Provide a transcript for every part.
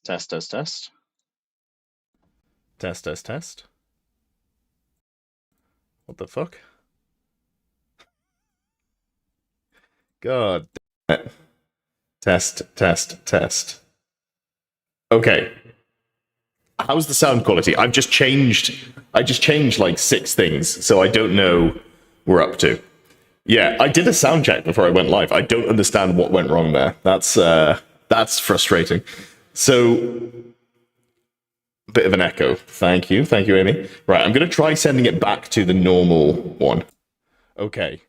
Test, test, test. Test, test, test. What the fuck? God damn it. Test, test, test. Okay. How's the sound quality? I just changed like six things, so I don't know we're up to. Yeah, I did a sound check before I went live. I don't understand what went wrong there. That's frustrating. So bit of an echo. Thank you, Amy. Right, I'm gonna try sending it back to the normal one. Okay.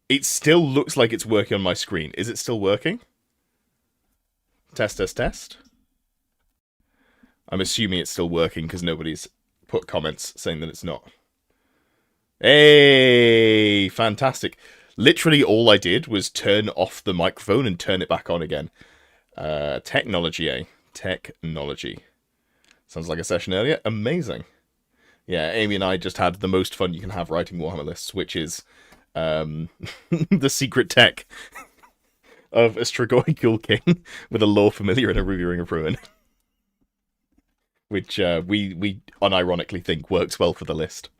It still looks like it's working on my screen. Is it still working? Test, test, test. I'm assuming it's still working because nobody's put comments saying that it's not. Hey, fantastic. Literally all I did was turn off the microphone and turn it back on again. Technology, eh? Technology. Sounds like a session earlier. Amazing. Yeah, Amy and I just had the most fun you can have writing Warhammer lists, which is the secret tech of a Strigoi Ghoul King with a lore familiar and a Ruby Ring of Ruin, which we unironically think works well for the list.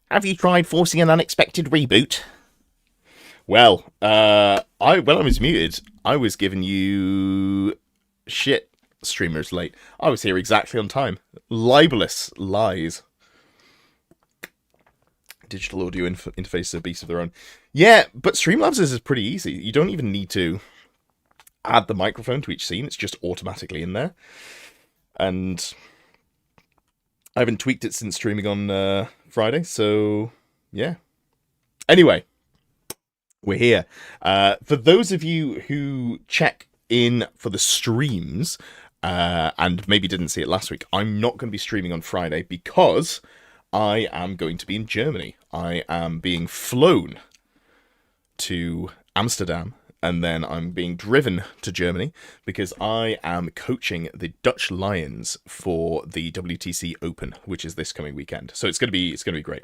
Have you tried forcing an unexpected reboot? Well, when I was muted, I was giving you shit. Streamers late. I was here exactly on time. Libelous lies. Digital audio interface are beasts of their own. Yeah, but Streamlabs is pretty easy. You don't even need to add the microphone to each scene. It's just automatically in there. And I haven't tweaked it since streaming on Friday, so yeah. Anyway, we're here. For those of you who check in for the streams and maybe didn't see it last week, I'm not going to be streaming on Friday because I am going to be in Germany. I am being flown to Amsterdam and then I'm being driven to Germany because I am coaching the Dutch Lions for the WTC Open, which is this coming weekend. So it's going to be great.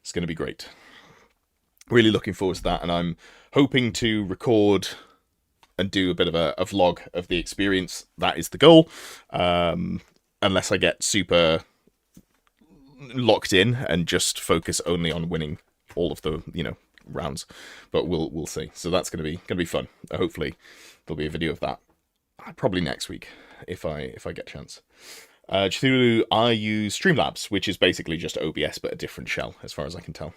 It's going to be great. Really looking forward to that, and I'm hoping to record and do a bit of a vlog of the experience. That is the goal, unless I get super locked in and just focus only on winning all of the rounds. But we'll see. So that's gonna be fun. Hopefully there'll be a video of that probably next week if I get a chance. Cthulhu, I use Streamlabs, which is basically just OBS but a different shell, as far as I can tell.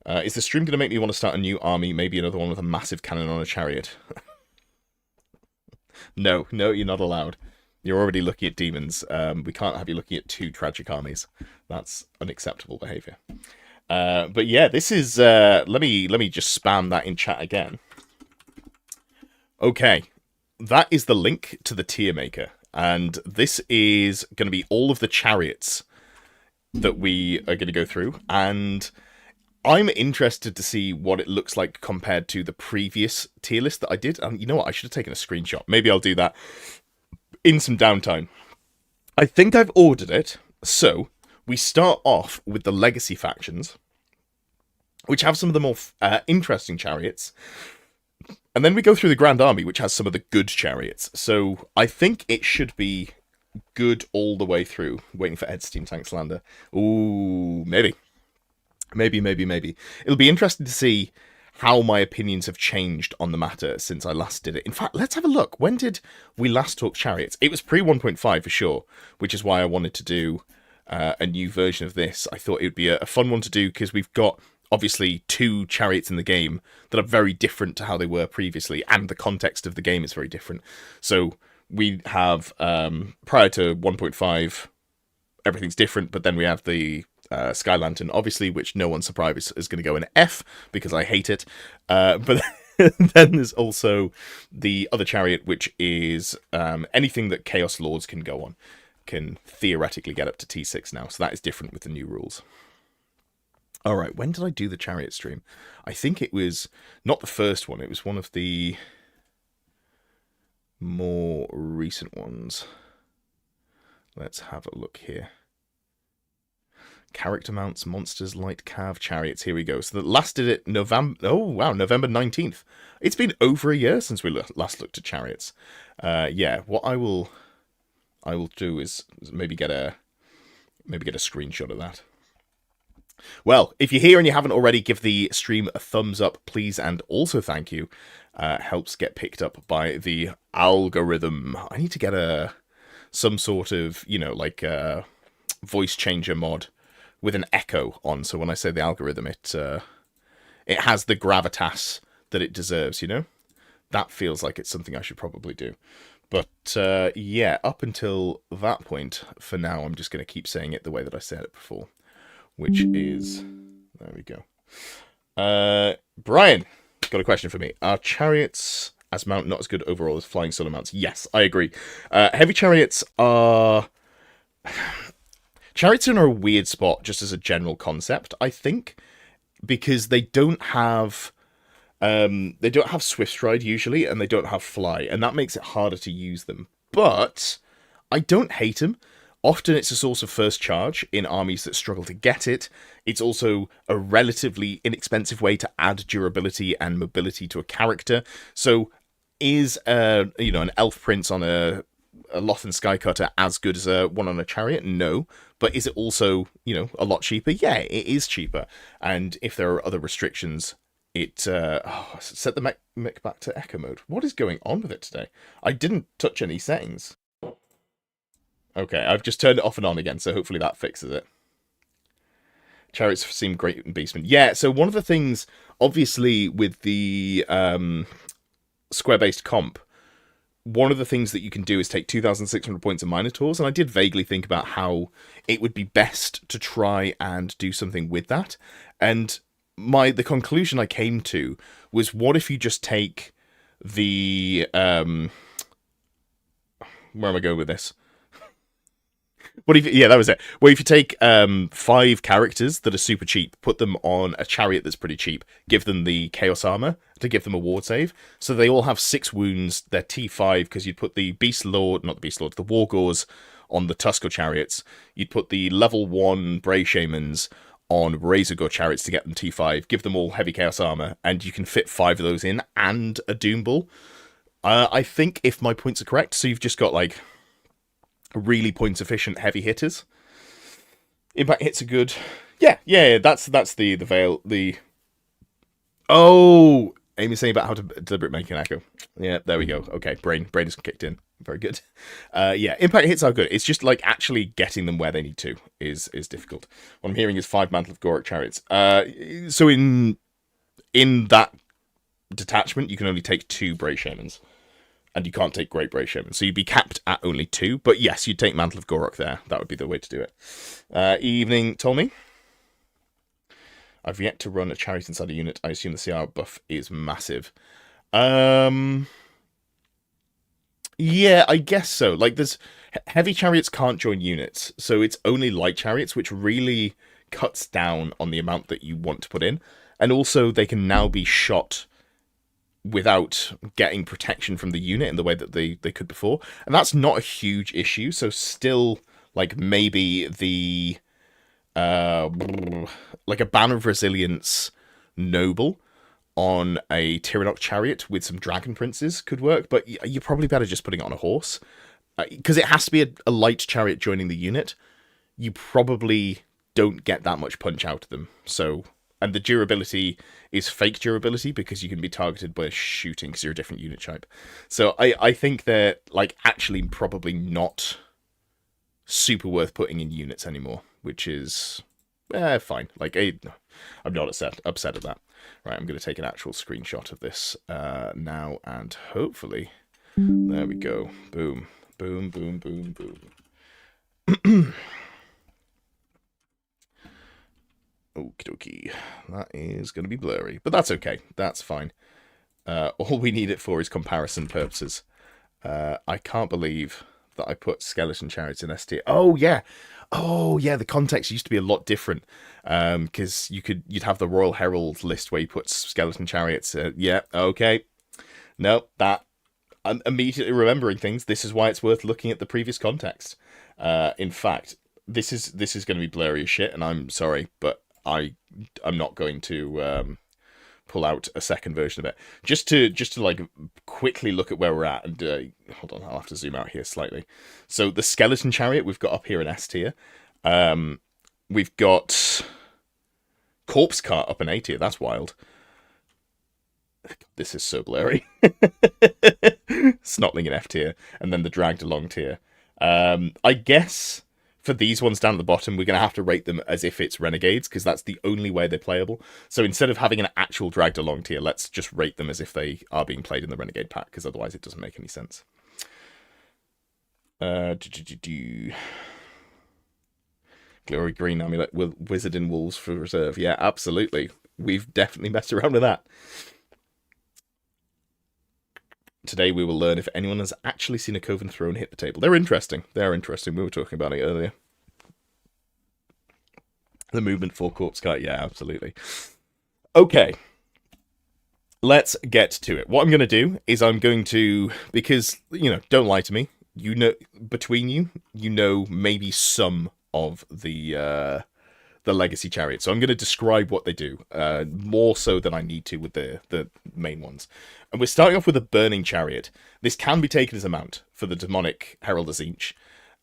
Is the stream going to make me want to start a new army? Maybe another one with a massive cannon on a chariot? No, you're not allowed. You're already looking at demons. We can't have you looking at two tragic armies. That's unacceptable behavior. But yeah, this is... let me just spam that in chat again. Okay, that is the link to the tier maker. And this is going to be all of the chariots that we are going to go through. And I'm interested to see what it looks like compared to the previous tier list that I did. You know what? I should have taken a screenshot. Maybe I'll do that in some downtime. I think I've ordered it. So we start off with the legacy factions, which have some of the more interesting chariots. And then we go through the Grand Army, which has some of the good chariots. So I think it should be good all the way through. Waiting for Edstein Tank Slander. Ooh, maybe. Maybe. It'll be interesting to see how my opinions have changed on the matter since I last did it. In fact, let's have a look. When did we last talk chariots? It was pre 1.5 for sure, which is why I wanted to do a new version of this. I thought it would be a fun one to do because we've got obviously two chariots in the game that are very different to how they were previously, and the context of the game is very different. So we have, prior to 1.5, everything's different, but then we have the Sky Lantern, obviously, which no one's surprised is going to go in F because I hate it. But then there's also the other chariot, which is anything that Chaos Lords can go on, can theoretically get up to T6 now. So that is different with the new rules. All right, when did I do the chariot stream? I think it was not the first one. It was one of the more recent ones. Let's have a look here. Character mounts, monsters, light cav, chariots. Here we go. So the last did it November. Oh wow, November 19th. It's been over a year since we last looked at chariots. Yeah, what I will do is maybe get a screenshot of that. Well, if you're here and you haven't already, give the stream a thumbs up, please, and also thank you. Helps get picked up by the algorithm. I need to get some sort of, like voice changer mod with an echo on, so when I say the algorithm, it has the gravitas that it deserves, That feels like it's something I should probably do. But yeah, up until that point, for now, I'm just going to keep saying it the way that I said it before, which is... There we go. Brian, got a question for me. Are chariots as mount not as good overall as flying solo mounts? Yes, I agree. Heavy chariots are... Chariots are in a weird spot, just as a general concept, I think, because they don't have swift stride usually, and they don't have fly, and that makes it harder to use them. But I don't hate them. Often it's a source of first charge in armies that struggle to get it. It's also a relatively inexpensive way to add durability and mobility to a character. So is an elf prince on a Lothan Skycutter as good as one on a chariot? No. But is it also, a lot cheaper? Yeah, it is cheaper. And if there are other restrictions, it... set the mech back to echo mode. What is going on with it today? I didn't touch any settings. Okay, I've just turned it off and on again, so hopefully that fixes it. Chariots seem great in Beastman. Yeah, so one of the things, obviously, with the square-based comp, one of the things that you can do is take 2,600 points of Minotaurs, and I did vaguely think about how it would be best to try and do something with that. And the conclusion I came to was, what if you just take the... where am I going with this? Yeah, that was it. Well, if you take 5 characters that are super cheap, put them on a chariot that's pretty cheap, give them the Chaos Armor to give them a ward save, so they all have 6 wounds, they're T5, because you'd put the the War Gores on the Tusker chariots, you'd put the level 1 Bray Shamans on Razor Gore chariots to get them T5, give them all heavy Chaos Armor, and you can fit 5 of those in, and a Doom Bull. I think, if my points are correct, so you've just got, like... really points efficient heavy hitters. Impact hits are good. Yeah, that's the veil. Oh, Amy's saying about how to deliberate make an echo. Yeah, there we go. Okay, brain is kicked in. Very good. Yeah, impact hits are good. It's just like actually getting them where they need to is difficult. What I'm hearing is 5 Mantle of Gorok chariots. So in that detachment, you can only take 2 Bray Shamans. And you can't take Great Bray Shaman. So you'd be capped at only 2. But yes, you'd take Mantle of Gorok there. That would be the way to do it. Evening, Tommy. I've yet to run a chariot inside a unit. I assume the CR buff is massive. Yeah, I guess so. Like, there's... Heavy chariots can't join units. So it's only light chariots, which really cuts down on the amount that you want to put in. And also, they can now be shot... without getting protection from the unit in the way that they could before. And that's not a huge issue, so still, like, maybe the... like a Banner of Resilience Noble on a Tyrannok chariot with some Dragon Princes could work, but you're probably better just putting it on a horse. Because it has to be a light chariot joining the unit. You probably don't get that much punch out of them, so... And the durability is fake durability because you can be targeted by shooting because you're a different unit type. So I think they're, like, actually probably not super worth putting in units anymore, which is fine. Like, I'm not upset at that. Right, I'm going to take an actual screenshot of this now, and hopefully... There we go. Boom. Boom, boom, boom, boom. Okie dokie. That is going to be blurry, but that's okay. That's fine. All we need it for is comparison purposes. I can't believe that I put Skeleton Chariots in ST. Oh, yeah. The context used to be a lot different. Because you'd have the Royal Herald list where you put Skeleton Chariots. Yeah, okay. Nope, I'm immediately remembering things. This is why it's worth looking at the previous context. In fact, this is going to be blurry as shit, and I'm sorry, but I'm not going to pull out a second version of it. Just to like quickly look at where we're at, and hold on, I'll have to zoom out here slightly. So the skeleton chariot we've got up here in S tier. We've got corpse cart up in A tier. That's wild. This is so blurry. Snotling in F tier, and then the dragged along tier. I guess for these ones down at the bottom, we're going to have to rate them as if it's renegades, because that's the only way they're playable. So instead of having an actual dragged along tier, let's just rate them as if they are being played in the renegade pack, because otherwise it doesn't make any sense. Glory green amulet with wizard in wolves for reserve. Yeah, absolutely. We've definitely messed around with that. Today we will learn if anyone has actually seen a Coven throne hit the table. They're interesting. They're interesting. We were talking about it earlier. The movement for corpse cart. Yeah, absolutely. Okay. Let's get to it. What I'm going to do is I'm going to, because, don't lie to me. Between you, maybe some of the legacy chariots. So I'm going to describe what they do, more so than I need to with the main ones. And we're starting off with a burning chariot. This can be taken as a mount for the demonic Herald of Tzeentch.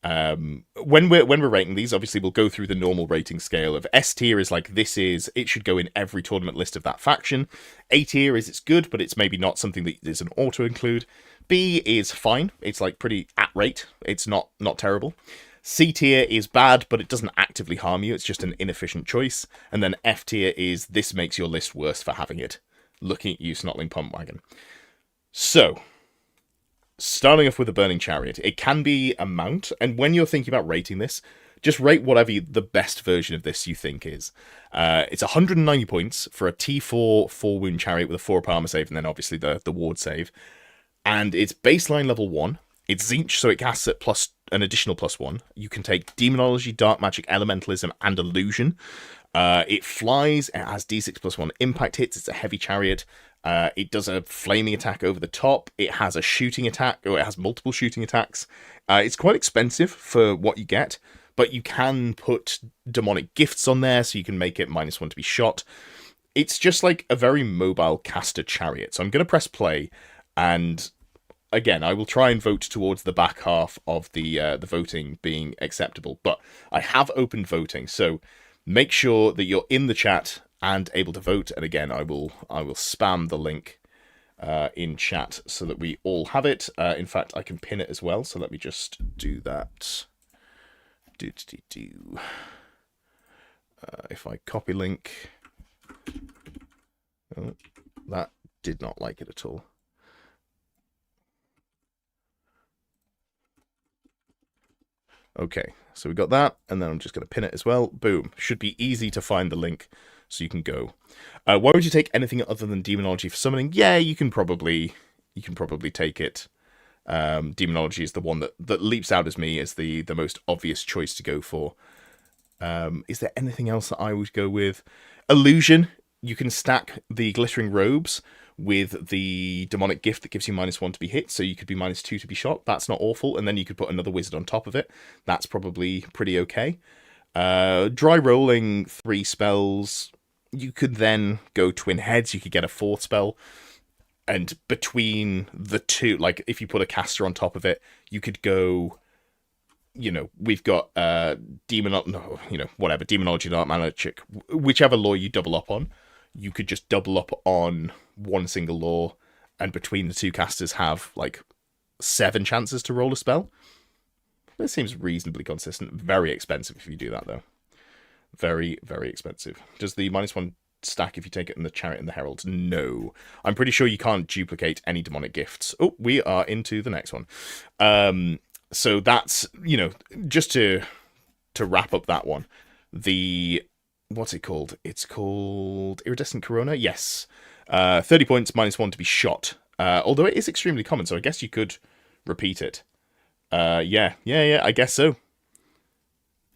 When we're rating these, obviously we'll go through the normal rating scale of S tier is like it should go in every tournament list of that faction. A tier is it's good, but it's maybe not something that is an auto include. B is fine. It's like pretty at rate. It's not terrible. C tier is bad, but it doesn't actively harm you. It's just an inefficient choice. And then F tier is this makes your list worse for having it. Looking at you, Snotling Pumpwagon. So, starting off with the Burning Chariot. It can be a mount, and when you're thinking about rating this, just rate whatever the best version of this you think is. It's 190 points for a T4 4-wound chariot with a 4-up armor save, and then obviously the ward save. And it's baseline level 1. It's Tzeentch, so it casts at an additional +1. You can take Demonology, Dark Magic, Elementalism, and Illusion. It flies, it has D6 +1 impact hits, it's a heavy chariot. It does a flaming attack over the top. It has a shooting attack, or it has multiple shooting attacks. It's quite expensive for what you get, but you can put demonic gifts on there, so you can make it -1 to be shot. It's just like a very mobile caster chariot. So I'm going to press play, and again, I will try and vote towards the back half of the voting being acceptable, but I have opened voting, so make sure that you're in the chat and able to vote. And again, I will spam the link in chat so that we all have it. In fact, I can pin it as well. So let me just do that. If I copy link, oh, that did not like it at all. Okay, so we got that, and then I'm just going to pin it as well. Boom. Should be easy to find the link, so you can go. Why would you take anything other than Demonology for summoning? Yeah, you can probably take it. Demonology is the one that leaps out as me as the most obvious choice to go for. Is there anything else that I would go with? Illusion. You can stack the Glittering Robes with the demonic gift that gives you -1 to be hit, so you could be -2 to be shot. That's not awful, and then you could put another wizard on top of it. That's probably pretty okay. Dry rolling 3 spells. You could then go twin heads. You could get a 4th spell, and between the two, like if you put a caster on top of it, you could go. We've got Demonology, Dark Magic, whichever law you double up on. You could just double up on one single law, and between the two casters have like 7 chances to roll a spell. This seems reasonably consistent. Very expensive if you do that, though. Very, very expensive. Does the -1 stack if you take it in the Chariot and the Herald? No. I'm pretty sure you can't duplicate any demonic gifts. Oh, we are into the next one. So that's, just to wrap up that one. What's it called? It's called Iridescent Corona? Yes. 30 points, -1 to be shot. Although it is extremely common, so I guess you could repeat it. Yeah, I guess so.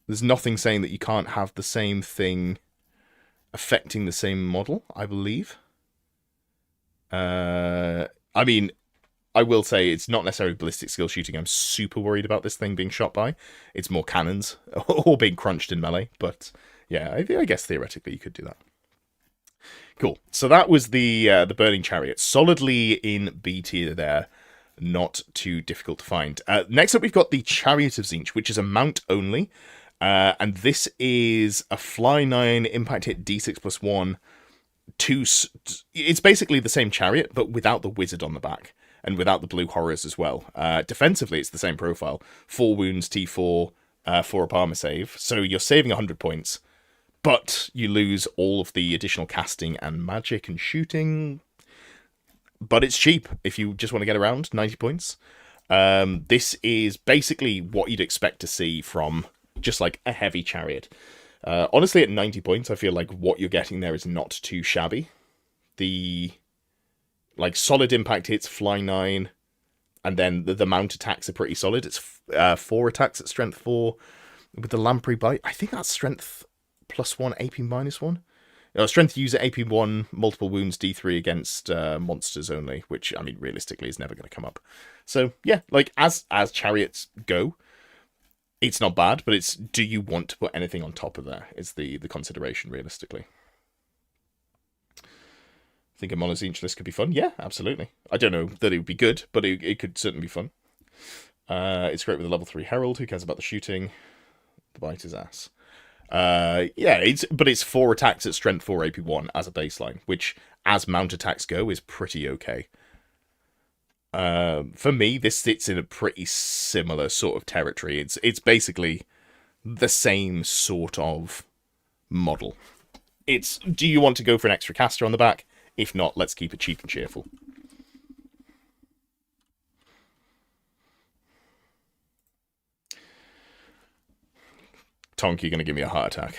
There's nothing saying that you can't have the same thing affecting the same model, I believe. I mean, I will say it's not necessarily ballistic skill shooting I'm super worried about this thing being shot by. It's more cannons or being crunched in melee. But yeah, I guess theoretically you could do that. Cool. So that was the Burning Chariot. Solidly in B tier there. Not too difficult to find. Next up, we've got the Chariot of Tzeentch, which is a mount only. And this is a fly 9, impact hit d6 plus 1. It's basically the same chariot, but without the wizard on the back. And without the blue horrors as well. Defensively, it's the same profile. 4 wounds, T4, 4 up armor save. So you're saving 100 points. But you lose all of the additional casting and magic and shooting. But it's cheap if you just want to get around 90 points. This is basically what you'd expect to see from just like a heavy chariot. Honestly, at 90 points, I feel like what you're getting there is not too shabby. The like solid impact hits, fly 9, and then the mount attacks are pretty solid. It's 4 attacks at strength 4 with the lamprey bite. I think that's strength +1, AP -1. Strength user, AP 1, multiple wounds, D3 against monsters only, which, I mean, realistically is never going to come up. So, yeah, like, as chariots go, it's not bad, but it's, do you want to put anything on top of there, is the consideration, realistically. Think a Mono Tzeentch list could be fun? Yeah, absolutely. I don't know that it would be good, but it could certainly be fun. It's great with a level 3 Herald. Who cares about the shooting? The bite is ass. Yeah, it's 4 attacks at strength 4 AP 1 as a baseline, which, as mount attacks go, is pretty okay. For me, this sits in a pretty similar sort of territory. It's basically the same sort of model. It's, do you want to go for an extra caster on the back? If not, let's keep it cheap and cheerful. Tonk, you're going to give me a heart attack.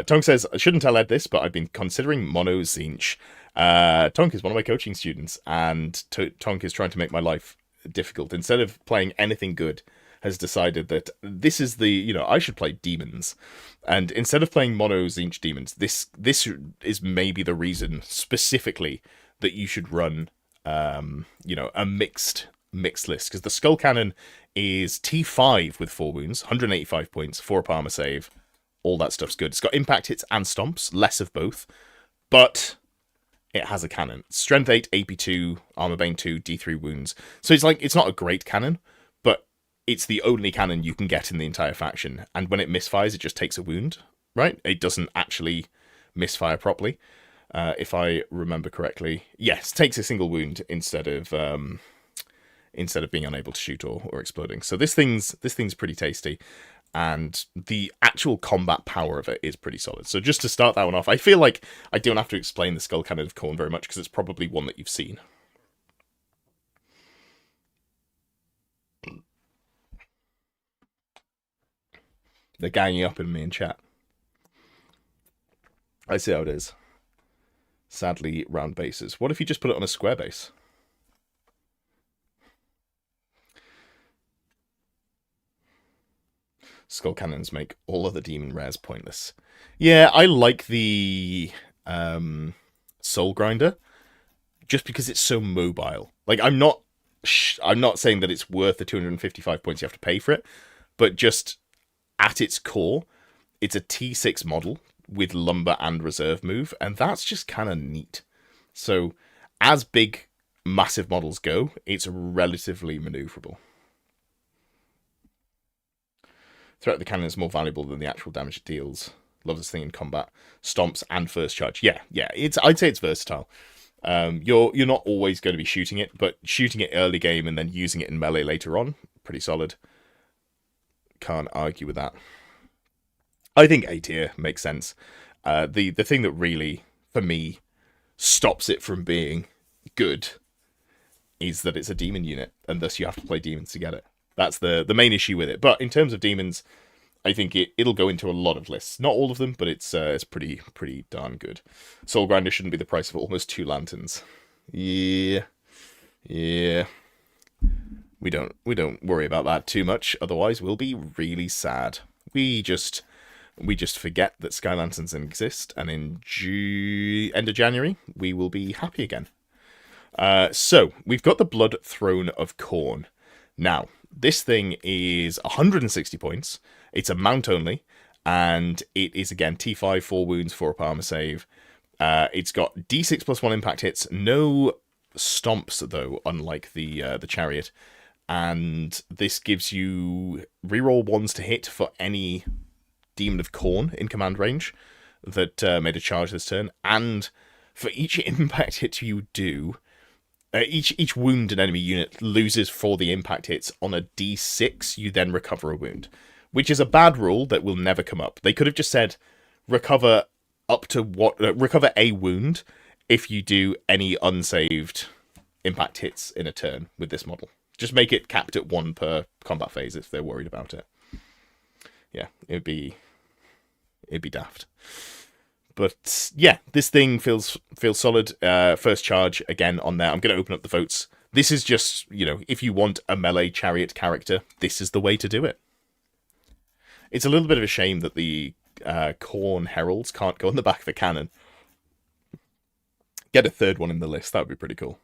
Tonk says, I shouldn't tell Ed this, but I've been considering Mono Tzeentch. Tonk is one of my coaching students, and Tonk is trying to make my life difficult. Instead of playing anything good, has decided that this is the, I should play demons. And instead of playing Mono Tzeentch demons, this is maybe the reason specifically that you should run, a mixed list. Because the Skull Cannon is T5 with 4 wounds, 185 points, 4 up armor save. All that stuff's good. It's got impact hits and stomps, less of both. But it has a cannon. Strength 8, AP 2, Armor Bane 2, D3 wounds. So it's not a great cannon, but it's the only cannon you can get in the entire faction. And when it misfires, it just takes a wound, right? It doesn't actually misfire properly, if I remember correctly. Yes, takes a single wound instead of being unable to shoot or exploding. So this thing's pretty tasty. And the actual combat power of it is pretty solid. So just to start that one off, I feel like I don't have to explain the Skull Cannon of Khorne very much, because it's probably one that you've seen. They're ganging up in me in chat. I see how it is. Sadly, round bases. What if you just put it on a square base? Skull Cannons make all other demon rares pointless. Yeah, I like the Soul Grinder, just because it's so mobile. Like, I'm not saying that it's worth the 255 points you have to pay for it, but just at its core, it's a T6 model with lumber and reserve move, and that's just kind of neat. So, as big, massive models go, it's relatively maneuverable. Threat of the cannon is more valuable than the actual damage it deals. Love this thing in combat. Stomps and first charge. Yeah. I'd say it's versatile. You're not always going to be shooting it, but shooting it early game and then using it in melee later on, pretty solid. Can't argue with that. I think A tier makes sense. The thing that really, for me, stops it from being good is that it's a demon unit, and thus you have to play demons to get it. That's the main issue with it. But in terms of demons, I think it'll go into a lot of lists. Not all of them, but it's pretty darn good. Soul Grinder shouldn't be the price of almost 2 lanterns. Yeah. We don't worry about that too much. Otherwise, we'll be really sad. We just forget that Sky Lanterns exist, and in end of January, we will be happy again. So we've got the Blood Throne of Khorne. Now, this thing is 160 points. It's a mount only, and it is again T5, 4 wounds, 4 up armor save. It's got D6 plus 1 impact hits, no stomps though, unlike the chariot. And this gives you reroll 1s to hit for any Demon of Khorne in command range that made a charge this turn, and for each impact hit you do, each wound an enemy unit loses for the impact hits on a D6, you then recover a wound, which is a bad rule that will never come up. They could have just said recover up to recover a wound if you do any unsaved impact hits in a turn with this model. Just make it capped at 1 per combat phase if they're worried about it. Yeah, it'd be daft. But yeah, this thing feels solid. First charge again on there. I'm going to open up the votes. This is just, if you want a melee chariot character, this is the way to do it. It's a little bit of a shame that the Khorne heralds can't go on the back of a cannon. Get a third one in the list. That would be pretty cool.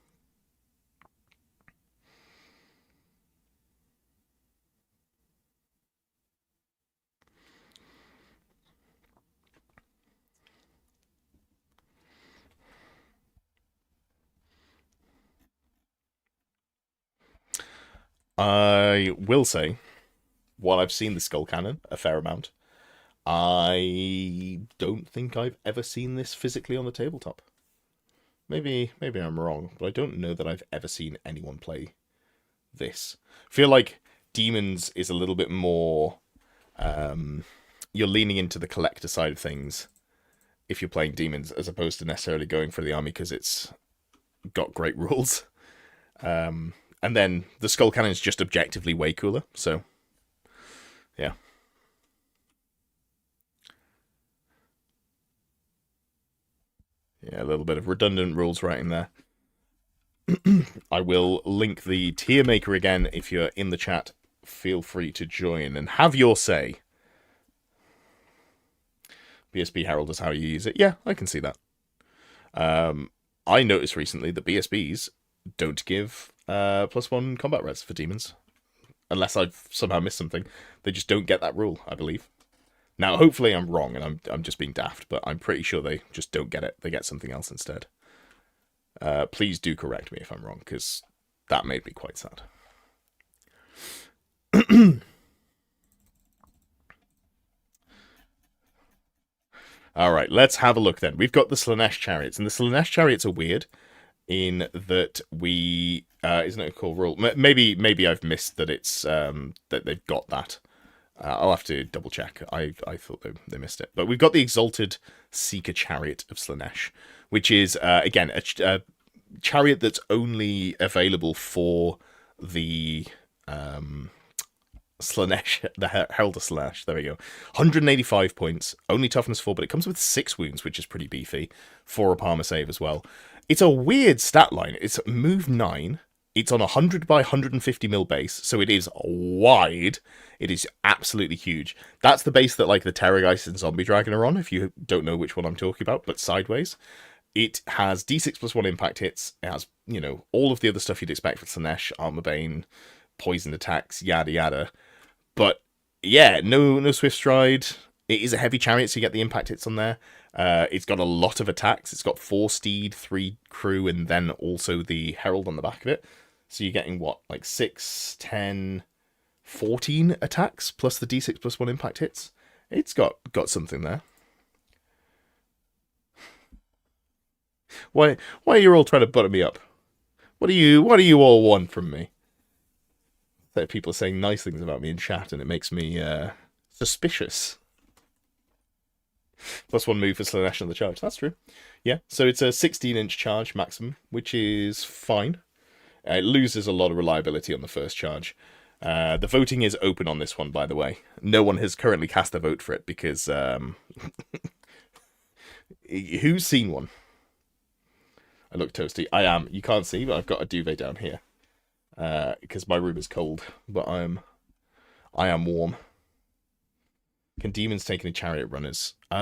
I will say, while I've seen the Skull Cannon a fair amount, I don't think I've ever seen this physically on the tabletop. Maybe I'm wrong, but I don't know that I've ever seen anyone play this. I feel like Demons is a little bit more... you're leaning into the collector side of things if you're playing Demons, as opposed to necessarily going for the army because it's got great rules. And then the Skull Cannon is just objectively way cooler, so yeah. Yeah, a little bit of redundant rules right in there. I will link the tier maker again. If you're in the chat, feel free to join and have your say. BSB Herald is how you use it. Yeah, I can see that. I noticed recently that BSBs don't give +1 combat res for demons. Unless I've somehow missed something. They just don't get that rule, I believe. Now, hopefully I'm wrong and I'm just being daft, but I'm pretty sure they just don't get it. They get something else instead. Please do correct me if I'm wrong, because that made me quite sad. Alright, let's have a look then. We've got the Slaanesh Chariots, and the Slaanesh Chariots are weird in that we... isn't it a cool rule? Maybe I've missed that it's that they've got that. I'll have to double check. I thought they missed it. But we've got the Exalted Seeker Chariot of Slaanesh, which is, again, a chariot that's only available for the Slaanesh, the Herald of Slaanesh. There we go. 185 points, only toughness 4, but it comes with 6 wounds, which is pretty beefy. 4 up armor save as well. It's a weird stat line. It's move 9. It's on a 100 by 150 mil base, so it is wide. It is absolutely huge. That's the base that like the Terrorgeist and Zombie Dragon are on, if you don't know which one I'm talking about, but sideways. It has D6 plus 1 impact hits. It has, all of the other stuff you'd expect for Slaanesh, Armor Bane, poisoned attacks, yada yada. But yeah, no Swift Stride. It is a heavy chariot, so you get the impact hits on there. It's got a lot of attacks. It's got 4 steed, 3 crew, and then also the Herald on the back of it. So you're getting, what, like 6, 10, 14 attacks, plus the D6 plus 1 impact hits. It's got something there. Why are you all trying to butter me up? What do you all want from me? That people are saying nice things about me in chat, and it makes me suspicious. Plus 1 move for Slaanesh on the charge. That's true. Yeah, so it's a 16-inch charge maximum, which is fine. It loses a lot of reliability on the first charge. The voting is open on this one, by the way. No one has currently cast a vote for it because... who's seen one? I look toasty. I am. You can't see, but I've got a duvet down here. Because my room is cold, but I am warm. Can demons take any chariot runners? You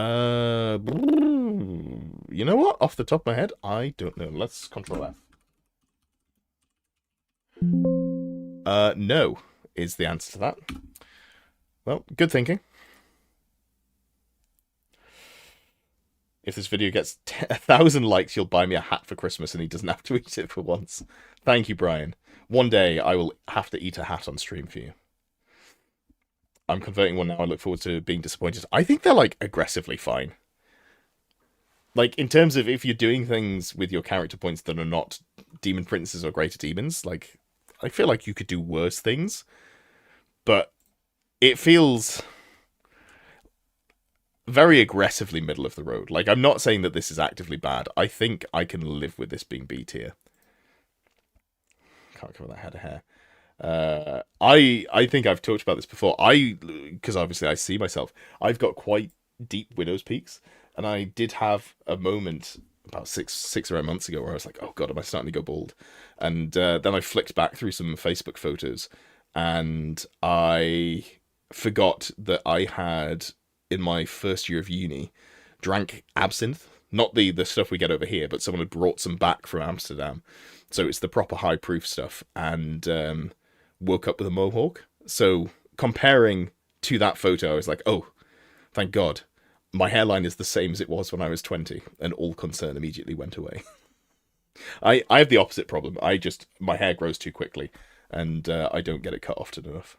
know what? Off the top of my head, I don't know. Let's Control F. No, is the answer to that. Well, good thinking. If this video gets 1,000 likes, you'll buy me a hat for Christmas and he doesn't have to eat it for once. Thank you, Brian. One day I will have to eat a hat on stream for you. I'm converting one now. I look forward to being disappointed. I think they're, like, aggressively fine. Like, in terms of if you're doing things with your character points that are not demon princes or greater demons, like, I feel like you could do worse things. But it feels very aggressively middle of the road. Like, I'm not saying that this is actively bad. I think I can live with this being B tier. Can't cover that head of hair. I think I've talked about this before. Because obviously I see myself. I've got quite deep widow's peaks, and I did have a moment about six or 8 months ago where I was like, "Oh God, am I starting to go bald?" And then I flicked back through some Facebook photos, and I forgot that I had in my first year of uni drank absinthe. Not the stuff we get over here, but someone had brought some back from Amsterdam. So it's the proper high proof stuff, and woke up with a mohawk. So comparing to that photo, I was like, oh, thank God. My hairline is the same as it was when I was 20, and all concern immediately went away. I have the opposite problem. My hair grows too quickly, and I don't get it cut often enough.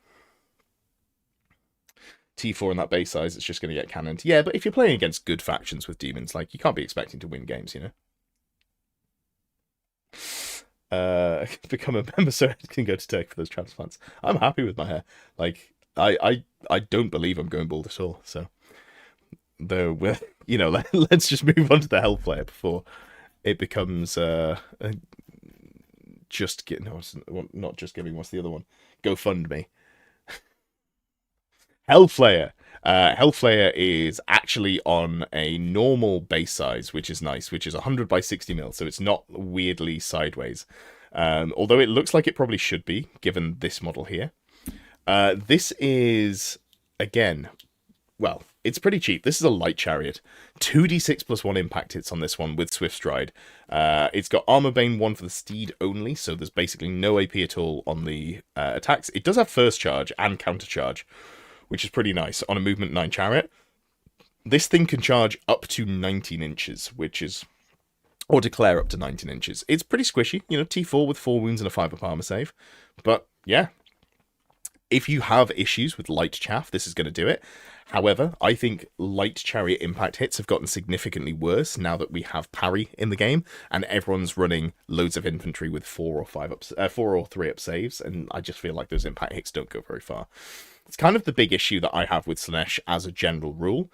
T4 in that base size, it's just going to get cannoned. Yeah, but if you're playing against good factions with demons, like, you can't be expecting to win games, you know? Become a member so I can go to Turkey for those transplants. I'm happy with my hair. Like, I don't believe I'm going bald at all. So, though, let's just move on to the Hellflare before it becomes not just giving. What's the other one? GoFundMe. Hellflare. Hellflare is actually on a normal base size, which is nice, which is 100 by 60 mil, so it's not weirdly sideways. Although it looks like it probably should be, given this model here. This is, again, well, it's pretty cheap. This is a light chariot. 2d6 plus 1 impact hits on this one with Swift Stride. It's got Armor Bane 1 for the steed only, so there's basically no AP at all on the attacks. It does have first charge and counter charge, which is pretty nice on a movement 9 chariot. This thing can charge up to 19 inches, or declare up to 19 inches. It's pretty squishy, T4 with 4 wounds and a 5 up armor save. But yeah, if you have issues with light chaff, this is going to do it. However, I think light chariot impact hits have gotten significantly worse now that we have parry in the game, and everyone's running loads of infantry with 4 or 3 up saves, and I just feel like those impact hits don't go very far. It's kind of the big issue that I have with Slaanesh as a general rule,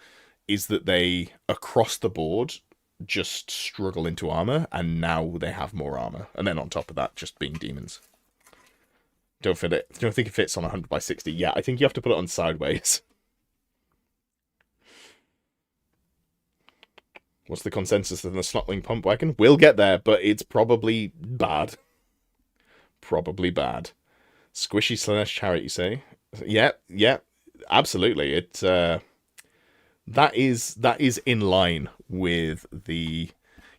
is that they, across the board, just struggle into armor, and now they have more armor. And then on top of that, just being demons. Don't think it fits on 100 by 60. Yeah, I think you have to put it on sideways. What's the consensus on the Snotling pump wagon? We'll get there, but it's probably bad. Probably bad. Squishy Slaanesh chariot, you say? Yeah, absolutely. That is in line with the,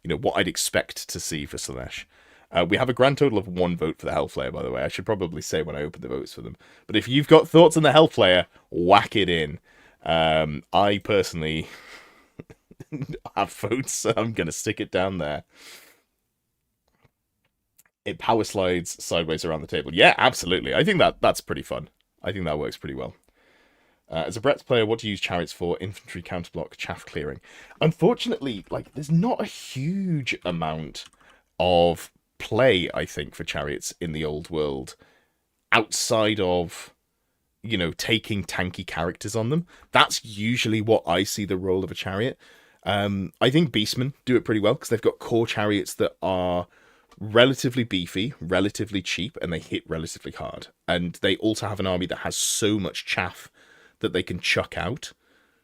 what I'd expect to see for Slaanesh. We have a grand total of 1 vote for the Hellflare, by the way. I should probably say when I open the votes for them. But if you've got thoughts on the Hellflare, whack it in. I personally have votes, so I'm going to stick it down there. It power slides sideways around the table. Yeah, absolutely. I think that's pretty fun. I think that works pretty well. As a Brett's player, what do you use chariots for? Infantry, counterblock, chaff clearing. Unfortunately, there's not a huge amount of play, I think, for chariots in the old world outside of, taking tanky characters on them. That's usually what I see the role of a chariot. I think Beastmen do it pretty well because they've got core chariots that are relatively beefy, relatively cheap, and they hit relatively hard. And they also have an army that has so much chaff that they can chuck out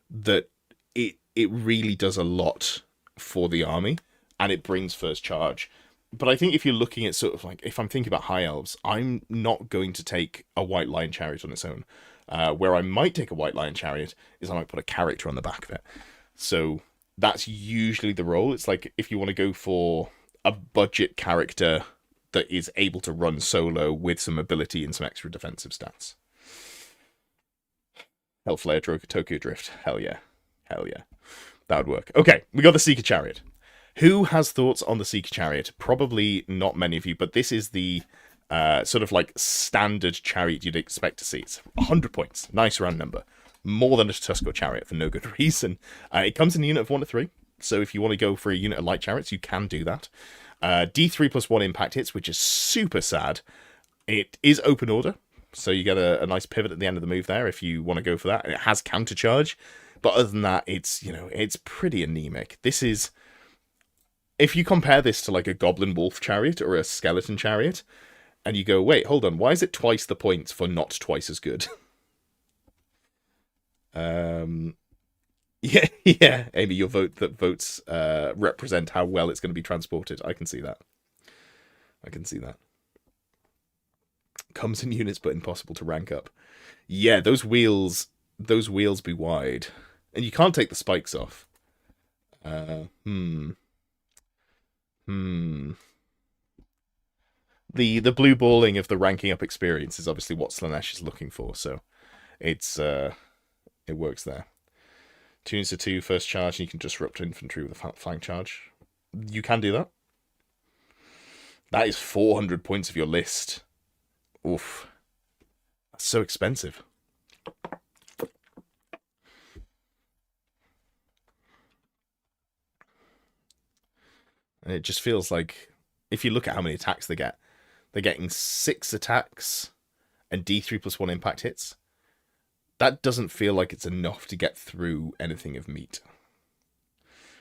that it really does a lot for the army, and it brings first charge. But I think if you're looking at sort of if I'm thinking about high elves, I'm not going to take a white lion chariot on its own. Where I might take a white lion chariot is I might put a character on the back of it. So that's usually the role. It's like if you want to go for a budget character that is able to run solo with some ability and some extra defensive stats. Hellflare, Tokyo Drift. Hell yeah. Hell yeah. That would work. Okay, we got the Seeker Chariot. Who has thoughts on the Seeker Chariot? Probably not many of you, but this is the sort of like standard chariot you'd expect to see. It's 100 points. Nice round number. More than a Tuskor Chariot for no good reason. It comes in a unit of 1 to 3, so if you want to go for a unit of light chariots, you can do that. D3 plus 1 impact hits, which is super sad. It is open order, so you get a nice pivot at the end of the move there if you want to go for that. And it has counter charge, but other than that, it's pretty anemic. This is, if you compare this to like a Goblin Wolf Chariot or a Skeleton Chariot, and you go, wait, hold on, why is it twice the points for not twice as good? Yeah, Amy, your votes represent how well it's going to be transported. I can see that. Comes in units, but impossible to rank up. Yeah, those wheels be wide, and you can't take the spikes off. The blue balling of the ranking up experience is obviously what Slaanesh is looking for, so it works there. 2 units to 2 first charge, and you can disrupt infantry with a flank charge. You can do that. That is 400 points of your list. Oof. That's so expensive. And it just feels like, if you look at how many attacks they get, they're getting 6 attacks and D3 plus 1 impact hits. That doesn't feel like it's enough to get through anything of meat.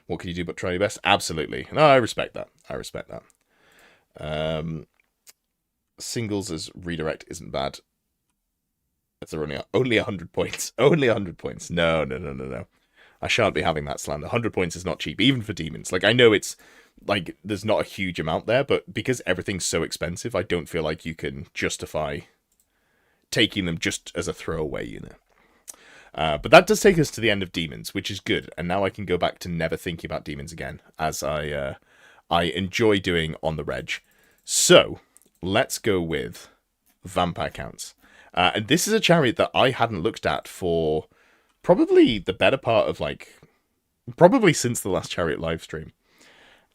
What can you do but try your best? Absolutely. No, I respect that. Singles as redirect isn't bad. If they're only 100 points. Only 100 points. No. I shan't be having that slander. 100 points is not cheap, even for demons. Like, I know it's, like, there's not a huge amount there, but because everything's so expensive, I don't feel like you can justify taking them just as a throwaway unit. But that does take us to the end of demons, which is good. And now I can go back to never thinking about demons again, as I enjoy doing on the reg. So, let's go with vampire counts. And this is a chariot that I hadn't looked at for probably the better part of, probably since the last chariot livestream.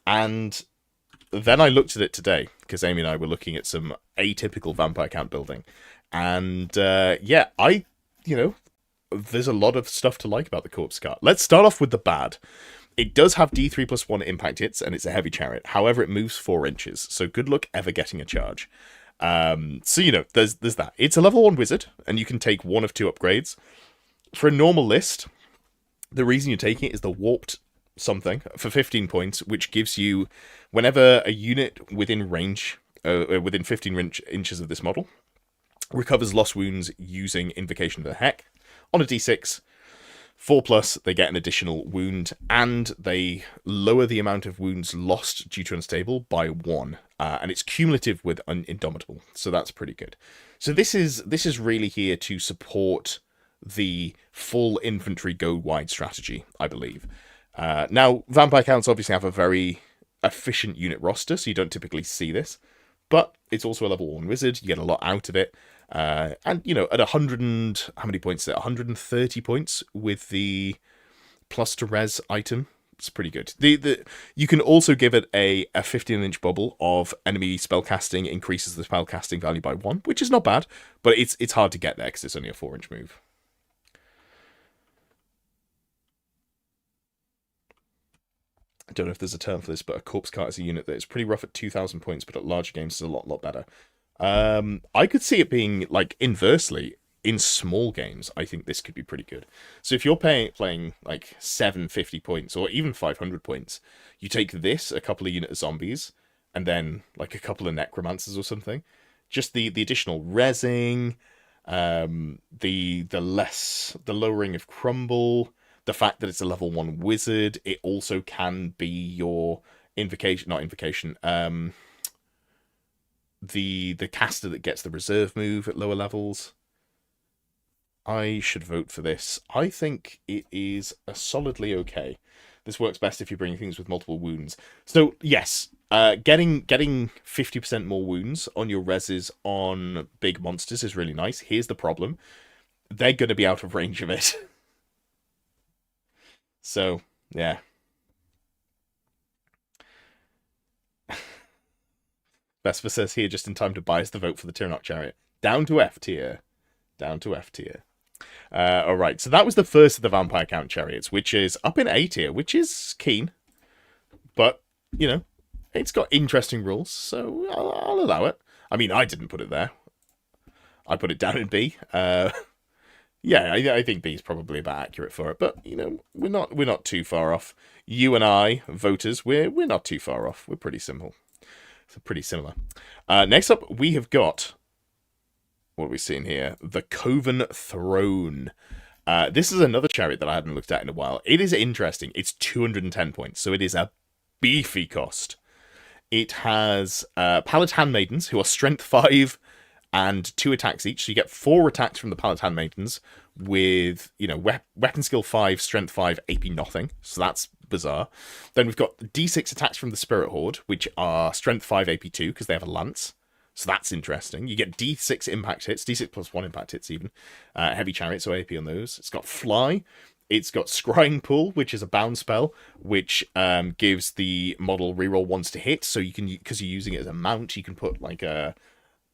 And then I looked at it today, because Amy and I were looking at some atypical vampire count building. And, there's a lot of stuff to like about the Corpse Cart. Let's start off with the bad. It does have D3 plus 1 impact hits, and it's a heavy chariot. However, it moves 4 inches, so good luck ever getting a charge. There's that. It's a level 1 wizard, and you can take 1 of 2 upgrades. For a normal list, the reason you're taking it is the warped something for 15 points, which gives you, whenever a unit within range, within 15 inches of this model, recovers lost wounds using Invocation of the Heck. On a d6, 4+, they get an additional wound, and they lower the amount of wounds lost due to unstable by 1. And it's cumulative with Indomitable, so that's pretty good. So this is really here to support the full infantry go wide strategy, I believe. Now, vampire counts obviously have a very efficient unit roster, so you don't typically see this, but it's also a level 1 wizard. You get a lot out of it. And, at 100 and, how many points is it? 130 points with the plus to res item. It's pretty good. You can also give it a 15-inch bubble of enemy spellcasting increases the spellcasting value by 1, which is not bad, but it's hard to get there because it's only a 4-inch move. I don't know if there's a term for this, but a Corpse Cart is a unit that is pretty rough at 2,000 points, but at larger games is a lot better. I could see it being, inversely, in small games, I think this could be pretty good. So if you're playing 750 points, or even 500 points, you take this, a couple of unit of zombies, and then, a couple of necromancers or something. Just the additional resing, the lowering of crumble, the fact that it's a level 1 wizard, it also can be your the caster that gets the reserve move at lower levels. I should vote for this. I think it is a solidly okay. This works best if you're bringing things with multiple wounds. So, yes, getting 50% more wounds on your reses on big monsters is really nice. Here's the problem. They're going to be out of range of it. So, yeah. Vesper says here just in time to bias the vote for the Tyrannok Chariot. Down to F tier. Down to F tier. Alright, so that was the first of the Vampire Count Chariots, which is up in A tier, which is keen. But, you know, it's got interesting rules, so I'll allow it. I mean, I didn't put it there. I put it down in B. Yeah, I think B is probably about accurate for it, but you know, we're not too far off. You and I, voters, we're not too far off. We're pretty simple. So pretty similar. Next up, we have got, what are we seeing here? The Coven Throne. This is another chariot that I hadn't looked at in a while. It is interesting. It's 210 points, so it is a beefy cost. It has Pallet Handmaidens, who are Strength 5 and 2 attacks each. So you get 4 attacks from the Pallet Handmaidens with, you know, Weapon Skill 5, Strength 5, AP nothing. So that's bizarre. Then we've got D6 attacks from the Spirit Horde, which are Strength 5, AP 2, because they have a lance. So that's interesting. You get D6 impact hits, D6 plus 1 impact hits even. Heavy Chariot, so AP on those. It's got Fly. It's got Scrying Pool, which is a bound spell, which gives the model reroll once to hit. So you can, because you're using it as a mount, you can put like a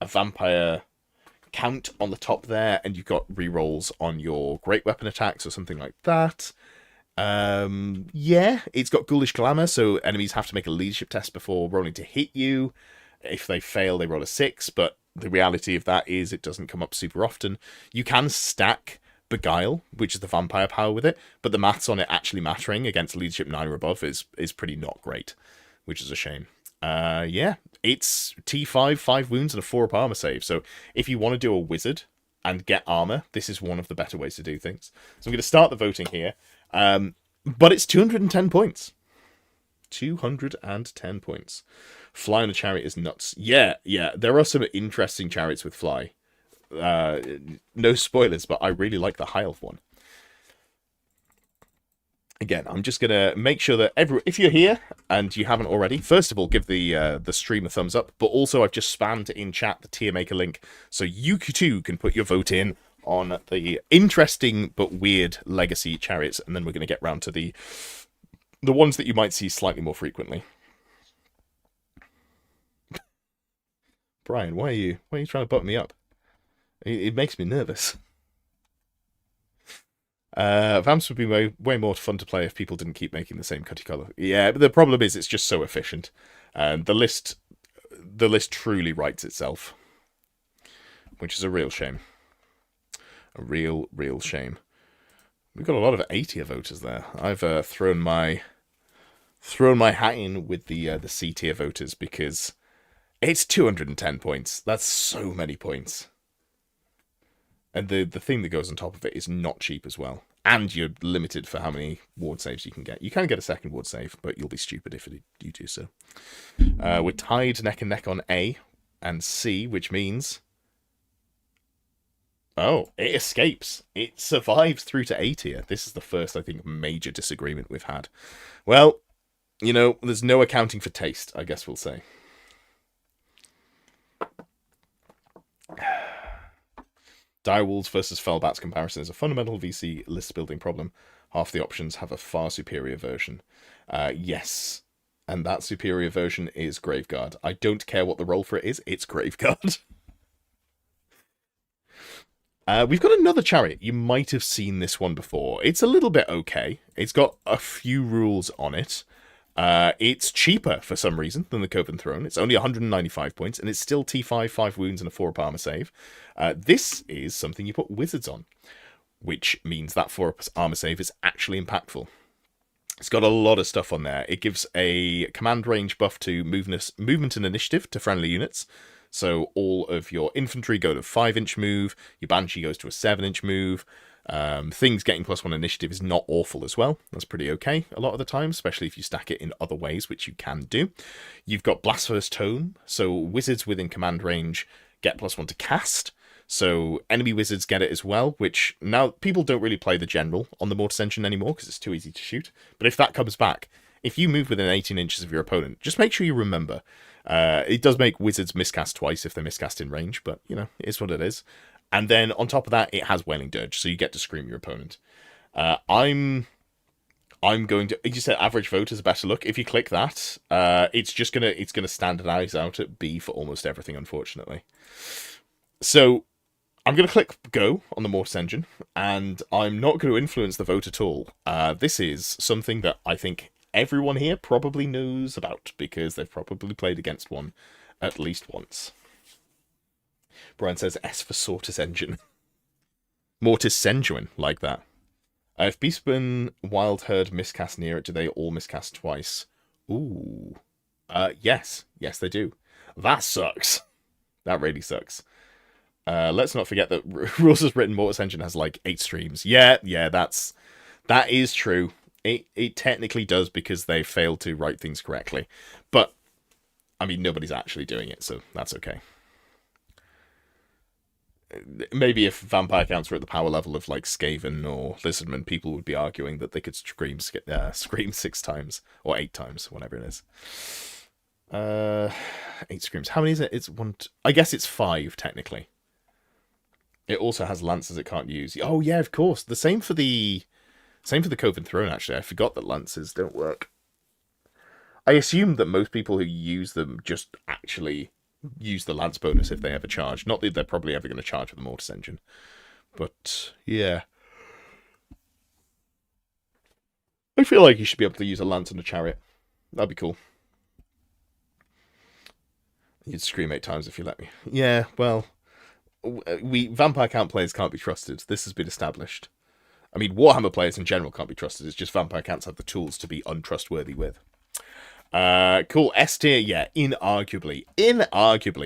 vampire count on the top there, and you've got rerolls on your great weapon attacks or something like that. Yeah, it's got Ghoulish Glamour, so enemies have to make a leadership test before rolling to hit you. If they fail, they roll a 6, but the reality of that is it doesn't come up super often. You can stack Beguile, which is the vampire power with it, but the maths on it actually mattering against leadership 9 or above is pretty not great, which is a shame. Yeah, it's T5, 5 wounds, and a 4-up armor save. So if you want to do a wizard and get armor, this is one of the better ways to do things. So I'm going to start the voting here. But it's 210 points. 210 points. Fly on a chariot is nuts. Yeah. There are some interesting chariots with fly. No spoilers, but I really like the high elf one. Again, I'm just going to make sure that if you're here and you haven't already, first of all, give the stream a thumbs up. But also, I've just spammed in chat the tier maker link, so you too can put your vote in on the interesting but weird legacy chariots, and then we're going to get round to the ones that you might see slightly more frequently. Brian, why are you trying to butt me up? It makes me nervous. Vamps would be way more fun to play if people didn't keep making the same cutty color. Yeah, but the problem is it's just so efficient. The list truly writes itself, which is a real shame. A real shame. We've got a lot of 80 voters there. I've thrown my hat in with the C tier voters because it's 210 points. That's so many points. And the thing that goes on top of it is not cheap as well. And you're limited for how many ward saves you can get. You can get a second ward save, but you'll be stupid if you do so. We're tied neck and neck on A and C, which means... Oh, it escapes. It survives through to A tier. This is the first, I think, major disagreement we've had. Well, you know, there's no accounting for taste, I guess we'll say. Direwolves versus Fellbats comparison is a fundamental VC list building problem. Half the options have a far superior version. Yes, and that superior version is Graveguard. I don't care what the role for it is, it's Graveguard. We've got another chariot. You might have seen this one before. It's a little bit okay. It's got a few rules on it. It's cheaper for some reason than the Coven Throne. It's only 195 points, and it's still T5, 5 wounds, and a 4-up armor save. This is something you put wizards on, which means that 4-up armor save is actually impactful. It's got a lot of stuff on there. It gives a command range buff to movement and initiative to friendly units. So all of your infantry go to 5-inch move, your Banshee goes to a 7-inch move. Things getting +1 initiative is not awful as well. That's pretty okay a lot of the time, especially if you stack it in other ways, which you can do. You've got Blasphemous Tome, so wizards within command range get +1 to cast. So enemy wizards get it as well, which now people don't really play the general on the Mortis engine anymore because it's too easy to shoot. But if that comes back, if you move within 18 inches of your opponent, just make sure you remember. It does make wizards miscast twice if they're miscast in range, but, you know, it is what it is. And then on top of that, it has Wailing Dirge, so you get to scream your opponent. I'm going to. You said average vote is a better look. If you click that, it's gonna standardize out at B for almost everything, unfortunately. So I'm gonna click go on the Mortis engine, and I'm not going to influence the vote at all. This is something that I think everyone here probably knows about because they've probably played against one at least once. Brian says S for Sortis engine. Mortis Senjuin, like that. If Beastman, Wild Herd miscast near it, do they all miscast twice? Ooh. Yes. Yes, they do. That sucks. That really sucks. Let's not forget that Rules has written Mortis Engine has like 8 streams. Yeah, that is true. It technically does because they failed to write things correctly. But, I mean, nobody's actually doing it, so that's okay. Maybe if vampire counts were at the power level of like Skaven or Lizardman, people would be arguing that they could scream 6 times or 8 times, whatever it is. 8 screams. How many is it? It's one. I guess it's 5 technically. It also has lances it can't use. Oh yeah, of course. The same for the Coven Throne. Actually, I forgot that lances don't work. I assume that most people who use them just actually use the lance bonus if they ever charge. Not that they're probably ever going to charge with the Mortis engine. But, yeah. I feel like you should be able to use a lance and a chariot. That'd be cool. You'd scream 8 times if you let me. Yeah, well, vampire count players can't be trusted. This has been established. I mean, Warhammer players in general can't be trusted. It's just vampire counts have the tools to be untrustworthy with. Cool. S tier, yeah, inarguably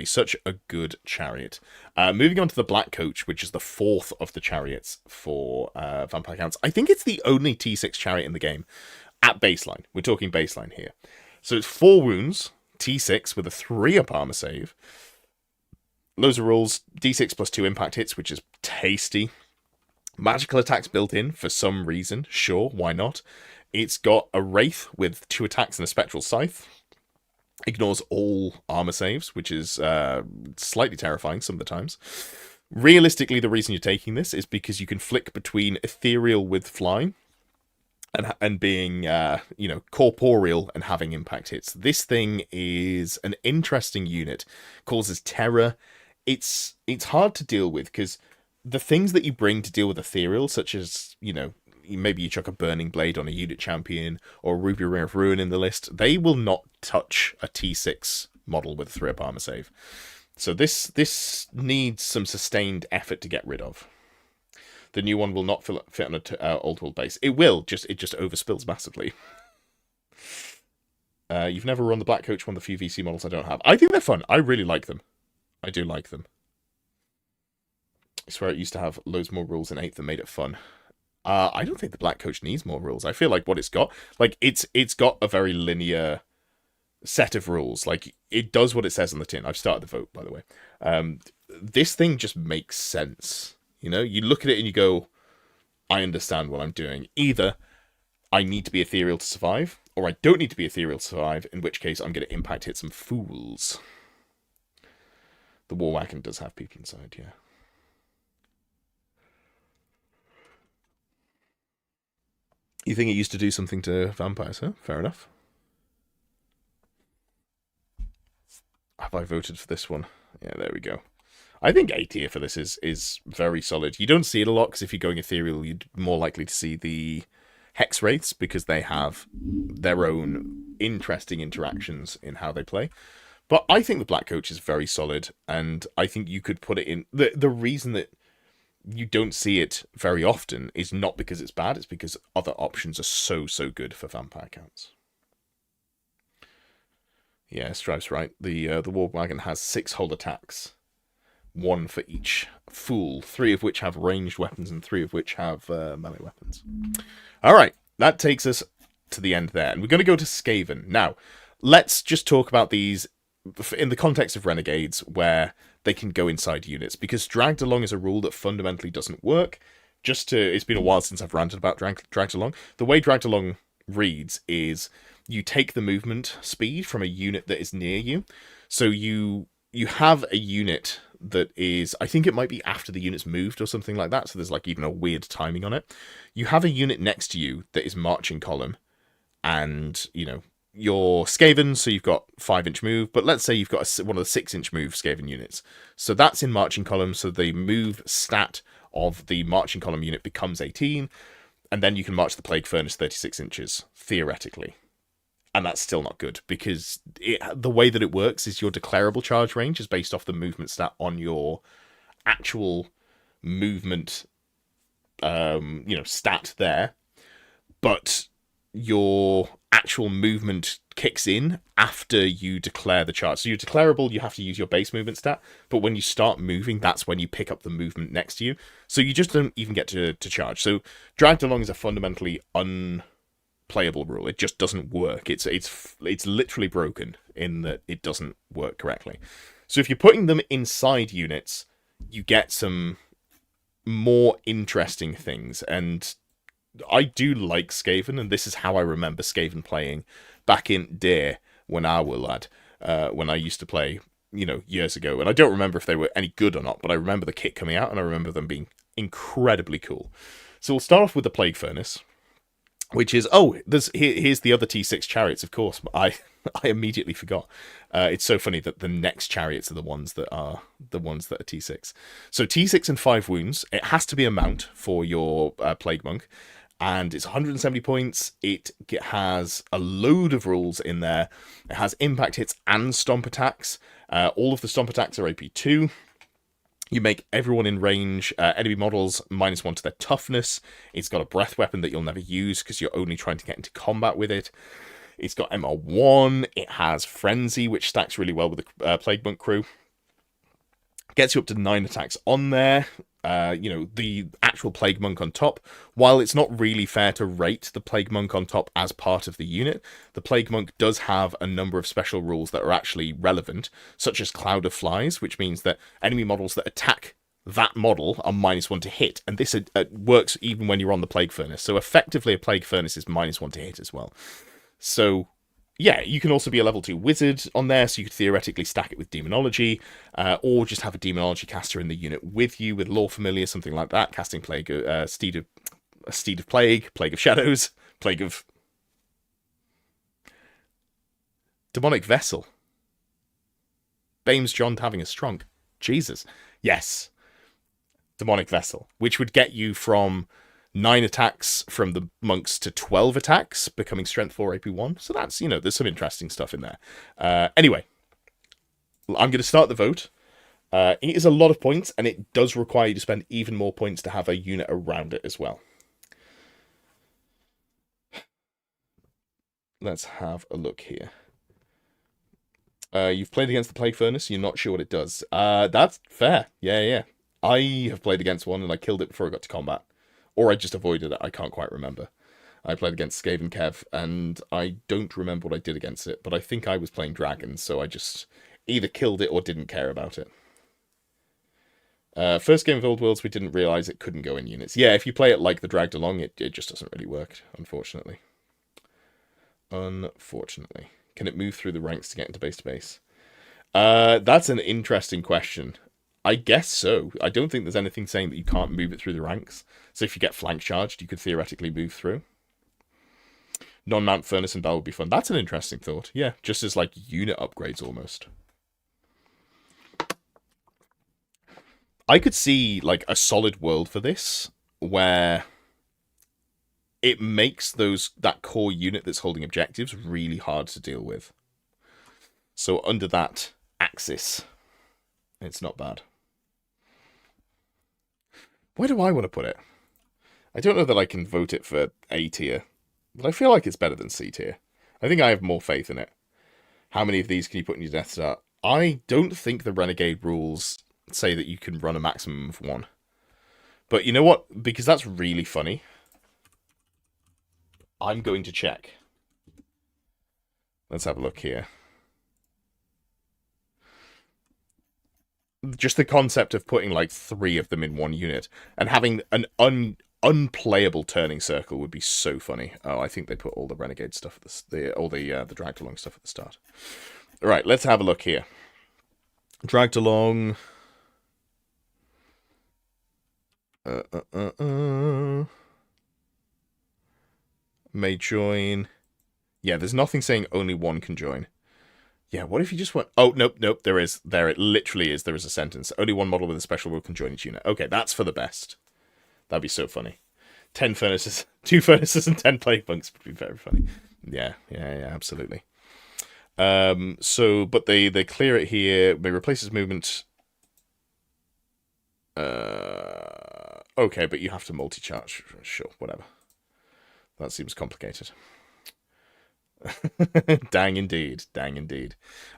such a good chariot. Moving on to the Black Coach, which is the 4th of the chariots for vampire counts. I think it's the only T6 chariot in the game at baseline. We're talking baseline here. So it's 4 wounds, T6 with a 3-up armor save. Loads of rolls, D6 plus 2 impact hits, which is tasty. Magical attacks built in for some reason. Sure, why not? It's got a Wraith with 2 attacks and a Spectral Scythe. Ignores all armor saves, which is slightly terrifying some of the times. Realistically, the reason you're taking this is because you can flick between ethereal with flying and being, corporeal and having impact hits. This thing is an interesting unit. Causes terror. It's hard to deal with because the things that you bring to deal with ethereal, such as, maybe you chuck a Burning Blade on a unit champion or a Ruby Ring of Ruin in the list, they will not touch a T6 model with a 3-up armor save. So this needs some sustained effort to get rid of. The new one will not fit on an old world base. It will, it just overspills massively. You've never run the Black Coach, one of the few VC models I don't have. I think they're fun. I really like them. I do like them. I swear it used to have loads more rules in 8th that made it fun. I don't think the Black Coach needs more rules. I feel like what it's got, it's got a very linear set of rules. Like, it does what it says on the tin. I've started the vote, by the way. This thing just makes sense. You look at it and you go, I understand what I'm doing. Either I need to be ethereal to survive, or I don't need to be ethereal to survive, in which case I'm going to impact hit some fools. The War Wagon does have people inside, yeah. You think it used to do something to vampires, huh? Fair enough. Have I voted for this one? Yeah, there we go. I think A tier for this is very solid. You don't see it a lot, because if you're going ethereal, you're more likely to see the Hex Wraiths, because they have their own interesting interactions in how they play. But I think the Black Coach is very solid, and I think you could put it in... The reason that you don't see it very often is not because it's bad, it's because other options are so good for vampire counts. Yeah, Stripe's right. The War Wagon has 6 hold attacks. 1 for each fool, 3 of which have ranged weapons and 3 of which have melee weapons. Alright, that takes us to the end there. And we're going to go to Skaven. Now, let's just talk about these in the context of Renegades, where they can go inside units, because dragged along is a rule that fundamentally doesn't work. It's been a while since I've ranted about dragged along. The way dragged along reads is you take the movement speed from a unit that is near you. So you have a unit that is, I think it might be after the unit's moved or something like that, so there's like even a weird timing on it. You have a unit next to you that is marching column, and, you know, you're Skaven, so you've got 5-inch move, but let's say you've got one of the 6-inch move Skaven units. So that's in marching column, so the move stat of the marching column unit becomes 18, and then you can march the Plague Furnace 36 inches, theoretically. And that's still not good, because the way that it works is your declarable charge range is based off the movement stat on your actual movement, stat there, but your actual movement kicks in after you declare the charge. So you're declarable, you have to use your base movement stat, but when you start moving, that's when you pick up the movement next to you. So you just don't even get to charge. So dragged along is a fundamentally unplayable rule. It just doesn't work. It's literally broken in that it doesn't work correctly. So if you're putting them inside units, you get some more interesting things, and I do like Skaven, and this is how I remember Skaven playing back in Deer when I was lad, when I used to play, years ago. And I don't remember if they were any good or not, but I remember the kit coming out, and I remember them being incredibly cool. So we'll start off with the Plague Furnace, which is, here's the other T6 Chariots, of course. I immediately forgot. It's so funny that the next Chariots are the ones that are T6. So T6 and 5 wounds. It has to be a mount for your Plague Monk, and it's 170 points. It has a load of rules in there. It has impact hits and stomp attacks. All of the stomp attacks are AP2. You make everyone in range, enemy models, -1 to their toughness. It's got a breath weapon that you'll never use because you're only trying to get into combat with it. It's got MR1. It has Frenzy, which stacks really well with the Plague Monk crew. Gets you up to 9 attacks on there. The actual Plague Monk on top. While it's not really fair to rate the Plague Monk on top as part of the unit, the Plague Monk does have a number of special rules that are actually relevant, such as Cloud of Flies, which means that enemy models that attack that model are -1 to hit, and this works even when you're on the Plague Furnace. So effectively, a Plague Furnace is -1 to hit as well. So yeah, you can also be a level 2 wizard on there, so you could theoretically stack it with Demonology, or just have a Demonology caster in the unit with you, with Lore Familiar, something like that, casting Plague, Steed of Plague, Plague of Shadows, Plague of Demonic Vessel. Bames John having a strong. Jesus. Yes. Demonic Vessel, which would get you from 9 attacks from the monks to 12 attacks, becoming strength 4 AP1. So that's, there's some interesting stuff in there. Anyway, I'm going to start the vote. It is a lot of points, and it does require you to spend even more points to have a unit around it as well. Let's have a look here. You've played against the Plague Furnace, you're not sure what it does. That's fair. Yeah. I have played against one, and I killed it before I got to combat. Or I just avoided it, I can't quite remember. I played against Skaven Kev, and I don't remember what I did against it, but I think I was playing Dragons, so I just either killed it or didn't care about it. First game of Old Worlds, we didn't realise it couldn't go in units. Yeah, if you play it like the Dragged Along, it just doesn't really work, unfortunately. Unfortunately. Can it move through the ranks to get into base to base? That's an interesting question. I guess so. I don't think there's anything saying that you can't move it through the ranks. So if you get flank charged, you could theoretically move through. Non-mount Furnace and Bell would be fun. That's an interesting thought. Yeah, just as like unit upgrades almost. I could see like a solid world for this where it makes that core unit that's holding objectives really hard to deal with. So under that axis, it's not bad. Where do I want to put it? I don't know that I can vote it for A tier, but I feel like it's better than C tier. I think I have more faith in it. How many of these can you put in your Death Star? I don't think the Renegade rules say that you can run a maximum of 1. But you know what? Because that's really funny, I'm going to check. Let's have a look here. just the concept of putting like 3 of them in one unit and having an unplayable turning circle would be so funny. Oh, I think they put all the renegade stuff at all the dragged along stuff at the start. All right, let's have a look here. Dragged along. May join. Yeah, there's nothing saying only one can join. Yeah, what if you just went... Oh, nope, there is. There it literally is. There is a sentence. Only one model with a special rule can join each unit. Okay, that's for the best. That'd be so funny. 10 furnaces, 2 furnaces and 10 plague bunks would be very funny. Yeah, absolutely. But they clear it here. They replace his movement. Okay, but you have to multi-charge. Sure, whatever. That seems complicated. Dang indeed.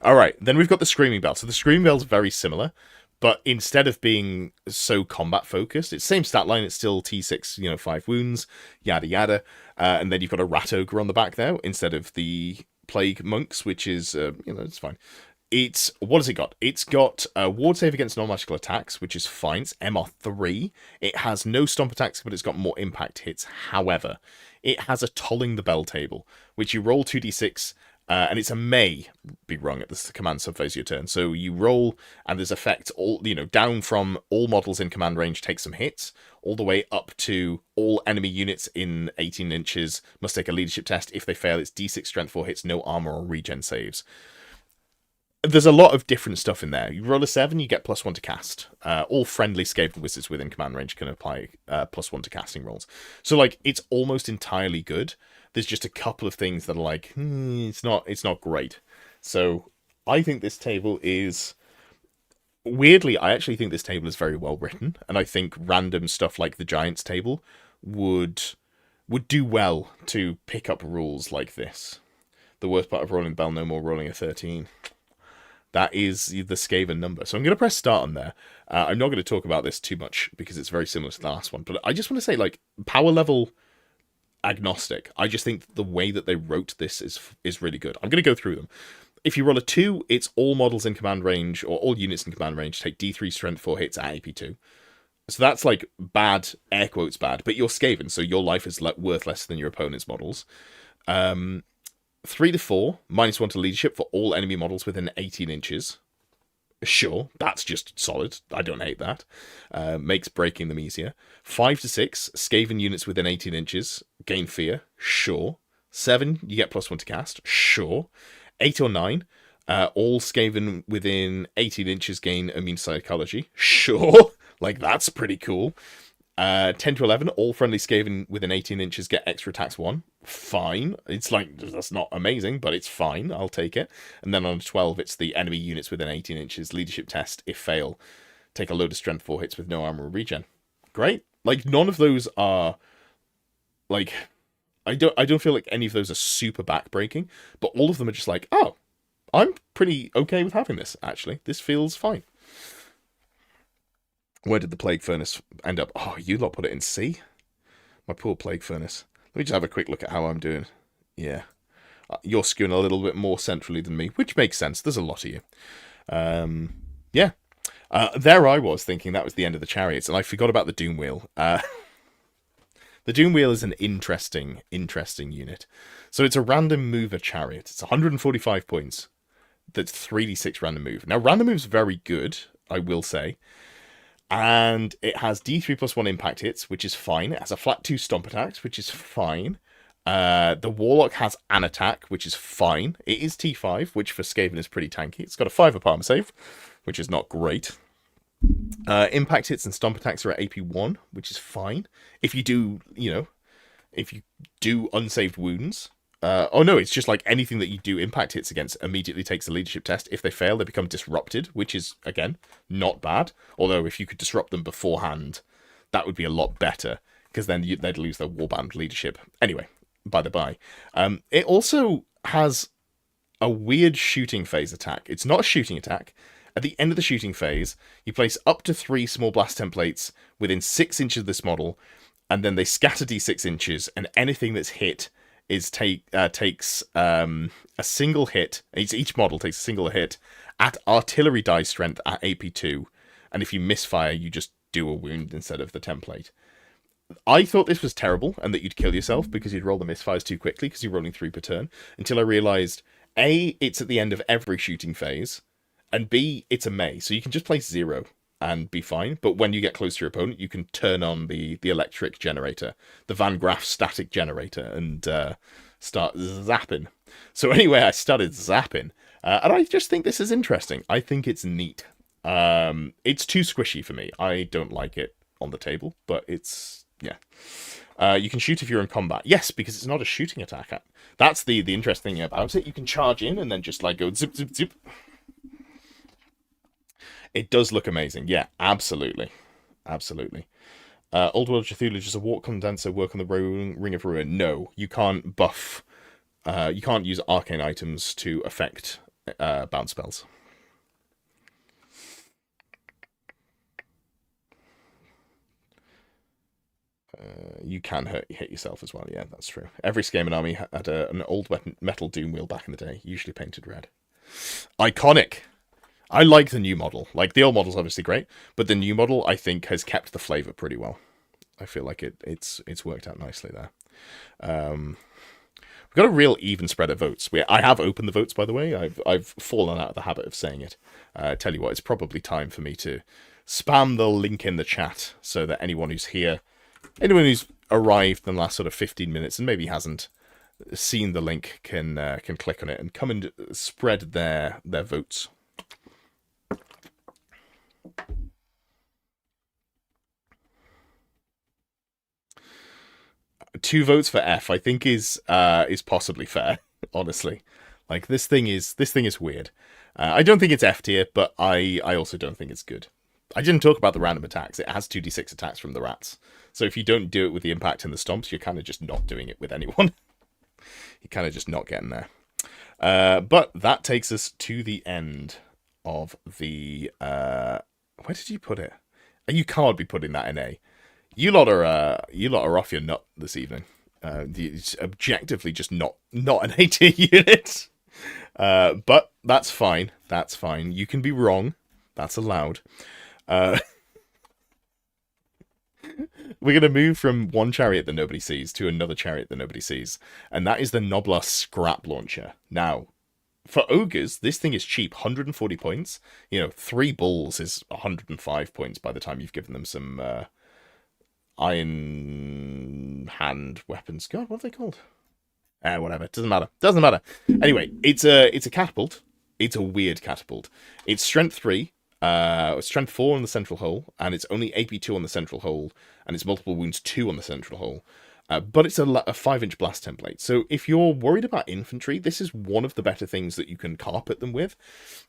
Alright, then we've got the Screaming Bell. So the Screaming Bell's very similar, but instead of being so combat focused, it's same stat line, it's still T6, 5 wounds, yada yada. And then you've got a Rat Ogre on the back there, instead of the Plague Monks, which is, it's fine. What has it got? It's got a ward save against non-magical attacks, which is fine. It's MR3. It has no stomp attacks, but it's got more impact hits. However, it has a Tolling the Bell table, which you roll 2d6, and it's a may be rung at the command subphase of your turn. So you roll, and there's effect down from all models in command range take some hits, all the way up to all enemy units in 18 inches must take a leadership test. If they fail, it's d6 strength 4 hits, no armor or regen saves. There's a lot of different stuff in there. You roll a 7, you get +1 to cast. All friendly Skaven wizards within command range can apply +1 to casting rolls. So, it's almost entirely good. There's just a couple of things that are it's not great. So, I think this table is... Weirdly, I actually think this table is very well written, and I think random stuff like the Giants table would do well to pick up rules like this. The worst part of rolling Bell, no more rolling a 13. That is the Skaven number. So I'm going to press start on there. I'm not going to talk about this too much because it's very similar to the last one. But I just want to say, power level agnostic. I just think the way that they wrote this is really good. I'm going to go through them. If you roll a 2, it's all models in command range, or all units in command range, take D3 strength 4 hits at AP2. So that's, bad, air quotes bad. But you're Skaven, so your life is worth less than your opponent's models. 3 to 4, -1 to leadership for all enemy models within 18 inches. Sure, that's just solid. I don't hate that. Makes breaking them easier. 5 to 6, Skaven units within 18 inches gain fear. Sure. 7, you get +1 to cast. Sure. 8 or 9, all Skaven within 18 inches gain immune psychology. Sure. That's pretty cool. 10 to 11, all friendly Skaven within 18 inches get extra attacks 1. Fine. It's that's not amazing, but it's fine. I'll take it. And then on 12, it's the enemy units within 18 inches. Leadership test. If fail, take a load of strength 4 hits with no armor or regen. Great. None of those are, I don't feel like any of those are super backbreaking, but all of them are just oh, I'm pretty okay with having this, actually. This feels fine. Where did the Plague Furnace end up? Oh, you lot put it in C? My poor Plague Furnace. Let me just have a quick look at how I'm doing. Yeah. You're skewing a little bit more centrally than me, which makes sense. There's a lot of you. Yeah. There I was thinking that was the end of the Chariots, and I forgot about the Doom Wheel. The Doom Wheel is an interesting unit. So it's a random mover chariot. It's 145 points. That's 3d6 random move. Now, random move's very good, I will say. And it has D3 +1 impact hits, which is fine. It has a flat 2 stomp attacks, which is fine. The Warlock has an attack, which is fine. It is T5, which for Skaven is pretty tanky. It's got a 5 up armor save, which is not great. Impact hits and stomp attacks are at AP1, which is fine. If you do, unsaved wounds. No, it's just anything that you do impact hits against immediately takes a leadership test. If they fail, they become disrupted, which is, again, not bad. Although, if you could disrupt them beforehand, that would be a lot better, because then they'd lose their warband leadership. Anyway, by the by. It also has a weird shooting phase attack. It's not a shooting attack. At the end of the shooting phase, you place up to 3 small blast templates within 6 inches of this model, and then they scatter d6 inches, and anything that's hit takes a single hit. Each model takes a single hit at artillery die strength at AP2 and if you misfire, you just do a wound instead of the template. I thought this was terrible and that you'd kill yourself because you'd roll the misfires too quickly because you're rolling 3 per turn, until I realised, A, it's at the end of every shooting phase, and B, it's a May, so you can just place 0 and be fine. But when you get close to your opponent, you can turn on the electric generator, the Van Graff static generator, and start zapping. So anyway, I started zapping, and I just think this is interesting. I think it's neat. It's too squishy for me. I don't like it on the table, but it's, yeah. You can shoot if you're in combat. Yes, because it's not a shooting attack. That's the interesting thing about it. You can charge in and then just like go zip, zip, zip. It does look amazing. Yeah, absolutely. Absolutely. Old World Cthulhu, just a warp condenser, work on the Ring of Ruin. No, you can't buff. You can't use arcane items to affect bounce spells. You can hit yourself as well. Yeah, that's true. Every Skaman army had an old metal doom wheel back in the day, usually painted red. Iconic. I like the new model. Like, the old model's obviously great, but the new model, I think, has kept the flavor pretty well. I feel like it's worked out nicely there. We've got a real even spread of votes. I have opened the votes, by the way. I've fallen out of the habit of saying it. Tell you what, it's probably time for me to spam the link in the chat so that anyone who's here, anyone who's arrived in the last sort of 15 minutes and maybe hasn't seen the link can click on it and come and spread their votes. 2 votes for F, I think is possibly fair. Honestly, like this thing is weird. I don't think it's F tier, but I also don't think it's good. I didn't talk about the random attacks. It has 2d6 attacks from the rats. So if you don't do it with the impact and the stomps, you're kind of just not doing it with anyone. You're kind of just not getting there. But that takes us to the end of the... where did you put it? You can't be putting that in A. You lot are off your nut this evening. It's objectively just not an A tier unit. But that's fine. That's fine. You can be wrong. That's allowed. We're going to move from one chariot that nobody sees to another chariot that nobody sees. And that is the Noblar Scrap Launcher. Now, for ogres, this thing is cheap. 140 points. 3 bulls is 105 points by the time you've given them some... iron hand weapons. God, what are they called? Whatever. Doesn't matter. Anyway, it's a catapult. It's a weird catapult. It's strength 3, strength 4 on the central hull, and it's only AP 2 on the central hull, and it's multiple wounds 2 on the central hull. But it's a 5-inch blast template. So if you're worried about infantry, this is one of the better things that you can carpet them with.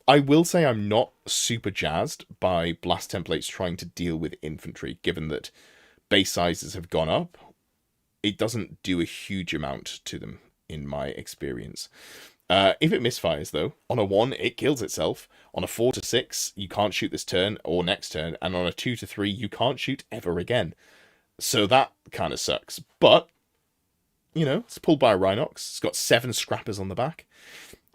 I will say I'm not super jazzed by blast templates trying to deal with infantry, given that base sizes have gone up. It doesn't do a huge amount to them, in my experience. If it misfires, though, on a 1, it kills itself. On a 4 to 6, you can't shoot this turn or next turn. And on a 2 to 3, you can't shoot ever again. So that kind of sucks. But, it's pulled by a Rhinox. It's got 7 scrappers on the back.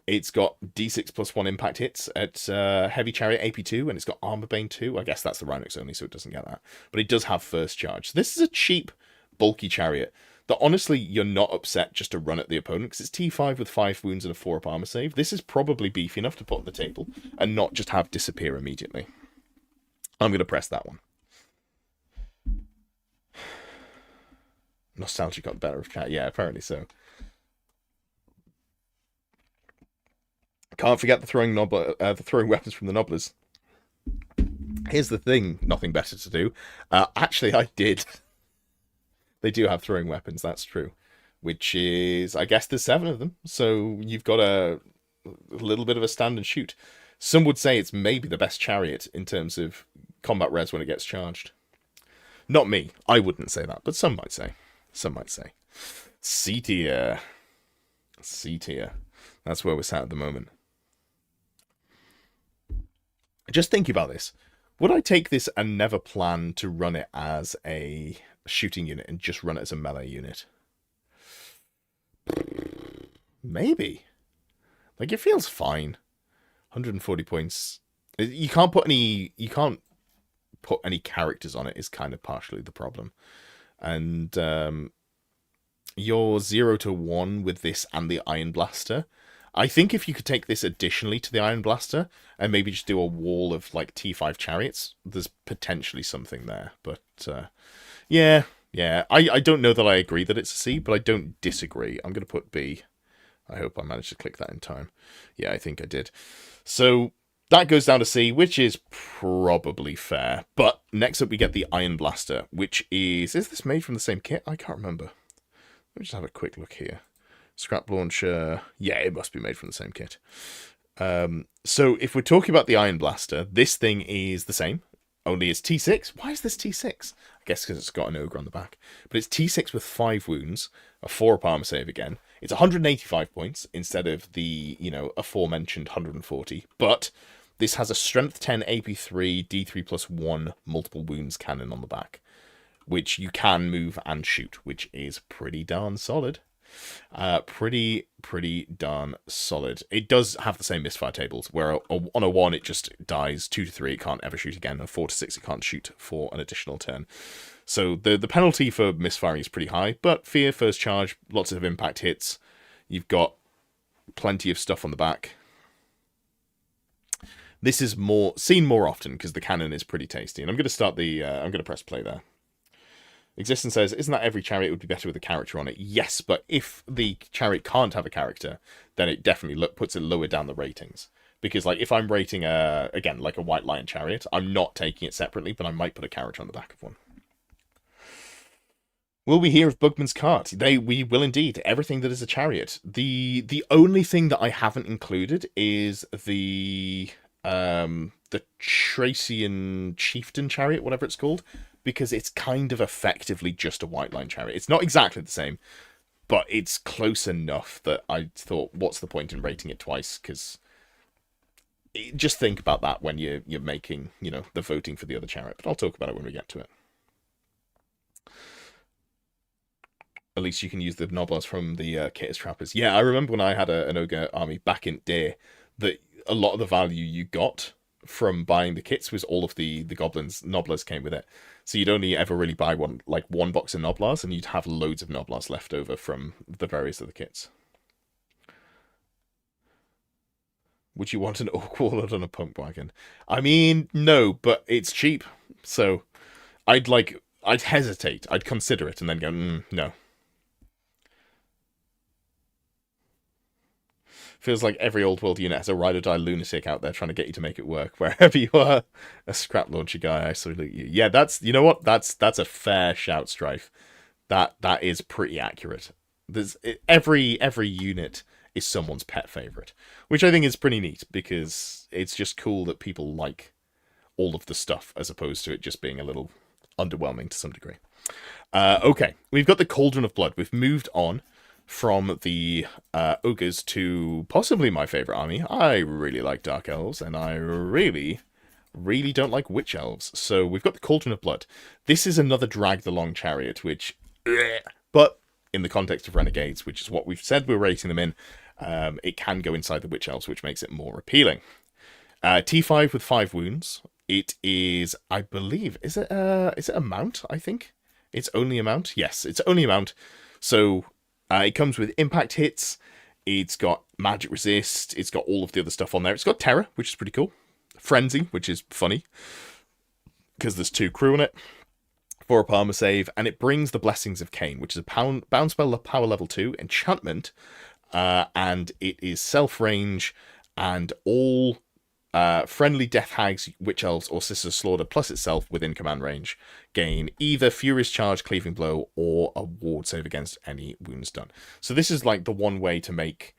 It's got D6 plus 1 impact hits at Heavy Chariot AP2, and it's got Armor Bane 2. I guess that's the Rhinox only, so it doesn't get that. But it does have first charge. So this is a cheap, bulky chariot that honestly you're not upset just to run at the opponent, because it's T5 with 5 wounds and a 4-up armor save. This is probably beefy enough to put on the table and not just have disappear immediately. I'm going to press that one. Nostalgia got the better of chat. Yeah, apparently so. Can't forget the throwing weapons from the Nobblers. Here's the thing, nothing better to do. Actually, I did. They do have throwing weapons, that's true. Which is, I guess there's 7 of them. So you've got a little bit of a stand and shoot. Some would say it's maybe the best chariot in terms of combat res when it gets charged. Not me. I wouldn't say that, but some might say. C tier. That's where we're sat at the moment. Just think about this. Would I take this and never plan to run it as a shooting unit and just run it as a melee unit? Maybe. Like, it feels fine. 140 points. You can't put any characters on it is kind of partially the problem. And your 0 to 1 with this and the Iron Blaster. I think if you could take this additionally to the Iron Blaster and maybe just do a wall of like T5 Chariots, there's potentially something there. But yeah, I don't know that I agree that it's a C, but I don't disagree. I'm going to put B. I hope I managed to click that in time. Yeah, I think I did. So that goes down to C, which is probably fair. But next up we get the Iron Blaster, which is this made from the same kit? I can't remember. Let me just have a quick look here. Scrap launcher. Yeah, it must be made from the same kit. So if we're talking about the Iron Blaster, this thing is the same, only it's T6. Why is this T6? I guess because it's got an ogre on the back. But it's T6 with 5 wounds, a 4-up armor save again. It's 185 points instead of the, aforementioned 140. But this has a Strength 10 AP3 D3 plus 1 multiple wounds cannon on the back, which you can move and shoot, which is pretty darn solid. Pretty darn solid. It does have the same misfire tables, where on a 1 it just dies, 2 to 3 it can't ever shoot again, a 4 to 6 it can't shoot for an additional turn. So the penalty for misfiring is pretty high, but Fear, first charge, lots of impact hits. You've got plenty of stuff on the back. This is seen more often because the cannon is pretty tasty. And I'm going to start I'm going to press play there. Existence says, isn't that every chariot would be better with a character on it? Yes, but if the chariot can't have a character, then it definitely puts it lower down the ratings. Because, like, if I'm rating, again, like a White Lion chariot, I'm not taking it separately, but I might put a character on the back of one. Will we hear of Bugman's cart? We will indeed. Everything that is a chariot. The only thing that I haven't included is the Tracian Chieftain chariot, whatever it's called, because it's kind of effectively just a White Line chariot. It's not exactly the same, but it's close enough that I thought, what's the point in rating it twice? Because just think about that when you're making, the voting for the other chariot. But I'll talk about it when we get to it. At least you can use the Noblars from the kit as trappers. Yeah, I remember when I had an ogre army back in Deer, that a lot of the value you got from buying the kits was all of the goblins. Noblars came with it. So you'd only ever really buy one box of Noblars, and you'd have loads of Noblars left over from the various other kits. Would you want an Orc Warlord on a Punk Wagon? I mean, no, but it's cheap. So I'd hesitate. I'd consider it and then go, no. Feels like every old world unit has a ride or die lunatic out there trying to get you to make it work wherever you are. A scrap launcher guy, I salute you. Yeah, you know what? That's a fair shout, Strife. That is pretty accurate. Every unit is someone's pet favorite, which I think is pretty neat because it's just cool that people like all of the stuff as opposed to it just being a little underwhelming to some degree. Okay, we've got the Cauldron of Blood. We've moved on from the ogres to possibly my favorite army. I really like Dark Elves, and I really don't like Witch Elves. So we've got the Cauldron of Blood. This is another drag-the-long chariot, which... But in the context of Renegades, which is what we've said we're rating them in, it can go inside the Witch Elves, which makes it more appealing. T5 with 5 wounds. It is, I believe... Is it a mount, I think? It's only a mount? Yes, it's only a mount. So... it comes with impact hits, it's got magic resist, it's got all of the other stuff on there. It's got terror, which is pretty cool. Frenzy, which is funny, because there's 2 crew on it. 4-up armor save, and it brings the Blessings of Cain, which is a bound spell power level 2 enchantment, and it is self-range, and all friendly Death Hags, Witch Elves, or Sisters of Slaughter, plus itself within command range, gain either Furious Charge, Cleaving Blow, or a ward save against any wounds done. So this is like the one way to make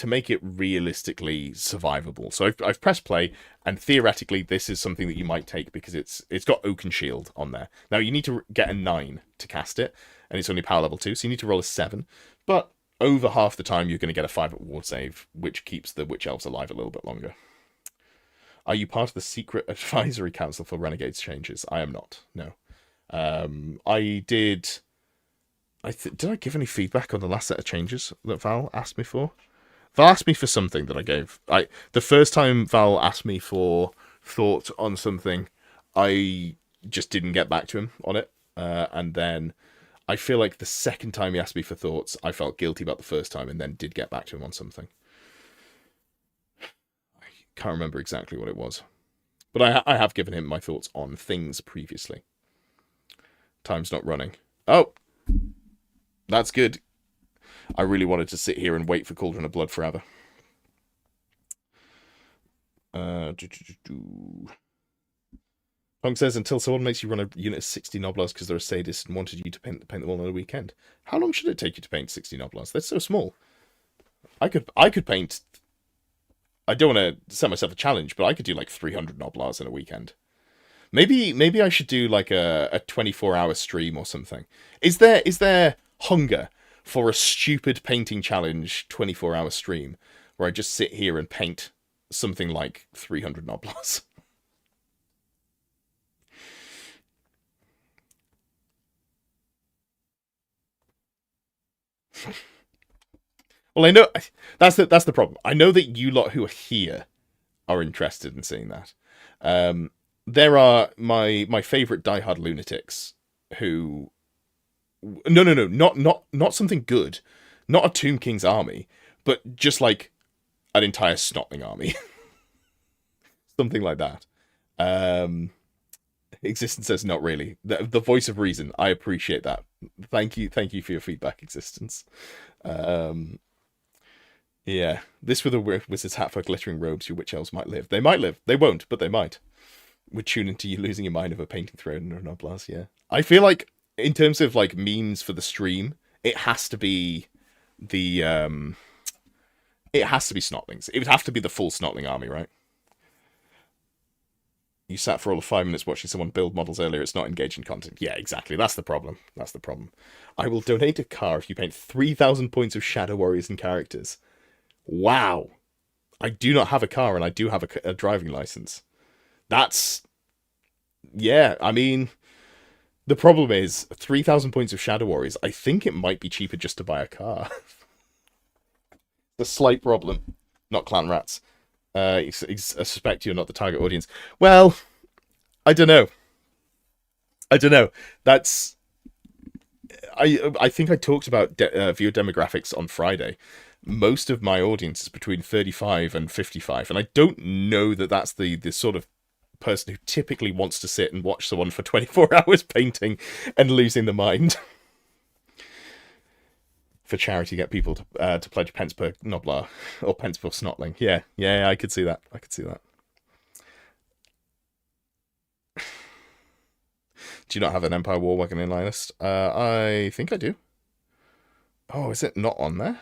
it realistically survivable. So I've pressed play, and theoretically this is something that you might take because it's got Oaken Shield on there. Now you need to get a 9 to cast it, and it's only power level 2, so you need to roll a 7. But over half the time, you're going to get a 5-up ward save, which keeps the Witch Elves alive a little bit longer. Are you part of the secret advisory council for Renegades changes? I am not, no. I did... did I give any feedback on the last set of changes that Val asked me for? Val asked me for something that I gave. The first time Val asked me for thought on something, I just didn't get back to him on it. And then I feel like the second time he asked me for thoughts, I felt guilty about the first time and then did get back to him on something. I can't remember exactly what it was. But I have given him my thoughts on things previously. Time's not running. Oh, that's good. I really wanted to sit here and wait for Cauldron of Blood forever. Punk says, until someone makes you run a unit of 60 Noblars because they're a sadist and wanted you to paint them all on a weekend. How long should it take you to paint 60 Noblars? They're so small. I could paint... I don't want to set myself a challenge, but I could do like 300 Noblars in a weekend. Maybe I should do like a 24-hour stream or something. Is there hunger for a stupid painting challenge 24-hour stream where I just sit here and paint something like 300 Noblars? Well, I know that's the problem. I know that you lot who are here are interested in seeing that. There are my favorite diehard lunatics who not something good, not a Tomb King's army, but just like an entire Snotling army, something like that. Existence says not really. The voice of reason. I appreciate that. Thank you for your feedback, Existence. Yeah, this with a wizard's hat for glittering robes, your witch elves might live. They might live. They won't, but they might. Would tune into you losing your mind of a painting throne or an oblast, yeah. I feel like, in terms of, like, memes for the stream, it has to be the, it has to be Snotlings. It would have to be the full Snotling army, right? You sat for all of 5 minutes watching someone build models earlier, it's not engaging content. Yeah, exactly, that's the problem. That's the problem. I will donate a car if you paint 3,000 points of Shadow Warriors and characters. Wow. I do not have a car, and I do have a driving license. That's... Yeah, I mean... The problem is, 3,000 points of Shadow Warriors, I think it might be cheaper just to buy a car. The slight problem. Not clan rats. I suspect you're not the target audience. Well, I don't know. That's... I think I talked about viewer demographics on Friday. Most of my audience is between 35 and 55, and I don't know that that's the sort of person who typically wants to sit and watch someone for 24 hours painting and losing their mind. For charity, get people to pledge pence per Noblar or pence per Snotling. Yeah, I could see that. Do you not have an Empire War Wagon in line list? I think I do. Oh, is it not on there?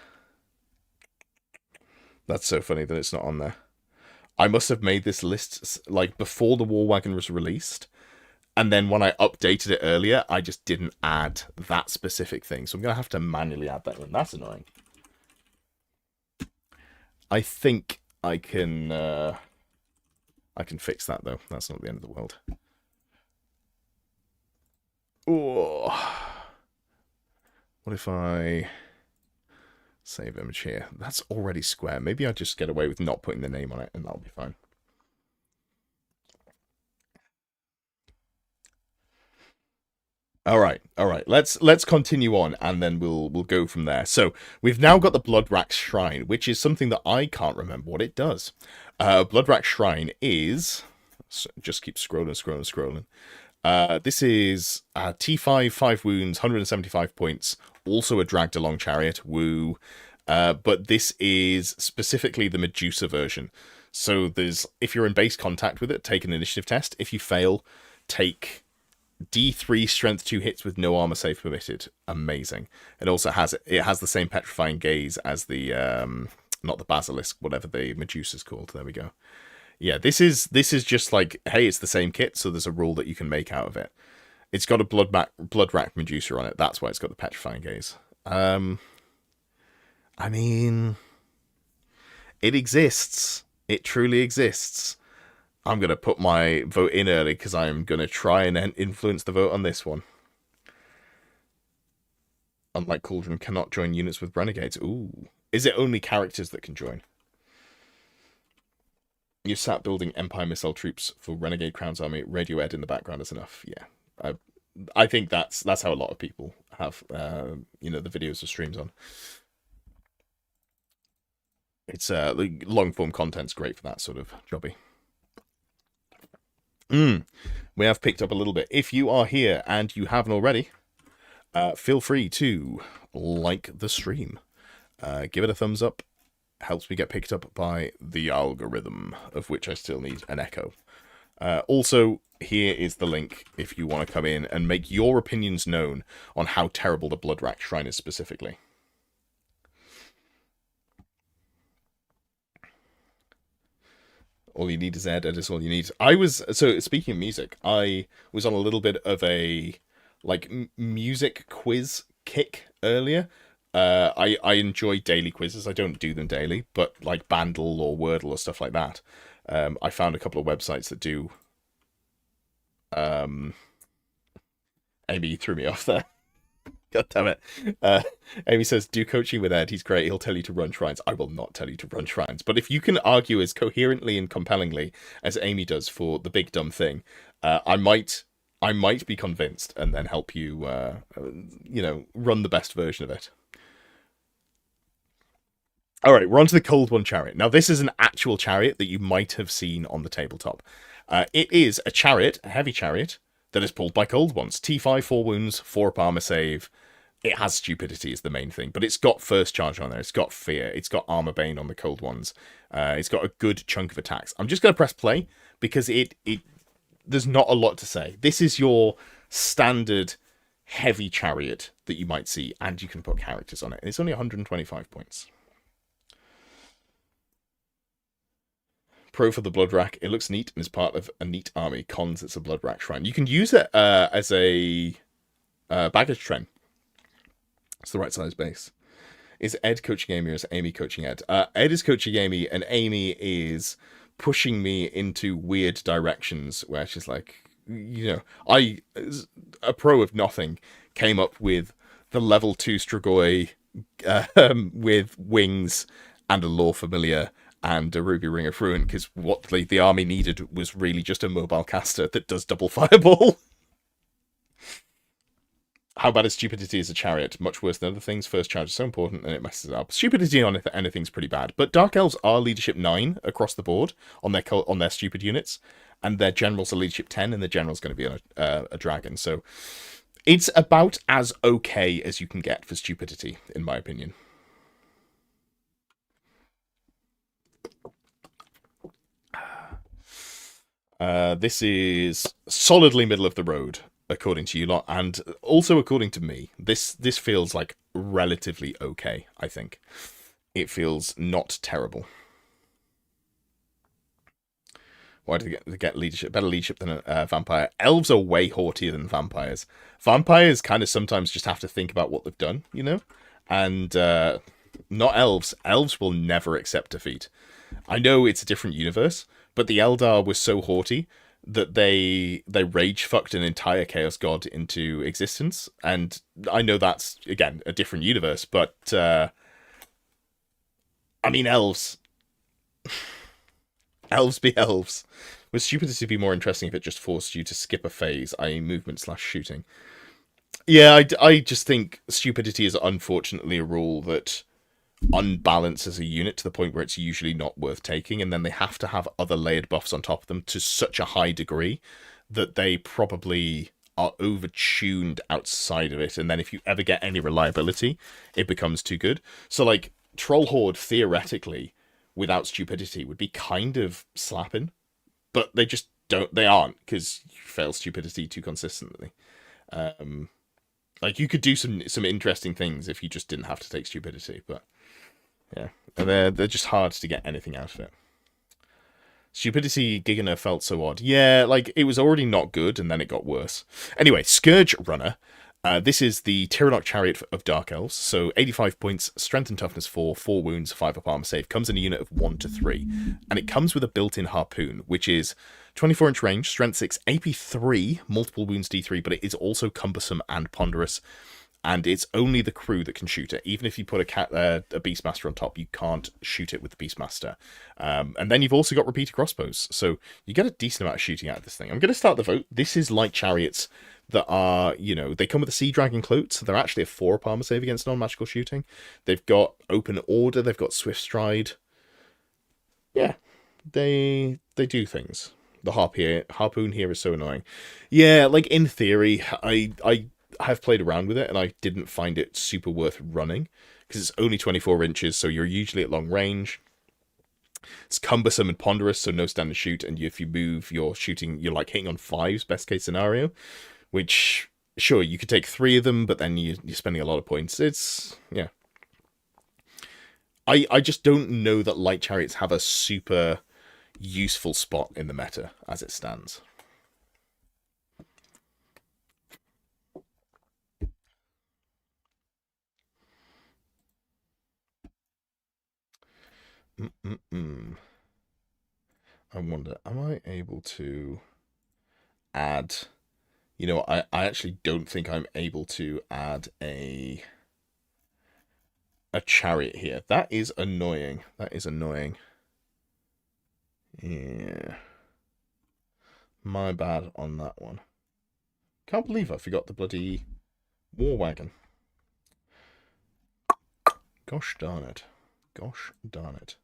That's so funny that it's not on there. I must have made this list like before the War Wagon was released, and then when I updated it earlier, I just didn't add that specific thing. So I'm going to have to manually add that in. That's annoying. I think I can fix that, though. That's not the end of the world. Oh. What if I save image here? That's already square. Maybe I'll just get away with not putting the name on it, and that'll be fine. All right. Let's continue on, and then we'll go from there. So we've now got the Bloodrack Shrine, which is something that I can't remember what it does. Bloodrack Shrine is just keep scrolling. This is T5, 5 wounds, 175 points. Also a dragged along chariot. Woo. But this is specifically the Medusa version. So there's, if you're in base contact with it, take an initiative test. If you fail, take D3 strength 2 hits with no armor save permitted. Amazing. It also has the same petrifying gaze as the not the basilisk, whatever the Medusa's called. There we go. Yeah, this is just like, hey, it's the same kit, so there's a rule that you can make out of it. It's got a blood-racked Medusa on it. That's why it's got the petrifying gaze. I mean, it exists. It truly exists. I'm going to put my vote in early because I'm going to try and influence the vote on this one. Unlike Cauldron, cannot join units with renegades. Ooh. Is it only characters that can join? You sat building Empire missile troops for Renegade Crown's army. Radio Ed in the background is enough. Yeah, I think that's how a lot of people have the videos or streams on. It's long form content's great for that sort of jobby. We have picked up a little bit. If you are here and you haven't already, feel free to like the stream. Give it a thumbs up. Helps me get picked up by the algorithm, of which I still need an echo. Also, here is the link if you want to come in and make your opinions known on how terrible the Bloodrack Shrine is specifically. All you need is Ed, Ed is all you need. So speaking of music, I was on a little bit of a music quiz kick earlier. I enjoy daily quizzes. I don't do them daily, but like Bandle or Wordle or stuff like that. I found a couple of websites that do. Amy threw me off there. God damn it. Amy says, do coaching with Ed. He's great. He'll tell you to run shrines. I will not tell you to run shrines. But if you can argue as coherently and compellingly as Amy does for the big dumb thing, I might be convinced and then help you, run the best version of it. All right, we're on to the Cold One chariot. Now, this is an actual chariot that you might have seen on the tabletop. It is a chariot, a heavy chariot, that is pulled by Cold Ones. T5, 4 wounds, 4 up armor save. It has stupidity is the main thing, but it's got first charge on there. It's got fear. It's got armor bane on the Cold Ones. It's got a good chunk of attacks. I'm just going to press play because there's not a lot to say. This is your standard heavy chariot that you might see, and you can put characters on it. And it's only 125 points. Pro for the Bloodrack. It looks neat and is part of a neat army. Cons, it's a Bloodrack shrine. You can use it as a baggage train. It's the right size base. Is Ed coaching Amy or is Amy coaching Ed? Ed is coaching Amy and Amy is pushing me into weird directions where she's like, I, a pro of nothing, came up with the level 2 Strigoi with wings and a lore familiar and a Ruby Ring of Ruin, because what the army needed was really just a mobile caster that does double fireball. How bad is stupidity as a chariot? Much worse than other things. First charge is so important and it messes it up. Stupidity on anything's pretty bad, but Dark Elves are leadership 9 across the board on their stupid units, and their generals are leadership 10, and the general's going to be a dragon. So it's about as okay as you can get for stupidity, in my opinion. This is solidly middle of the road, according to you lot, and also according to me. This feels like relatively okay, I think. It feels not terrible. Why do they get leadership? Better leadership than a vampire. Elves are way haughtier than vampires. Vampires kind of sometimes just have to think about what they've done, And not elves. Elves will never accept defeat. I know it's a different universe, but the Eldar were so haughty that they rage fucked an entire Chaos God into existence. And I know that's, again, a different universe, but elves. Elves be elves. Would stupidity be more interesting if it just forced you to skip a phase, i.e. movement/shooting? Yeah, I just think stupidity is unfortunately a rule that unbalances a unit to the point where it's usually not worth taking, and then they have to have other layered buffs on top of them to such a high degree that they probably are overtuned outside of it, and then if you ever get any reliability, it becomes too good. So like Troll Horde theoretically without stupidity would be kind of slapping, but they just aren't, because you fail stupidity too consistently. Like you could do some interesting things if you just didn't have to take stupidity, but yeah, and they're just hard to get anything out of it. Stupidity Giganer felt so odd. Yeah, like it was already not good, and then it got worse. Anyway, Scourge Runner. This is the Tyrannok Chariot of Dark Elves. So 85 points, strength and toughness 4, 4 wounds, 5 up armor save. Comes in a unit of 1 to 3. And it comes with a built-in harpoon, which is 24-inch range, strength 6, AP 3, multiple wounds D3, but it is also cumbersome and ponderous. and it's only the crew that can shoot it. Even if you put a Beastmaster on top, you can't shoot it with the Beastmaster. And then you've also got repeater crossbows, so you get a decent amount of shooting out of this thing. I'm going to start the vote. This is light chariots that are, they come with a Sea Dragon cloak, so they're actually a 4 armor save against non-magical shooting. They've got open order, they've got swift stride. Yeah, they do things. The harpoon here is so annoying. Yeah, like in theory, I have played around with it and I didn't find it super worth running because it's only 24 inches, so you're usually at long range. It's cumbersome and ponderous, so no standard shoot, and if you move, you're like hitting on 5s, best case scenario, which, sure, you could take 3 of them, but then you're spending a lot of points. It's, yeah. I just don't know that light chariots have a super useful spot in the meta as it stands. I wonder, am I able to add... I actually don't think I'm able to add a chariot here. That is annoying. That is annoying. Yeah. My bad on that one. Can't believe I forgot the bloody war wagon. Gosh darn it. Gosh darn it.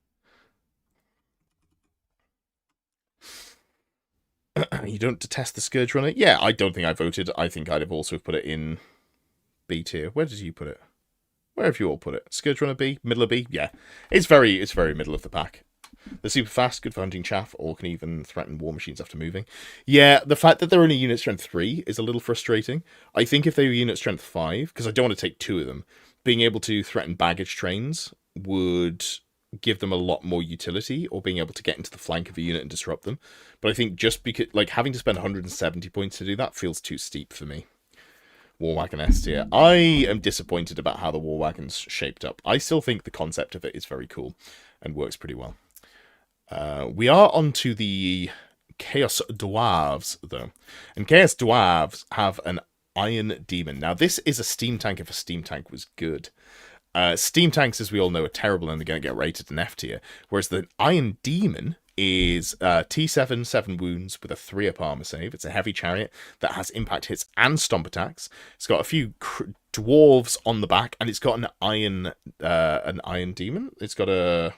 You don't detest the Scourge Runner? Yeah, I don't think I voted. I think I'd have also put it in B tier. Where did you put it? Where have you all put it? Scourge Runner B? Middle of B? Yeah. It's very middle of the pack. They're super fast, good for hunting chaff, or can even threaten war machines after moving. Yeah, the fact that they're only unit strength 3 is a little frustrating. I think if they were unit strength 5, because I don't want to take 2 of them, being able to threaten baggage trains would give them a lot more utility, or being able to get into the flank of a unit and disrupt them. But I think just because, like, having to spend 170 points to do that feels too steep for me. War Wagon S tier. I am disappointed about how the War Wagon's shaped up. I still think the concept of it is very cool and works pretty well. We are on to the Chaos Dwarves, though. And Chaos Dwarves have an Iron Demon. Now, this is a steam tank if a steam tank was good. Steam tanks, as we all know, are terrible and they're going to get rated an F tier. Whereas the Iron Demon is T7, 7 wounds with a 3-up armor save. It's a heavy chariot that has impact hits and stomp attacks. It's got a few dwarves on the back, and it's got an Iron Demon. It's got a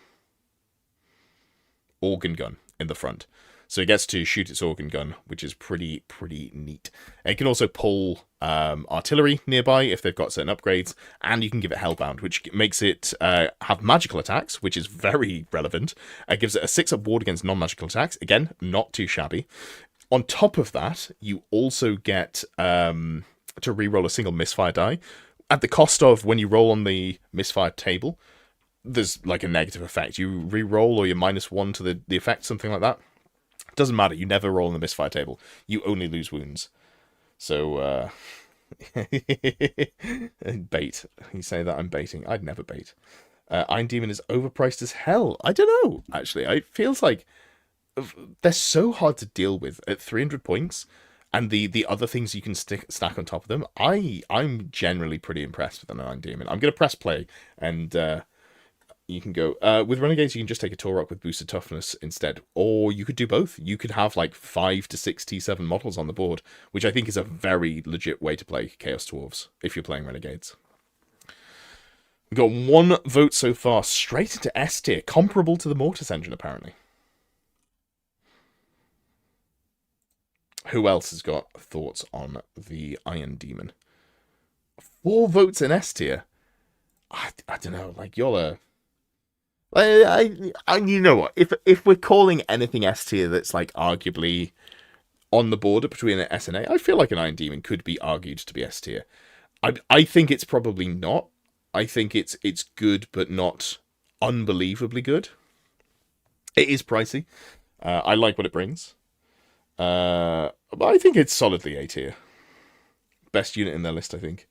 organ gun in the front, so it gets to shoot its organ gun, which is pretty neat. And it can also pull artillery nearby if they've got certain upgrades, and you can give it Hellbound, which makes it have magical attacks, which is very relevant. It gives it a 6-up ward against non-magical attacks. Again, not too shabby. On top of that, you also get to reroll a single misfire die at the cost of, when you roll on the misfire table, there's like a negative effect. You re-roll, or you're -1 to the effect, something like that. Doesn't matter. You never roll on the misfire table. You only lose wounds. So, bait. You say that I'm baiting. I'd never bait. Iron Demon is overpriced as hell. I don't know, actually. It feels like they're so hard to deal with at 300 points. And the other things you can stack on top of them. I'm generally pretty impressed with an Iron Demon. I'm going to press play, and you can go with Renegades. You can just take a Torok with boosted toughness instead, or you could do both. You could have like 5 to 6 T7 models on the board, which I think is a very legit way to play Chaos Dwarves if you're playing Renegades. We've got 1 vote so far, straight into S tier, comparable to the Mortis engine apparently. Who else has got thoughts on the Iron Demon? 4 votes in S tier. I don't know. Like, y'all are. You know what? If we're calling anything S tier that's like arguably on the border between an S and A, I feel like an Iron Demon could be argued to be S tier. I think it's probably not. I think it's good, but not unbelievably good. It is pricey. I like what it brings. But I think it's solidly A tier. Best unit in their list, I think.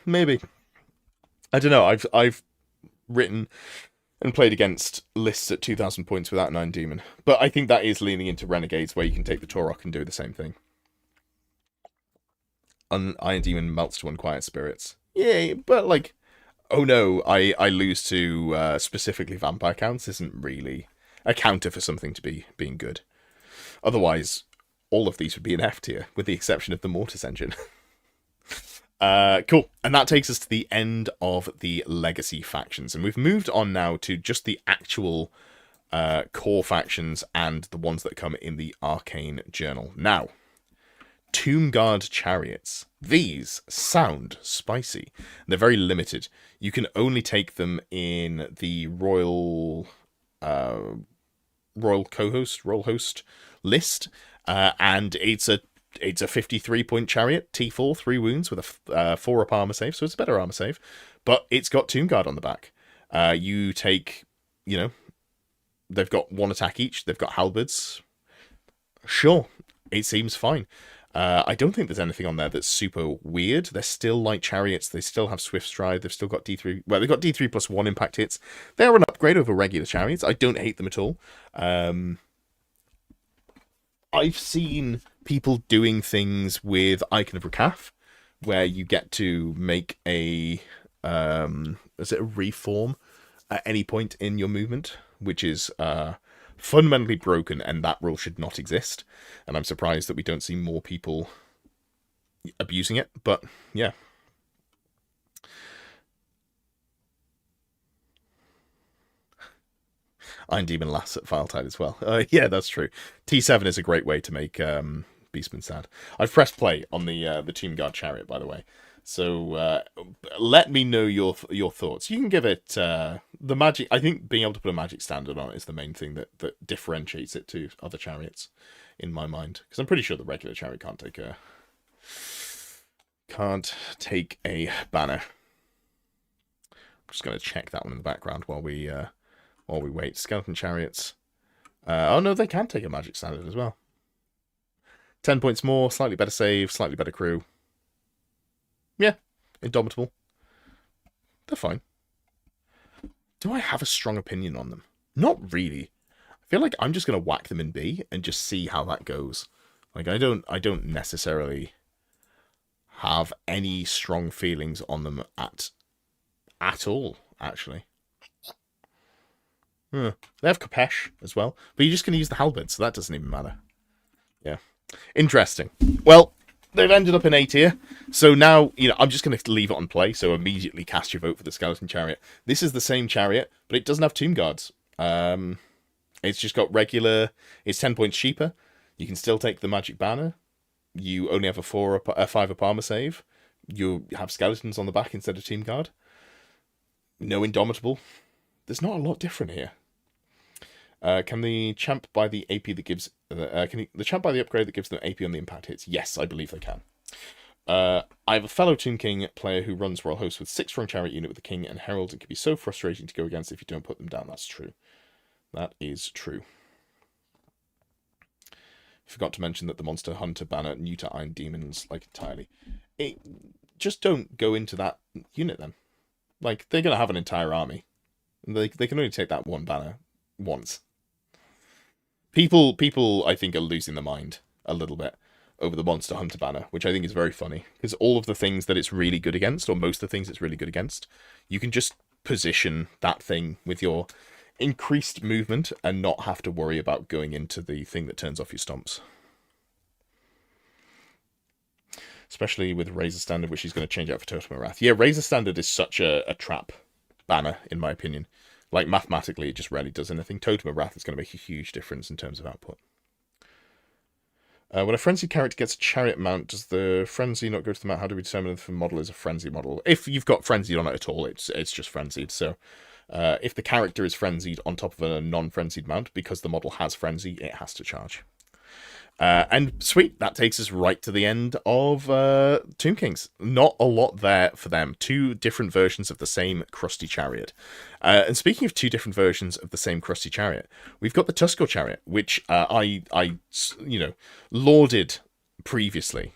Maybe. I don't know. I've written and played against lists at 2,000 points without an Iron Demon, but I think that is leaning into Renegades, where you can take the Torok and do the same thing. Iron Demon melts to Unquiet Spirits. Yeah, but like, oh no, I lose to specifically Vampire Counts isn't really a counter for something to be being good. Otherwise, all of these would be an F tier, with the exception of the Mortis engine. Cool. And that takes us to the end of the Legacy factions. And we've moved on now to just the actual core factions and the ones that come in the Arcane Journal. Now, Tomb Guard Chariots. These sound spicy. They're very limited. You can only take them in the Royal Host list. And it's a 53-point chariot, T4, 3 wounds with a 4 up armor save, so it's a better armor save. But it's got Tomb Guard on the back. You take, they've got 1 attack each. They've got halberds. Sure, it seems fine. I don't think there's anything on there that's super weird. They're still light chariots. They still have swift stride. They've still got D3. Well, they've got D3 plus 1 impact hits. They're an upgrade over regular chariots. I don't hate them at all. I've seen people doing things with Icon of Rakaf, where you get to make a reform at any point in your movement, which is fundamentally broken, and that rule should not exist. And I'm surprised that we don't see more people abusing it, but yeah. Iron Demon laughs at Filetide as well. Yeah, that's true. T7 is a great way to make Beastman sad. I've pressed play on the Tomb Guard Chariot, by the way. So let me know your thoughts. You can give it the magic. I think being able to put a magic standard on it is the main thing that differentiates it to other chariots, in my mind. Because I'm pretty sure the regular chariot can't take a banner. I'm just going to check that one in the background while we wait. Skeleton chariots. Oh no, they can take a magic standard as well. 10 points more, slightly better save, slightly better crew. Yeah, Indomitable. They're fine. Do I have a strong opinion on them? Not really. I feel like I'm just going to whack them in B and just see how that goes. Like, I don't necessarily have any strong feelings on them at all, actually. They have Kapesh as well, but you're just going to use the halberd, so that doesn't even matter. Yeah. Interesting. Well, they've ended up in A tier, so now, I'm just going to leave it on play, so immediately cast your vote for the Skeleton Chariot. This is the same chariot, but it doesn't have Tomb Guards. It's just got regular... It's 10 points cheaper. You can still take the Magic Banner. You only have a 5 up armor save. You have skeletons on the back instead of Tomb Guard. No Indomitable. There's not a lot different here. Can the champ buy the AP that gives... the champ buy the upgrade that gives them AP on the impact hits? Yes, I believe they can. I have a fellow Tomb King player who runs Royal Host with 6 strong chariot unit with the King and Herald. It can be so frustrating to go against if you don't put them down. That's true. That is true. Forgot to mention that the Monster Hunter banner new to Iron Demons, like, entirely. Just don't go into that unit, then. Like, they're going to have an entire army. They can only take that one banner once. People, I think, are losing their mind a little bit over the Monster Hunter banner, which I think is very funny, because all of the things that it's really good against, or most of the things it's really good against, you can just position that thing with your increased movement and not have to worry about going into the thing that turns off your stomps. Especially with Razor Standard, which he's going to change out for Totem of Wrath. Yeah, Razor Standard is such a trap banner, in my opinion. Like, mathematically, it just rarely does anything. Totem of Wrath is going to make a huge difference in terms of output. When a Frenzy character gets a Chariot mount, does the Frenzy not go to the mount? How do we determine if the model is a Frenzy model? If you've got Frenzied on it at all, it's just Frenzied. So, if the character is Frenzied on top of a non-Frenzied mount, because the model has Frenzy, it has to charge. And sweet, that takes us right to the end of Tomb Kings. Not a lot there for them. 2 different versions of the same Crusty Chariot. And speaking of 2 different versions of the same Crusty Chariot, we've got the Tuskor Chariot, which I lauded previously.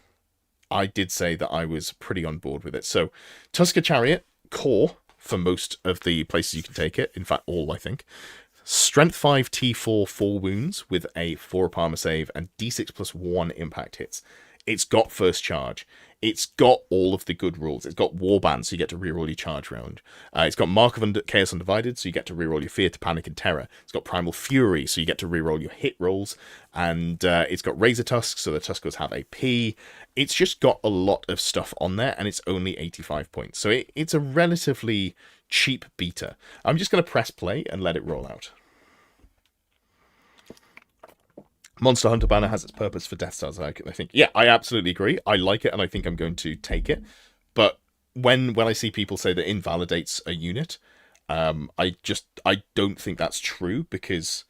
I did say that I was pretty on board with it. So, Tuskor Chariot, core for most of the places you can take it. In fact, all, I think. Strength 5 T4 4 wounds with a 4 up armor save and D6 plus 1 impact hits. It's got first charge. It's got all of the good rules. It's got Warband, so you get to reroll your charge round. It's got Mark of Chaos Undivided, so you get to reroll your Fear to Panic and Terror. It's got Primal Fury, so you get to reroll your hit rolls. And it's got Razor Tusk, so the Tuskers have AP. It's just got a lot of stuff on there, and it's only 85 points. So it's a relatively cheap beta. I'm just going to press play and let it roll out. Monster Hunter banner has its purpose for Death Stars, I think. Yeah, I absolutely agree. I like it, and I think I'm going to take it. But when I see people say that invalidates a unit, I don't think that's true, because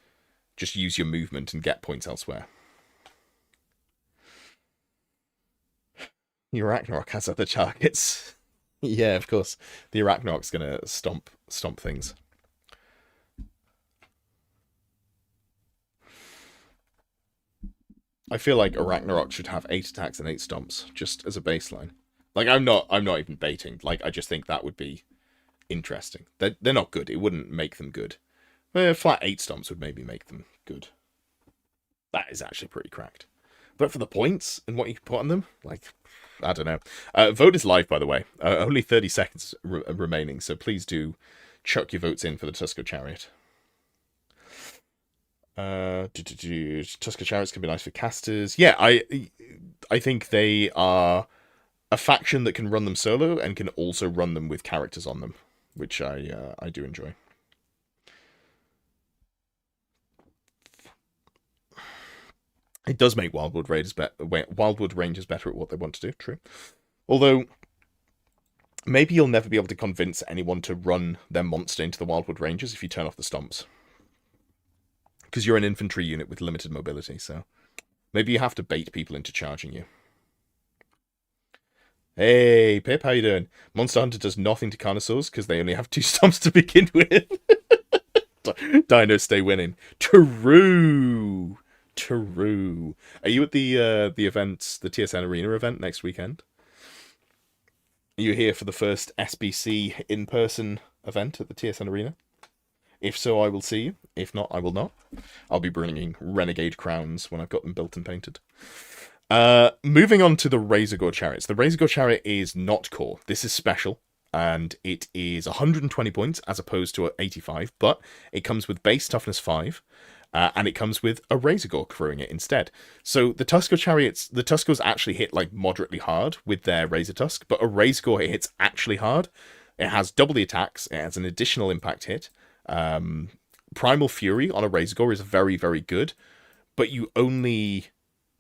just use your movement and get points elsewhere. The Arachnarok has other targets. Yeah, of course. The Arachnarok's gonna stomp things. I feel like Arachnarok should have 8 attacks and 8 stomps, just as a baseline. Like, I'm not even baiting. Like, I just think that would be interesting. They're not good. It wouldn't make them good. Flat 8 stomps would maybe make them good. That is actually pretty cracked. But for the points and what you can put on them, like, I don't know. Vote is live, by the way. Only 30 seconds remaining, so please do chuck your votes in for the Tusker Chariot. Tusker Chariots can be nice for casters. Yeah, I think they are a faction that can run them solo and can also run them with characters on them, which I do enjoy. It does make Wildwood Rangers better at what they want to do. True, although maybe you'll never be able to convince anyone to run their monster into the Wildwood Rangers if you turn off the stomps. Because you're an infantry unit with limited mobility, so maybe you have to bait people into charging you. Hey, Pip, how you doing? Monster Hunter does nothing to Carnosaurs because they only have 2 stomps to begin with. Dinos stay winning. True. Are you at the event, the TSN Arena event next weekend? Are you here for the first SBC in-person event at the TSN Arena? If so, I will see you. If not, I will not. I'll be bringing Renegade crowns when I've got them built and painted. Moving on to the Razorgore Chariots. The Razorgore Chariot is not core. This is special, and it is 120 points as opposed to 85, but it comes with base toughness 5, and it comes with a Razorgore crewing it instead. So the Tusker Chariots, the Tuskers actually hit like moderately hard with their Razor Tusk, but a Razorgore hits actually hard. It has double the attacks. It has an additional impact hit. Primal Fury on a Razorgore is very, very good, but you only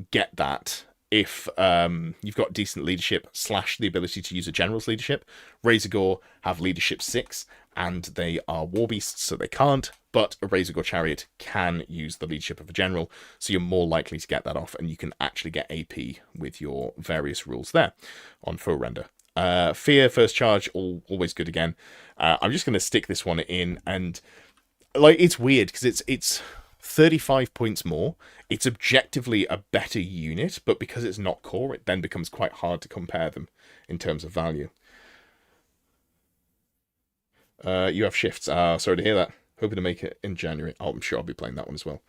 get that if you've got decent leadership / the ability to use a general's leadership. Razorgore have leadership 6, and they are war beasts, so they can't, but a Razorgore Chariot can use the leadership of a general, so you're more likely to get that off, and you can actually get AP with your various rules there on foe render. Fear, first charge, always good again. I'm just going to stick this one in, and like, it's weird because it's 35 points more. It's objectively a better unit, but because it's not core, it then becomes quite hard to compare them in terms of value. You have shifts. Sorry to hear that. Hoping to make it in January. Oh, I'm sure I'll be playing that one as well.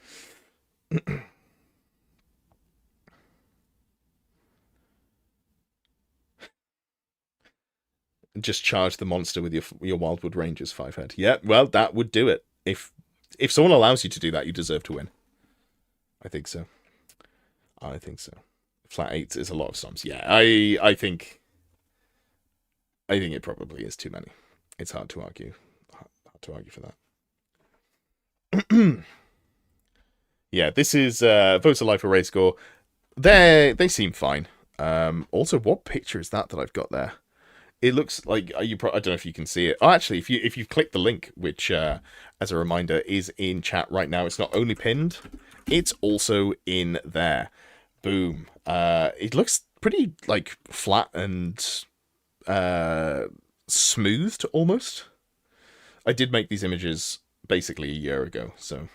Just charge the monster with your Wildwood Rangers 5-head. Yeah, well, that would do it. If someone allows you to do that, you deserve to win. I think so. Flat 8 is a lot of stomps. Yeah, I think it probably is too many. It's hard to argue. Hard to argue for that. Yeah, this is Votes of Life for Razorgore. They seem fine. Also, what picture is that I've got there? It looks like I don't know if you can see it. Oh, actually, if you've clicked the link, which as a reminder is in chat right now, it's not only pinned, it's also in there. Boom. It looks pretty like flat and smoothed almost. I did make these images basically a year ago, so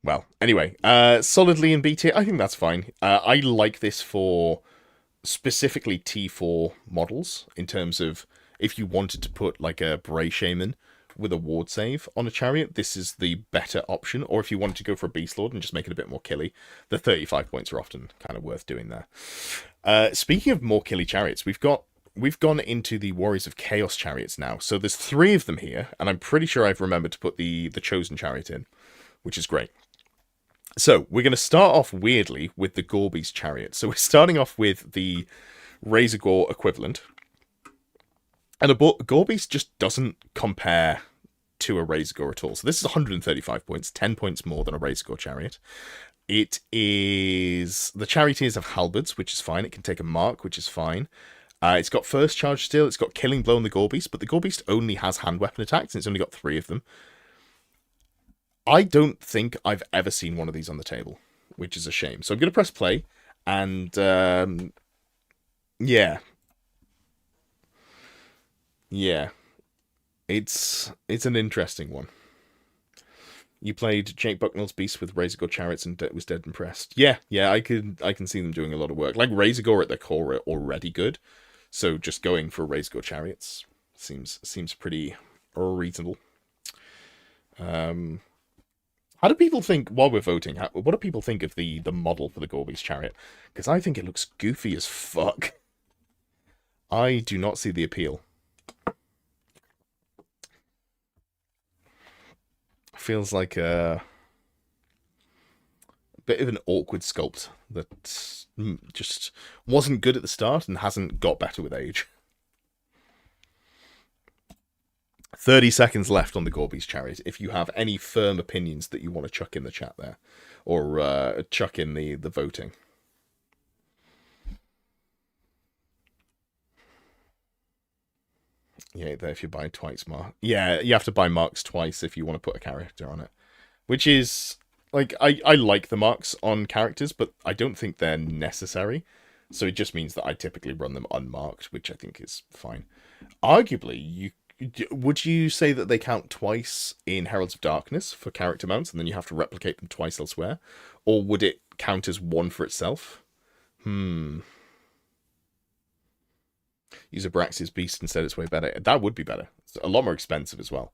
Well, anyway, solidly in B tier, I think that's fine. I like this for specifically T4 models, in terms of if you wanted to put like a Bray Shaman with a ward save on a chariot, this is the better option. Or if you wanted to go for a beast lord and just make it a bit more killy, the 35 points are often kind of worth doing there. Speaking of more killy chariots, we've gone into the Warriors of Chaos chariots now. So there's 3 of them here, and I'm pretty sure I've remembered to put the chosen chariot in, which is great. So we're going to start off weirdly with the Gorby's chariot. So we're starting off with the Razor Gore equivalent. And a Gorby's just doesn't compare to a Razor Gore at all. So this is 135 points, 10 points more than a Razor Gore chariot. It is... The charioteers have halberds, which is fine. It can take a mark, which is fine. It's got first charge still. It's got killing blow on the Gorbeast, but the Gorbeast only has hand weapon attacks, and it's only got 3 of them. I don't think I've ever seen one of these on the table, which is a shame. So I'm going to press play, and yeah. Yeah. It's an interesting one. You played Jake Bucknell's Beast with Razor Gore Chariots and was dead impressed. Yeah, I can see them doing a lot of work. Like, Razor Gore at their core are already good, so just going for Razor Gore Chariots seems pretty reasonable. How do people think, while we're voting, what do people think of the model for the Gorby's chariot? Because I think it looks goofy as fuck. I do not see the appeal. Feels like a bit of an awkward sculpt that just wasn't good at the start and hasn't got better with age. 30 seconds left on the Gorby's chariot. If you have any firm opinions that you want to chuck in the chat there, or chuck in the voting. Yeah, there if you buy twice mark. Yeah, you have to buy marks twice if you want to put a character on it. Which is, like, I like the marks on characters, but I don't think they're necessary. So it just means that I typically run them unmarked, which I think is fine. Arguably, would you say that they count twice in Heralds of Darkness for character mounts, and then you have to replicate them twice elsewhere? Or would it count as one for itself? Use Abraxas Beast instead, it's way better. That would be better. It's a lot more expensive as well.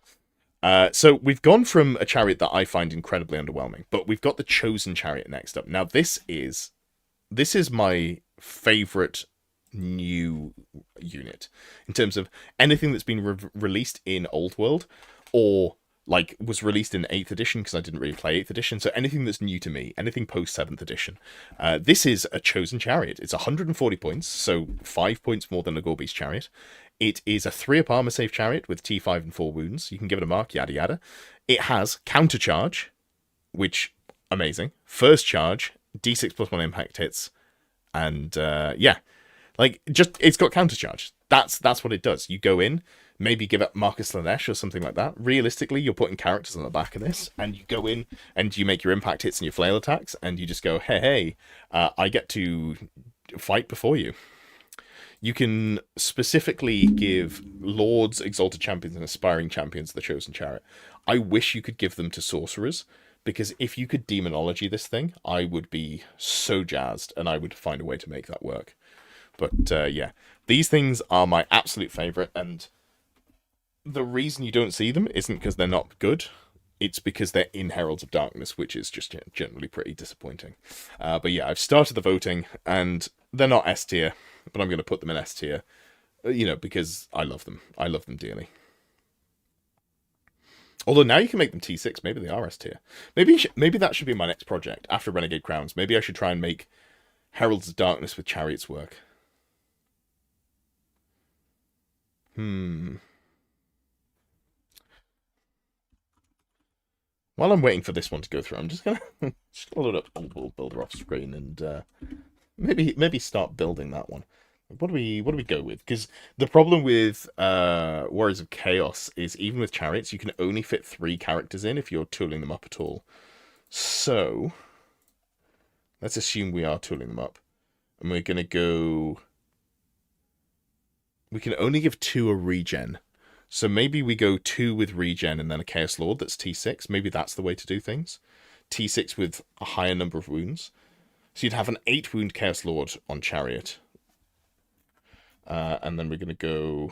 So we've gone from a chariot that I find incredibly underwhelming, but we've got the Chosen Chariot next up. Now, this is my favourite new unit in terms of anything that's been released in Old World, or like was released in 8th edition, because I didn't really play 8th edition, so anything that's new to me, anything post 7th edition. This is a Chosen Chariot. It's 140 points, so 5 points more than a Gorby's chariot. It is a 3-up armor save chariot with T5 and 4 wounds. You can give it a mark, yada yada. It has counter charge, which, amazing. First charge, D6 plus 1 impact hits, and yeah. Like, just, it's got counter charge. That's what it does. You go in, maybe give up Marcus Lanesh or something like that. Realistically, you're putting characters on the back of this, and you go in and you make your impact hits and your flail attacks, and you just go, hey, I get to fight before you. You can specifically give Lords, Exalted Champions, and Aspiring Champions the Chosen Chariot. I wish you could give them to Sorcerers, because if you could Demonology this thing, I would be so jazzed, and I would find a way to make that work. But yeah, these things are my absolute favourite, and the reason you don't see them isn't because they're not good, it's because they're in Heralds of Darkness, which is just generally pretty disappointing. But yeah, I've started the voting, and they're not S tier, but I'm going to put them in S tier, you know, because I love them. I love them dearly. Although now you can make them T6, maybe they are S tier. Maybe that should be my next project after Renegade Crowns. Maybe I should try and make Heralds of Darkness with Chariots work. While I'm waiting for this one to go through, I'm just gonna load up Old World Builder off screen and maybe start building that one. What do we go with? Because the problem with Warriors of Chaos is even with Chariots, you can only fit 3 characters in if you're tooling them up at all. So let's assume we are tooling them up, and we're gonna go. We can only give 2 a regen. So maybe we go 2 with regen and then a Chaos Lord that's T6. Maybe that's the way to do things. T6 with a higher number of wounds. So you'd have an 8 wound Chaos Lord on Chariot. And then we're going to go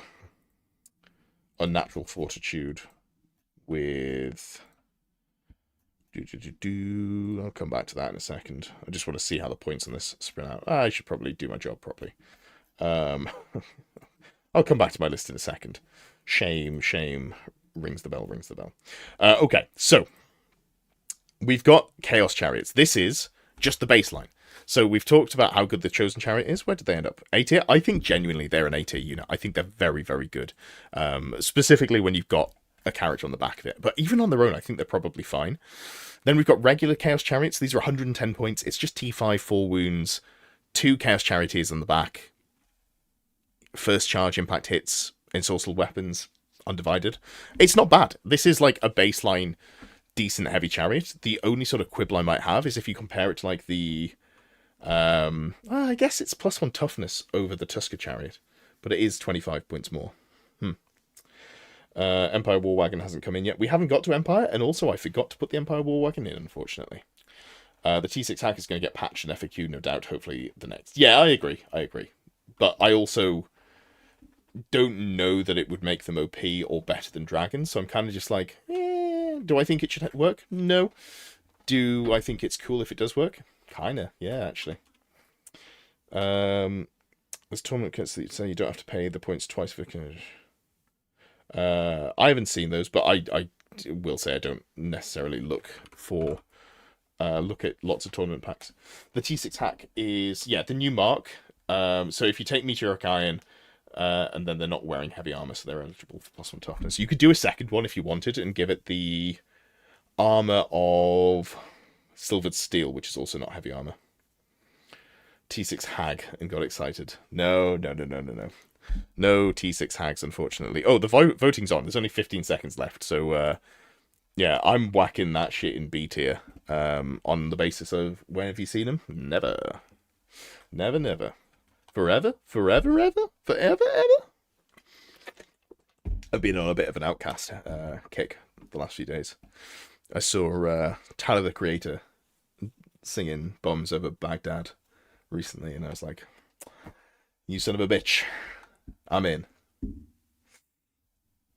Unnatural Fortitude with... I'll come back to that in a second. I just want to see how the points on this sprint out. I should probably do my job properly. I'll come back to my list in a second. Shame. Rings the bell. Okay, so we've got Chaos Chariots. This is just the baseline. So we've talked about how good the Chosen Chariot is. Where did they end up? A tier? I think genuinely they're an A tier unit. I think they're very, very good. Specifically when you've got a character on the back of it. But even on their own, I think they're probably fine. Then we've got regular Chaos Chariots. These are 110 points. It's just T5, 4 wounds, 2 Chaos Charioteers on the back. First charge impact hits, ensorcelled weapons, undivided. It's not bad. This is like a baseline decent heavy chariot. The only sort of quibble I might have is if you compare it to like the I guess it's +1 toughness over the Tusker Chariot, but it is 25 points more. Empire War Wagon hasn't come in yet. We haven't got to Empire, and also I forgot to put the Empire War Wagon in, unfortunately. The T6 hack is going to get patched in FAQ, no doubt, hopefully the next. Yeah, I agree. But I also don't know that it would make them OP or better than dragons, so I'm kind of just like, do I think it should work? No. Do I think it's cool if it does work? Kinda, yeah, actually. There's tournament kits that say you don't have to pay the points twice for... I haven't seen those, but I will say I don't necessarily look at lots of tournament packs. The T6 hack is, yeah, the new mark. So if you take Meteoric Iron, and then they're not wearing heavy armor, so they're eligible for +1 toughness. You could do a second one if you wanted and give it the armor of Silvered Steel, which is also not heavy armor. T6 hag and got excited. No. No T6 hags, unfortunately. Oh, the voting's on. There's only 15 seconds left, so yeah, I'm whacking that shit in B tier. On the basis of when have you seen him? Never. Forever? I've been on a bit of an Outcast kick the last few days. I saw Tyler the Creator singing Bombs Over Baghdad recently, and I was like, you son of a bitch, I'm in.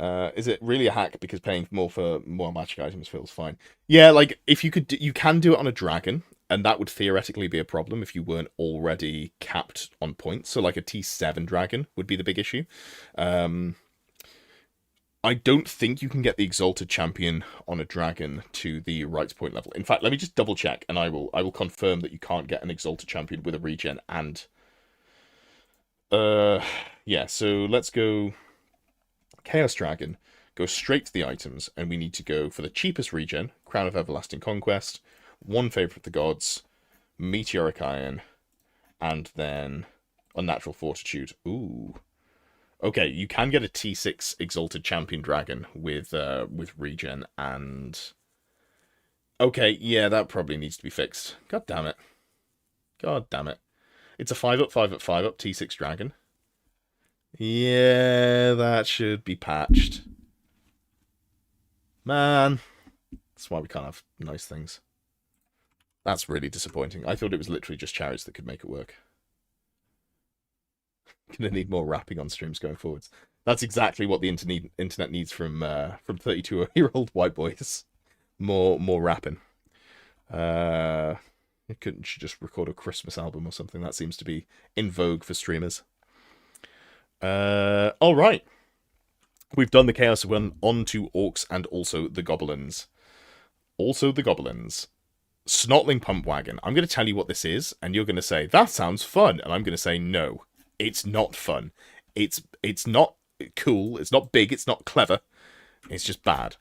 Is it really a hack because paying more for more magic items feels fine? Yeah, like, if you could, you can do it on a dragon, and that would theoretically be a problem if you weren't already capped on points. So like a T7 dragon would be the big issue. I don't think you can get the Exalted Champion on a dragon to the rights point level. In fact, let me just double check, and I will confirm that you can't get an Exalted Champion with a regen and... yeah, so let's go... Chaos Dragon, go straight to the items, and we need to go for the cheapest regen, Crown of Everlasting Conquest, one Favour of the Gods, Meteoric Iron, and then Unnatural Fortitude. Ooh. Okay, you can get a T6 Exalted Champion Dragon with regen and... Okay, yeah, that probably needs to be fixed. God damn it. It's a 5-up, 5-up, 5-up T6 Dragon. Yeah, that should be patched. Man. That's why we can't have nice things. That's really disappointing. I thought it was literally just Chariots that could make it work. Gonna need more rapping on streams going forwards. That's exactly what the internet needs from 32-year-old white boys. More rapping. Couldn't you just record a Christmas album or something? That seems to be in vogue for streamers. All right. We've done the Chaos one, on to Orcs and also the Goblins. Snotling Pump Wagon. I'm going to tell you what this is, and you're going to say, that sounds fun. And I'm going to say, no, it's not fun. It's not cool. It's not big. It's not clever. It's just bad.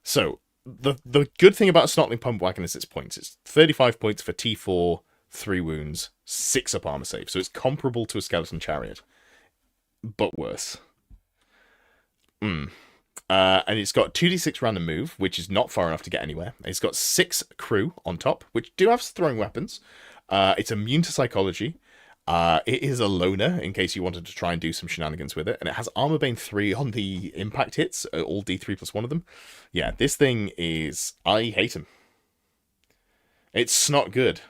So, the good thing about a Snotling Pump Wagon is its points. It's 35 points for T4, 3 wounds, 6 up armor save. So it's comparable to a Skeleton Chariot, but worse. And it's got 2d6 random move, which is not far enough to get anywhere. It's got 6 crew on top, which do have throwing weapons. It's immune to psychology. It is a loner, in case you wanted to try and do some shenanigans with it. And it has Armor Bane 3 on the impact hits, all D3 plus 1 of them. Yeah, this thing is... I hate him. It's not good.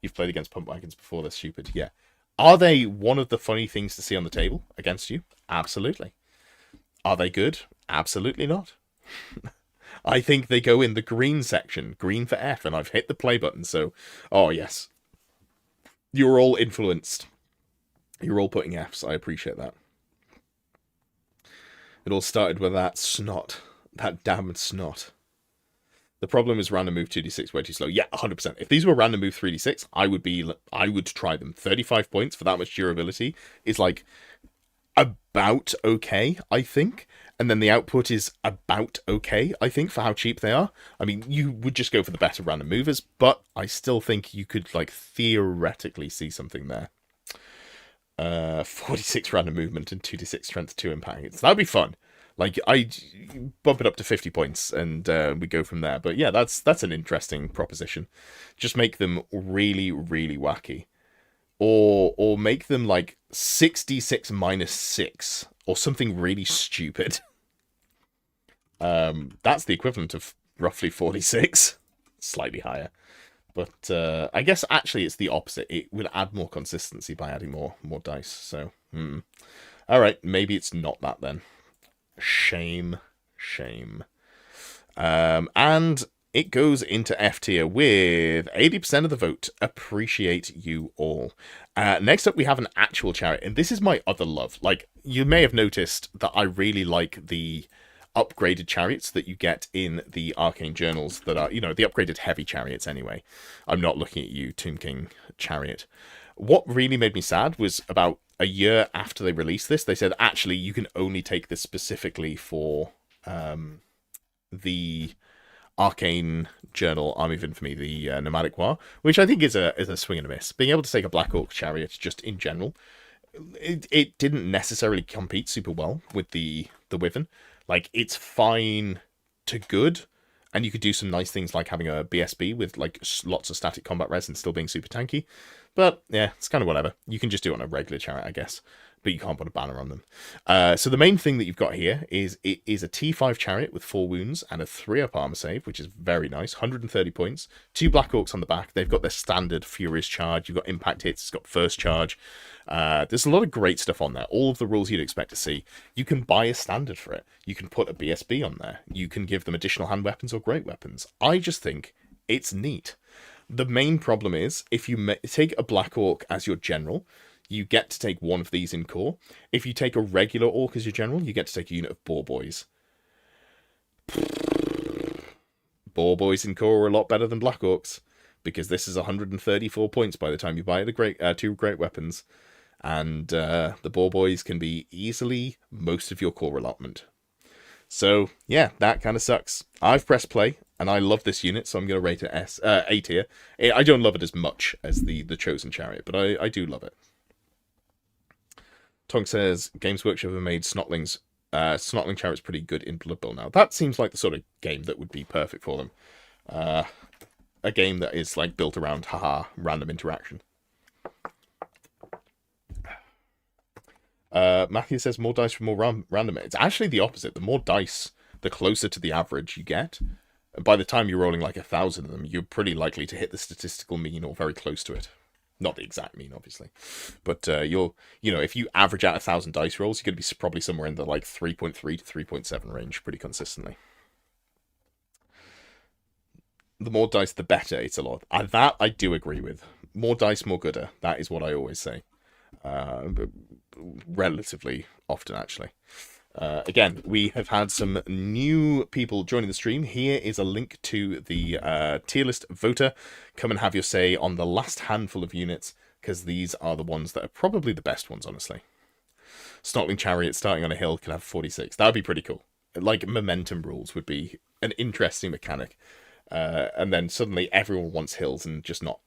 You've played against Pump Wagons before, they're stupid. Yeah. Are they one of the funny things to see on the table against you? Absolutely. Are they good? Absolutely not. I think they go in the green section, green for F, and I've hit the play button. So, oh yes, you're all influenced. You're all putting Fs. I appreciate that. It all started with that snot, that damned snot. The problem is random move 2d6 way too slow. Yeah, 100%. If these were random move 3d6, I would try them. 35 points for that much durability is like about okay, I think. And then the output is about okay, I think, for how cheap they are. I mean, you would just go for the better random movers, but I still think you could, like, theoretically see something there. 46 random movement and 2d6 strength 2 impact. So that'd be fun. Like, I bump it up to 50 points and we go from there. But yeah, that's an interesting proposition. Just make them really, really wacky. Or make them like 66 minus 6 or something really stupid. That's the equivalent of roughly 46. Slightly higher. But I guess actually it's the opposite. It would add more consistency by adding more dice. So, alright, maybe it's not that then. Shame. And it goes into F tier with 80% of the vote. Appreciate you all. Next up, we have an actual chariot. And this is my other love. Like, you may have noticed that I really like the upgraded chariots that you get in the arcane journals that are, the upgraded heavy chariots anyway. I'm not looking at you, Tomb King chariot. What really made me sad was about a year after they released this, they said, actually, you can only take this specifically for the arcane journal Army of Infamy, the Nomadic War, which I think is a swing and a miss. Being able to take a Black Orc chariot just in general, it didn't necessarily compete super well with the Wyvern. Like, it's fine to good, and you could do some nice things like having a BSB with like lots of static combat res and still being super tanky. But yeah, it's kind of whatever. You can just do it on a regular chariot, I guess, but you can't put a banner on them. So the main thing that you've got here is it is a T5 chariot with 4 wounds and a 3-up armor save, which is very nice. 130 points. 2 Black Orcs on the back. They've got their standard Furious charge. You've got impact hits. It's got first charge. There's a lot of great stuff on there. All of the rules you'd expect to see. You can buy a standard for it. You can put a BSB on there. You can give them additional hand weapons or great weapons. I just think it's neat. The main problem is, if you take a Black Orc as your general, you get to take one of these in core. If you take a regular Orc as your general, you get to take a unit of Boar Boys. Boar Boys in core are a lot better than Black Orcs, because this is 134 points by the time you buy the 2 great weapons. And the Boar Boys can be easily most of your core allotment. So, yeah, that kind of sucks. I've pressed play, and I love this unit, so I'm going to rate it A tier. I don't love it as much as the Chosen Chariot, but I do love it. Tong says, Games Workshop have made Snotling Chariot's pretty good in Blood Bowl now. That seems like the sort of game that would be perfect for them. A game that is like built around, random interaction. Matthew says more dice for more random. It's actually the opposite. The more dice, the closer to the average you get. By the time you're rolling like 1,000 of them, you're pretty likely to hit the statistical mean or very close to it. Not the exact mean, obviously. But if you average out 1,000 dice rolls, you're going to be probably somewhere in the like 3.3 to 3.7 range pretty consistently. The more dice, the better. It's a lot. That I do agree with. More dice, more gooder. That is what I always say. Relatively often, actually. Again, we have had some new people joining the stream. Here is a link to the tier list voter. Come and have your say on the last handful of units, because these are the ones that are probably the best ones, honestly. Snotling Chariot starting on a hill can have 46. That would be pretty cool. Like, momentum rules would be an interesting mechanic. And then suddenly everyone wants hills and just not,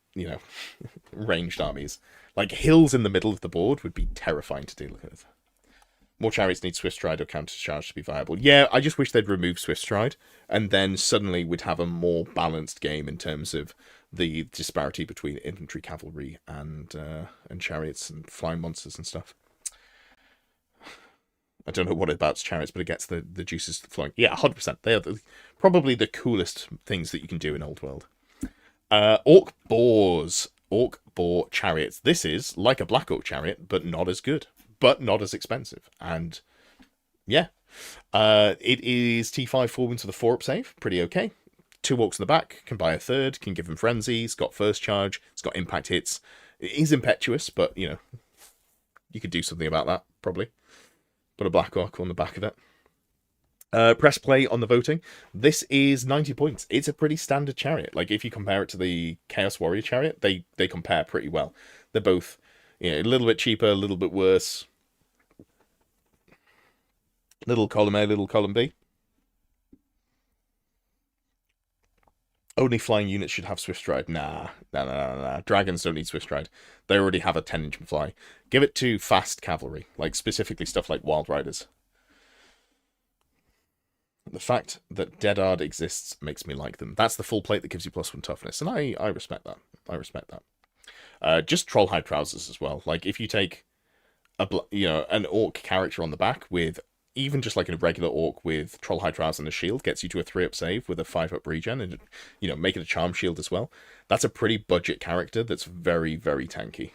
ranged armies. Like, hills in the middle of the board would be terrifying to deal with. More chariots need Swift Stride or Counter Charge to be viable. Yeah, I just wish they'd remove Swift Stride, and then suddenly we'd have a more balanced game in terms of the disparity between infantry, cavalry, and chariots and flying monsters and stuff. I don't know what about chariots, but it gets the juices flowing. Yeah, 100%. They are probably the coolest things that you can do in Old World. Orc Boars. Orc Boar Chariots. This is like a Black Orc Chariot, but not as good. But not as expensive. And yeah, It is T5 4 wounds with a 4-up save. Pretty okay. 2 orcs in the back, can buy a third, can give him frenzy, it's got first charge, it's got impact hits. It is impetuous, but, you know, you could do something about that, probably. Put a black orc on the back of it. Press play on the voting. This is 90 points. It's a pretty standard chariot. Like, if you compare it to the Chaos Warrior chariot, they compare pretty well. They're both, you know, a little bit cheaper, a little bit worse. Little column A, little column B. Only flying units should have Swift Stride. Nah. Dragons don't need Swift Stride. They already have a 10-inch fly. Give it to fast cavalry, like specifically stuff like Wild Riders. The fact that Deadard exists makes me like them. That's the full plate that gives you +1 toughness, and I respect that. I respect that. Just Trollhide trousers as well. Like, if you take an orc character on the back with even just like a regular orc with Trollhide trousers and a shield, gets you to a 3-up save with a 5-up regen, and, you know, make it a charm shield as well. That's a pretty budget character that's very, very tanky.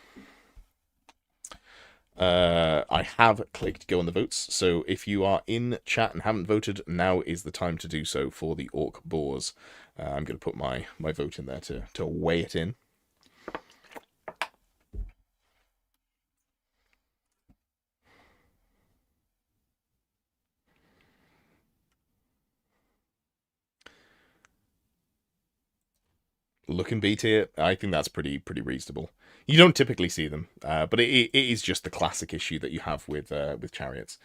I have clicked go on the votes, so if you are in chat and haven't voted, now is the time to do so for the Orc Boars. I'm going to put my vote in there to weigh it in. Looking B tier, I think that's pretty reasonable. You don't typically see them, but it is just the classic issue that you have with chariots.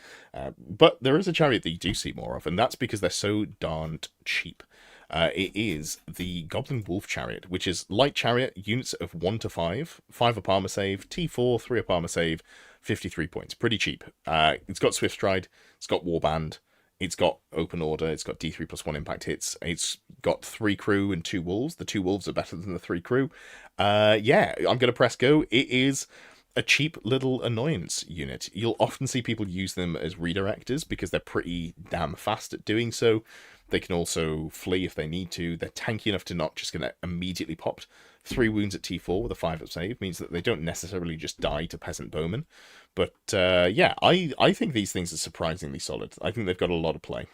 But there is a chariot that you do see more of, and that's because they're so darned cheap. It is the Goblin Wolf Chariot, which is light chariot, units of 1 to 5, 5-up armor save, T4, 3-up armor save, 53 points. Pretty cheap. It's got Swift Stride, it's got Warband, it's got Open Order, it's got D3 +1 impact hits, it's got 3 crew and 2 wolves. The 2 wolves are better than the 3 crew. Yeah, I'm going to press go. It is a cheap little annoyance unit. You'll often see people use them as redirectors because they're pretty damn fast at doing so. They can also flee if they need to. They're tanky enough to not just get immediately popped. 3 wounds at T4 with a 5-up save means that they don't necessarily just die to peasant bowmen. But yeah, I think these things are surprisingly solid. I think they've got a lot of play.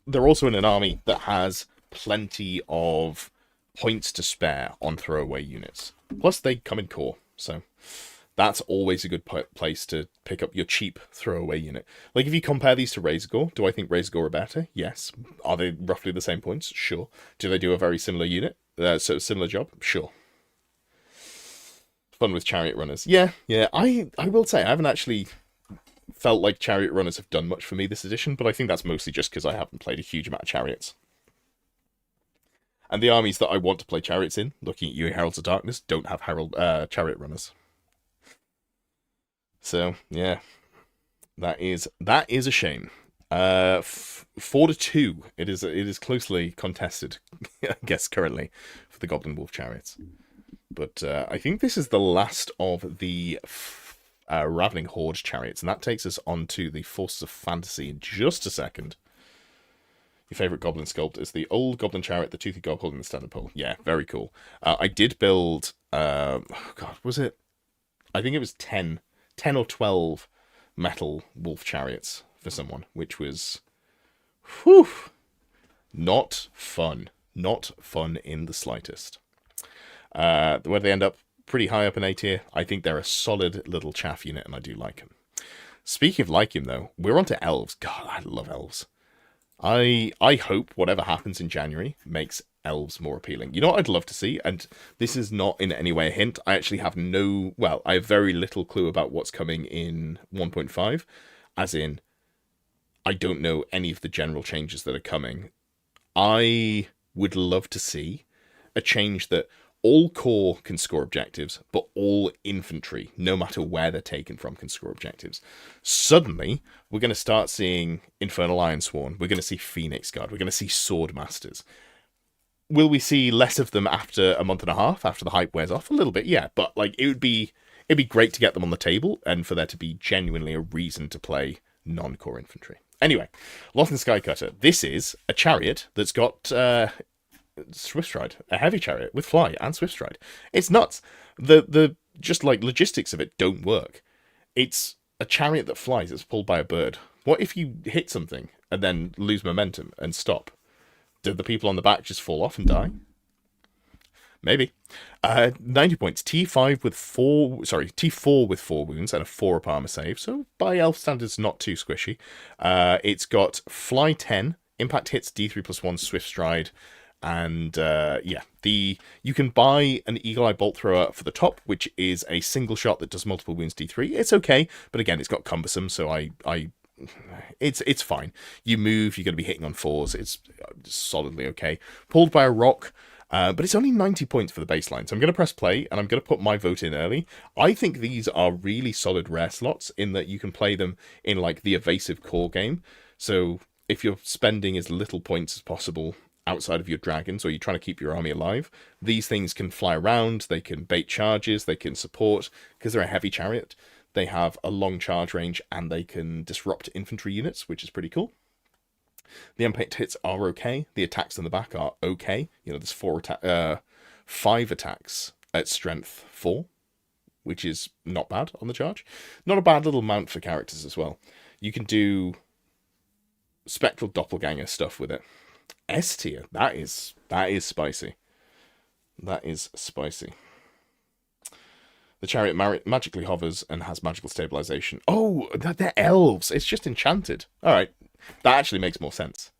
They're also in an army that has plenty of points to spare on throwaway units. Plus, they come in core, so that's always a good place to pick up your cheap throwaway unit. Like, if you compare these to Razorgore, do I think Razorgore are better? Yes. Are they roughly the same points? Sure. Do they do a very similar unit? Similar job? Sure. Fun with Chariot Runners. Yeah. I will say, I haven't actually felt like Chariot Runners have done much for me this edition, but I think that's mostly just because I haven't played a huge amount of Chariots. And the armies that I want to play Chariots in, looking at you, Heralds of Darkness, don't have Chariot Runners. So, yeah. That is a shame. 4-2. It is closely contested, I guess, currently, for the Goblin Wolf Chariots. But I think this is the last of the Ravening Horde Chariots, and that takes us on to the Forces of Fantasy in just a second. Your favourite Goblin sculpt is the old Goblin Chariot, the Toothy Goblin, and the Standard Pole. Yeah, very cool. I did build, was it? I think it was 10 or 12 metal wolf chariots for someone, which was, whew, not fun. Not fun in the slightest. Where they end up, pretty high up in A tier. I think they're a solid little chaff unit, and I do like them. Speaking of like him, though, we're on to elves. God, I love elves. I hope whatever happens in January makes elves more appealing. You know what I'd love to see? And this is not in any way a hint. I actually have I have very little clue about what's coming in 1.5. As in, I don't know any of the general changes that are coming. I would love to see a change that all core can score objectives, but all infantry, no matter where they're taken from, can score objectives. Suddenly, we're going to start seeing Infernal Ironsworn. We're going to see Phoenix Guard. We're going to see Sword Masters. Will we see less of them after a month and a half, after the hype wears off? A little bit, yeah. But like, it'd be great to get them on the table and for there to be genuinely a reason to play non-core infantry. Anyway, Lothan Skycutter. This is a chariot that's got Swift Stride, a heavy chariot with fly and Swift Stride. It's nuts. The just like logistics of it don't work. It's a chariot that flies is pulled by a bird. What if you hit something and then lose momentum and stop? Do the people on the back just fall off and die? Maybe. 90 points. T5 with T4 with 4 wounds and a 4-up armor save. So by elf standards, not too squishy. It's got fly 10, impact hits D3 plus 1, swift stride. And yeah, you can buy an Eagle Eye Bolt Thrower for the top, which is a single shot that does multiple wounds D3. It's okay, but again, it's got cumbersome, so it's fine. You move, you're going to be hitting on 4s. It's solidly okay. Pulled by a rock. But it's only 90 points for the baseline, so I'm going to press play, and I'm going to put my vote in early. I think these are really solid rare slots, in that you can play them in, like, the evasive core game. So if you're spending as little points as possible outside of your dragons, or you're trying to keep your army alive, these things can fly around, they can bait charges, they can support, because they're a heavy chariot. They have a long charge range, and they can disrupt infantry units, which is pretty cool. The impact hits are okay. The attacks in the back are okay. You know, there's 5 attacks at strength 4, which is not bad on the charge. Not a bad little mount for characters as well. You can do spectral doppelganger stuff with it. S tier. That is spicy. That is spicy. The chariot magically hovers and has magical stabilization. Oh, they're elves. It's just enchanted. All right. That actually makes more sense.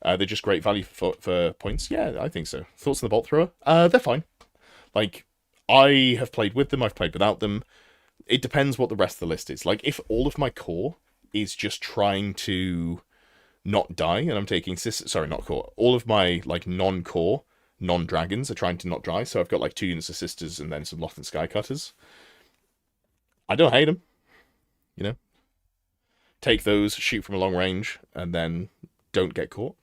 They're just great value for points. Yeah, I think so. Thoughts on the Bolt Thrower? They're fine. Like, I have played with them. I've played without them. It depends what the rest of the list is. Like, if all of my core is just trying to not die, and I'm taking... Sorry, not core. All of my, like, non-core, non-dragons are trying to not die. So I've got, like, 2 units of Sisters and then some Loth and Skycutters. I don't hate them. You know? Take those, shoot from a long range, and then don't get caught.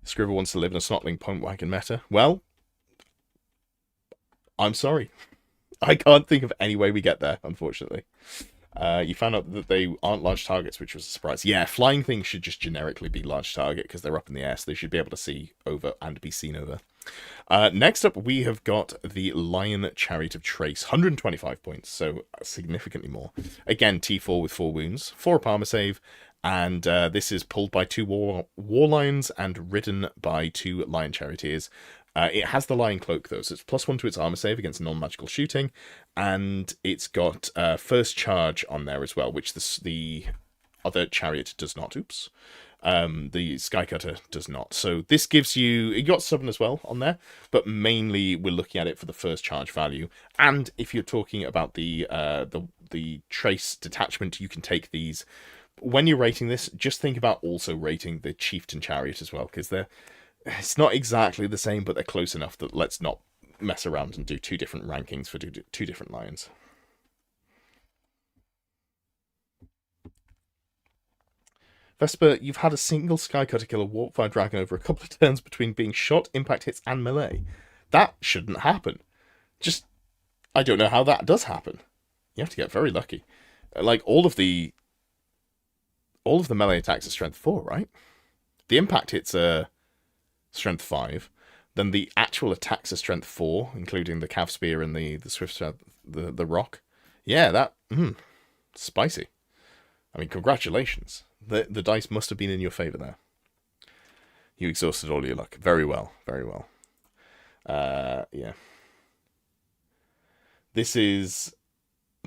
Scribble wants to live in a snotling point wagon meta. Well, I'm sorry. I can't think of any way we get there, unfortunately. You found out that they aren't large targets, which was a surprise. Yeah, flying things should just generically be large target because they're up in the air, so they should be able to see over and be seen over. Next up, we have got the Lion Chariot of Trace, 125 points, so significantly more. Again, T4 with 4 wounds, 4-up armor save, and this is pulled by 2 war lions and ridden by 2 lion charioteers. It has the lion cloak, though, so it's +1 to its armor save against non-magical shooting, and it's got first charge on there as well, which the other chariot does not. Oops. The Skycutter does not. So this gives you got Southern as well on there, but mainly we're looking at it for the first charge value. And if you're talking about the trace detachment, you can take these. When you're rating this, just think about also rating the Chieftain Chariot as well, because it's not exactly the same, but they're close enough that let's not mess around and do 2 different rankings for 2 different lions. Vesper, you've had a single Skycutter kill a Warpfire Dragon over a couple of turns between being shot, impact hits, and melee. That shouldn't happen. I don't know how that does happen. You have to get very lucky. Like, all of the melee attacks are strength 4, right? The impact hits are strength 5. Then the actual attacks are strength 4, including the Cav Spear and the Swift the rock. Yeah, that spicy. I mean, congratulations. The dice must have been in your favour there. You exhausted all your luck. Very well, very well. Yeah. This is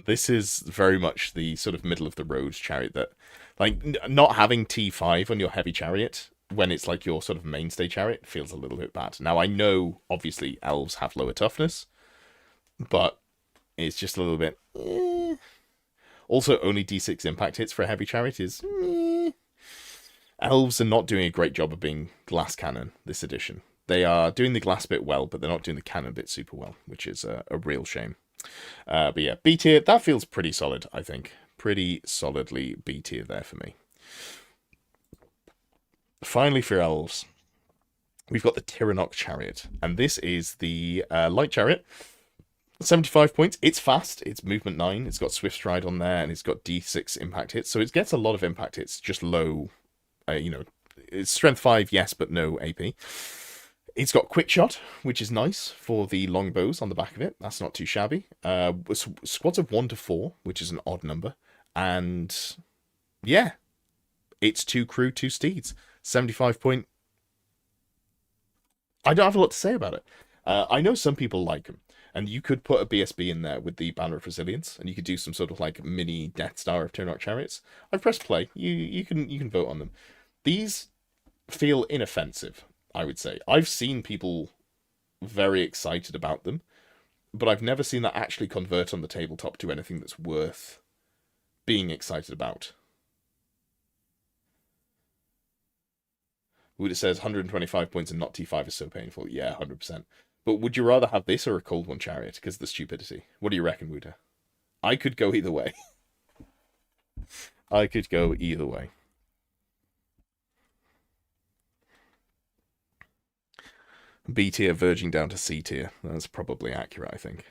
very much the sort of middle of the road chariot that, like, not having T5 on your heavy chariot when it's like your sort of mainstay chariot feels a little bit bad. Now, I know, obviously, elves have lower toughness, but it's just a little bit... Also, only D6 impact hits for a heavy chariot is... Elves are not doing a great job of being glass cannon this edition. They are doing the glass bit well, but they're not doing the cannon bit super well, which is a real shame. But yeah, B tier, that feels pretty solid, I think. Pretty solidly B tier there for me. Finally, for elves, we've got the Tiranoc Chariot, and this is the light chariot. 75 points. It's fast. It's movement 9. It's got swift stride on there, and it's got D6 impact hits. So it gets a lot of impact hits, just low. It's strength 5, yes, but no AP. It's got quick shot, which is nice for the longbows on the back of it. That's not too shabby. Squads of 1 to 4, which is an odd number. And yeah, it's 2 crew, 2 steeds. 75 point. I don't have a lot to say about it. I know some people like them, and you could put a BSB in there with the Banner of Resilience, and you could do some sort of like mini Death Star of Turn Chariots. I've pressed play. You can vote on them. These feel inoffensive, I would say. I've seen people very excited about them, but I've never seen that actually convert on the tabletop to anything that's worth being excited about. Would it says 125 points and not T5 is so painful? Yeah, 100%. But would you rather have this or a cold one chariot because of the stupidity? What do you reckon, Wuda? I could go either way. I could go either way. B tier verging down to C tier. That's probably accurate, I think.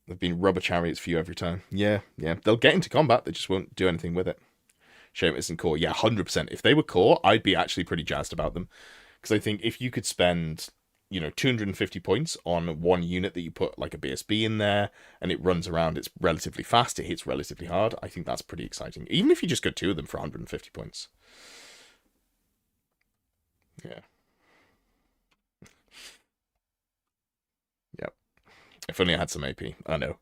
They've been rubber chariots for you every time. Yeah, yeah. They'll get into combat, they just won't do anything with it. Shame it isn't core. Yeah, 100%. If they were core, I'd be actually pretty jazzed about them. Because I think if you could spend, 250 points on one unit that you put like a BSB in there and it runs around, it's relatively fast, it hits relatively hard, I think that's pretty exciting. Even if you just got 2 of them for 150 points. Yeah. Yep. If only I had some AP. I know.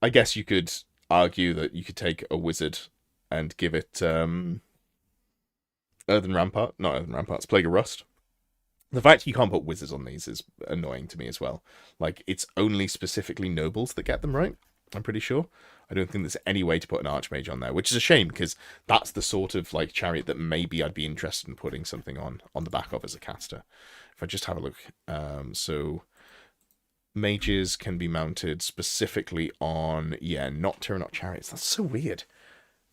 I guess you could argue that you could take a wizard and give it Earthen Rampart, not Earthen Ramparts, Plague of Rust. The fact you can't put wizards on these is annoying to me as well. Like, it's only specifically nobles that get them right, I'm pretty sure. I don't think there's any way to put an archmage on there, which is a shame because that's the sort of like chariot that maybe I'd be interested in putting something on the back of as a caster. If I just have a look, so mages can be mounted specifically on, yeah, not Tyrannot chariots. That's so weird.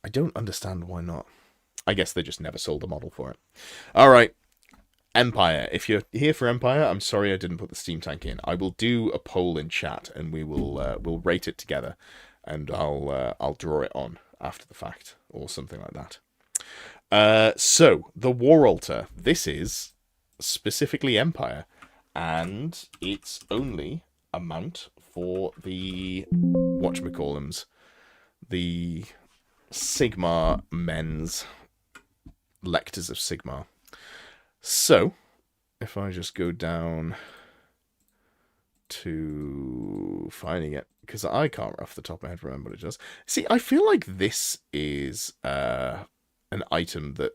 I don't understand why not. I guess they just never sold a model for it. All right, Empire. If you're here for Empire, I'm sorry I didn't put the steam tank in. I will do a poll in chat, and we'll rate it together, and I'll draw it on after the fact or something like that. So the War Altar. This is specifically Empire, and it's only a mount for the whatchamacallums, the Sigmar men's Lectors of Sigmar. So, if I just go down to finding it, because I can't off the top of my head remember what it does. See, I feel like this is an item that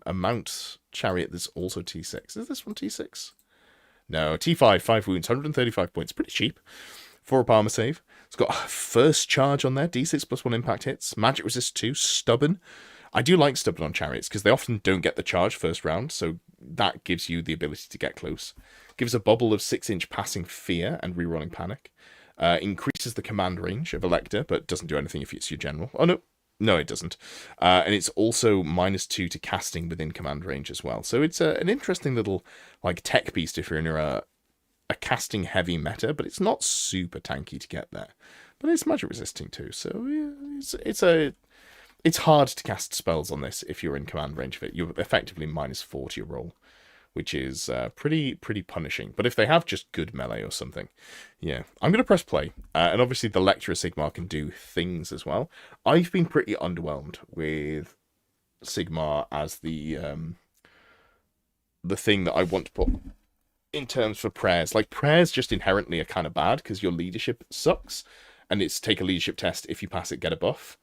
a mount chariot that's also T6. Is this one T6? No, T5, 5 wounds, 135 points. Pretty cheap. 4 armor save. It's got first charge on there, D6 plus 1 impact hits. Magic resist 2, stubborn. I do like stubborn on chariots because they often don't get the charge first round, so that gives you the ability to get close. Gives a bubble of 6-inch passing fear and rerolling panic. Increases the command range of Elector, but doesn't do anything if it's your general. Oh, no. No, it doesn't. And it's also -2 to casting within command range as well. So it's an interesting little like tech beast if you're in a casting heavy meta, but it's not super tanky to get there. But it's magic resisting too, so yeah, it's hard to cast spells on this if you're in command range of it. You're effectively -4 to your roll, which is pretty punishing. But if they have just good melee or something, yeah. I'm going to press play. And obviously the Lecture of Sigmar can do things as well. I've been pretty underwhelmed with Sigmar as the thing that I want to put in terms for prayers. Like, prayers just inherently are kind of bad because your leadership sucks. And it's take a leadership test. If you pass it, get a buff.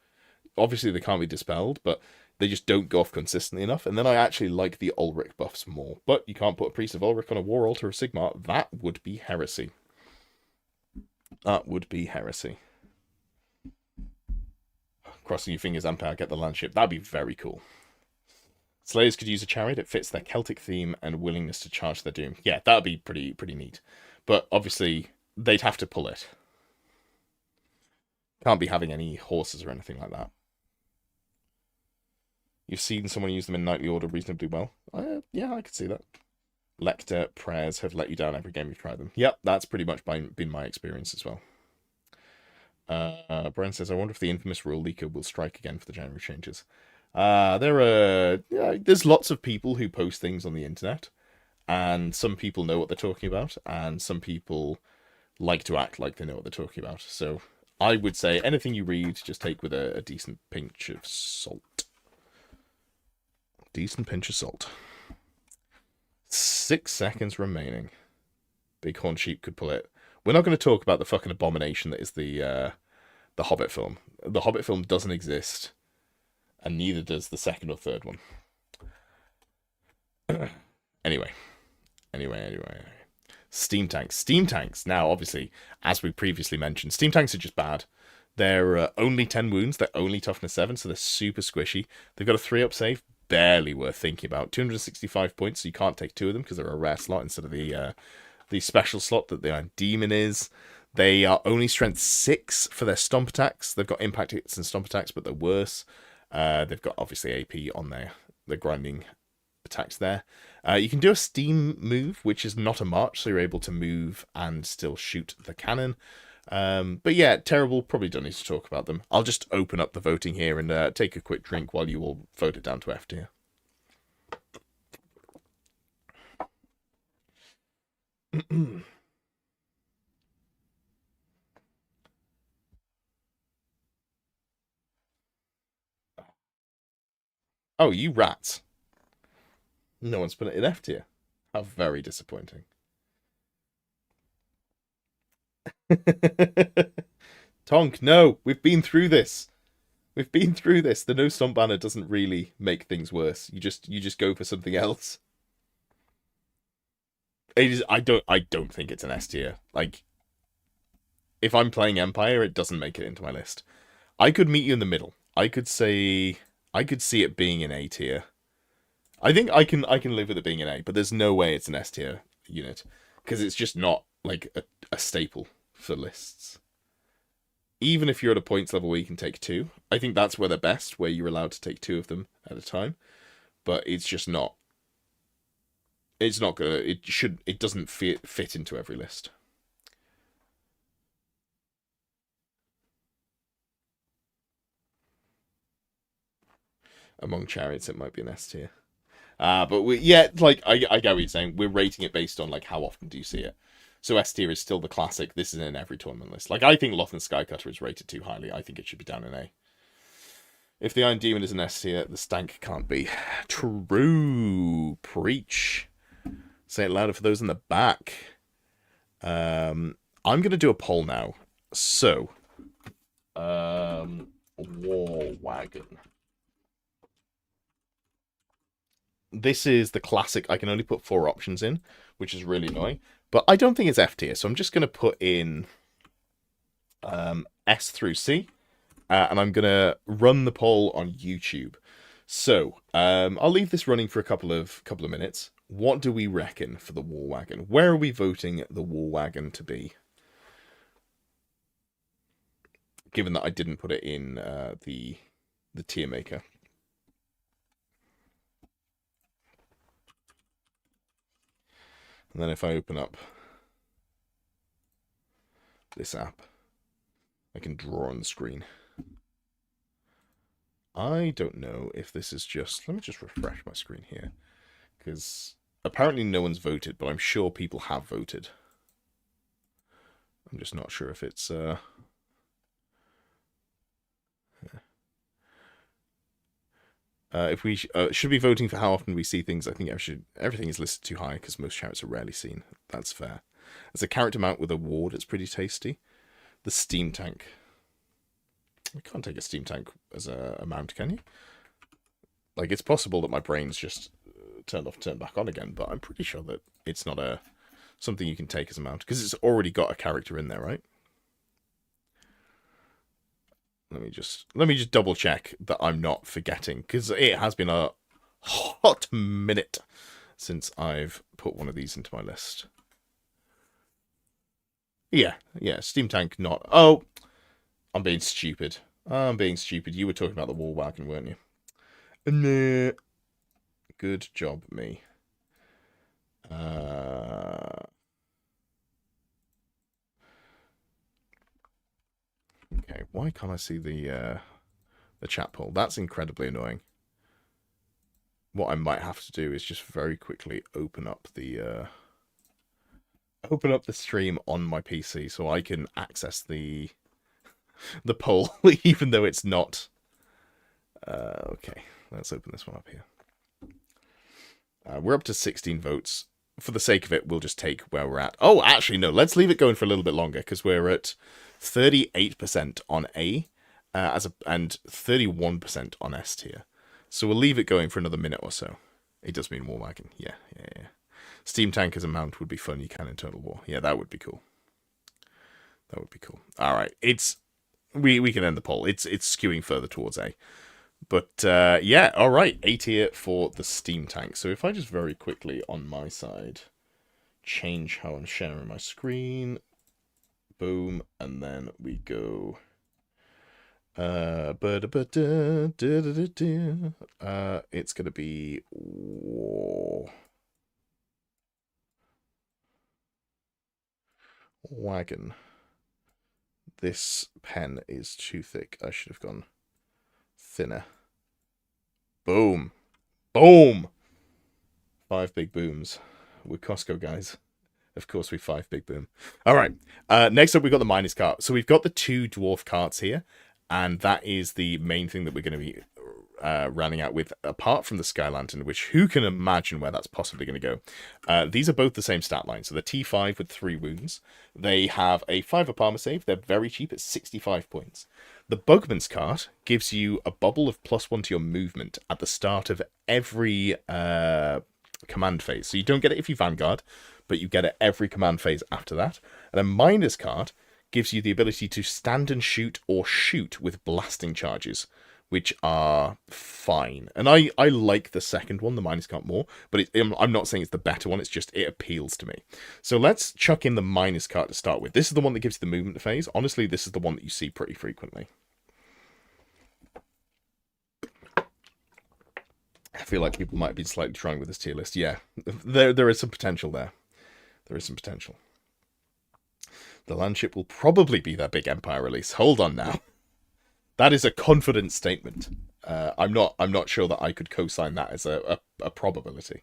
Obviously, they can't be dispelled, but they just don't go off consistently enough. And then I actually like the Ulrich buffs more. But you can't put a Priest of Ulrich on a War Altar of Sigmar. That would be heresy. That would be heresy. Crossing your fingers, Empire, get the landship. That'd be very cool. Slayers could use a chariot. It fits their Celtic theme and willingness to charge their doom. Yeah, that'd be pretty neat. But obviously, they'd have to pull it. Can't be having any horses or anything like that. You've seen someone use them in knightly order reasonably well. Yeah, I could see that. Lector prayers have let you down every game you've tried them. Yep, that's pretty much been my experience as well. Brian says, I wonder if the infamous rule leaker will strike again for the January changes. There's lots of people who post things on the internet, and some people know what they're talking about, and some people like to act like they know what they're talking about. So I would say anything you read, just take with a decent pinch of salt. Decent pinch of salt. 6 seconds remaining. Bighorn Sheep could pull it. We're not going to talk about the fucking abomination that is the Hobbit film. The Hobbit film doesn't exist, and neither does the second or third one. Anyway, anyway. Steam tanks. Steam tanks. Now, obviously, as we previously mentioned, steam tanks are just bad. They're only 10 wounds. They're only toughness 7, so they're super squishy. They've got a 3-up save. Barely worth thinking about. 265 points, so you can't take 2 of them because they're a rare slot instead of the special slot that the Iron Demon is. They are only strength 6 for their stomp attacks. They've got impact hits and stomp attacks, but they're worse. They've got, obviously, AP on their grinding attacks there. You can do a steam move, which is not a march, so you're able to move and still shoot the cannon. But yeah, terrible. Probably don't need to talk about them. I'll just open up the voting here and take a quick drink while you all vote it down to F tier. Oh, you rats. No one's put it in F tier. How very disappointing. Tonk, no, we've been through this. We've been through this. The no stomp banner doesn't really make things worse. You just go for something else. It is. I don't think it's an S tier. Like, if I'm playing Empire, it doesn't make it into my list. I could meet you in the middle. I could see it being an A tier. I think I can live with it being an A, but there's no way it's an S tier unit because it's just not like a staple for lists. Even if you're at a points level where you can take 2, I think that's where they're best, where you're allowed to take 2 of them at a time. But it's just not. It's not gonna. It doesn't fit into every list. Among chariots, it might be an S tier. But like I get what you're saying. We're rating it based on like how often do you see it. So S tier is still the classic. This is in every tournament list. Like I think Lothran Skycutter is rated too highly. I think it should be down in A. If the Iron Demon is an S tier, the Stank can't be. True. Preach. Say it louder for those in the back. I'm gonna do a poll now. So, War Wagon. This is the classic. I can only put 4 options in, which is really annoying. But I don't think it's F tier, so I'm just going to put in S through C, and I'm going to run the poll on YouTube. So I'll leave this running for a couple of minutes. What do we reckon for the War Wagon? Where are we voting the War Wagon to be? Given that I didn't put it in the tier maker. And then if I open up this app, I can draw on the screen. I don't know if this is just... Let me just refresh my screen here. Because apparently no one's voted, but I'm sure people have voted. I'm just not sure if it's... if we should be voting for how often we see things, I think everything is listed too high because most chariots are rarely seen. That's fair. As a character mount with a ward, it's pretty tasty. The steam tank. You can't take a steam tank as a mount, can you? Like, it's possible that my brain's just turned off, turned back on again, but I'm pretty sure that it's not something you can take as a mount because it's already got a character in there, right? Let me just double check that I'm not forgetting because it has been a hot minute since I've put one of these into my list. Yeah, steam tank not. Oh, I'm being stupid. You were talking about the War Wagon, weren't you? Nah. Good job, me. Okay, why can't I see the chat poll? That's incredibly annoying. what I might have to do is just very quickly open up the stream on my PC so I can access the poll, even though it's not. Okay, let's open this one up here. We're up to 16 votes. For the sake of it, we'll just take where we're at. Oh, actually, no. Let's leave it going for a little bit longer because we're at 38% on A, and 31% on S tier. So we'll leave it going for another minute or so. It does mean war wagon. Yeah. Steam tank as a mount would be fun. You can in Total War. Yeah, that would be cool. That would be cool. All right, we can end the poll. It's skewing further towards A. But yeah, all right, A tier for the Steam tank. So if I just very quickly on my side change how I'm sharing my screen, boom, and then we go. It's gonna be war wagon. This pen is too thick. I should have gone thinner. Boom. Boom. 5 big booms. We're Costco guys. Of course, we 5 big boom. All right. Next up, we've got the miners cart. So we've got the 2 dwarf carts here, and that is the main thing that we're going to be running out with, apart from the Sky Lantern, which who can imagine where that's possibly going to go. These are both the same stat line. So the T5 with 3 wounds. They have a 5 up armor save. They're very cheap at 65 points. The Bugman's cart gives you a bubble of +1 to your movement at the start of every command phase. So you don't get it if you Vanguard, but you get it every command phase after that. And a Miner's cart gives you the ability to stand and shoot or shoot with blasting charges, which are fine. And I like the second one, the Miner's cart, more, but I'm not saying it's the better one, it's just it appeals to me. So let's chuck in the Miner's cart to start with. This is the one that gives you the movement phase. Honestly, this is the one that you see pretty frequently. I feel like people might be slightly trying with this tier list. Yeah, there is some potential there. There is some potential. The Landship will probably be their big Empire release. Hold on now. That is a confident statement. I'm not sure that I could co-sign that as a probability.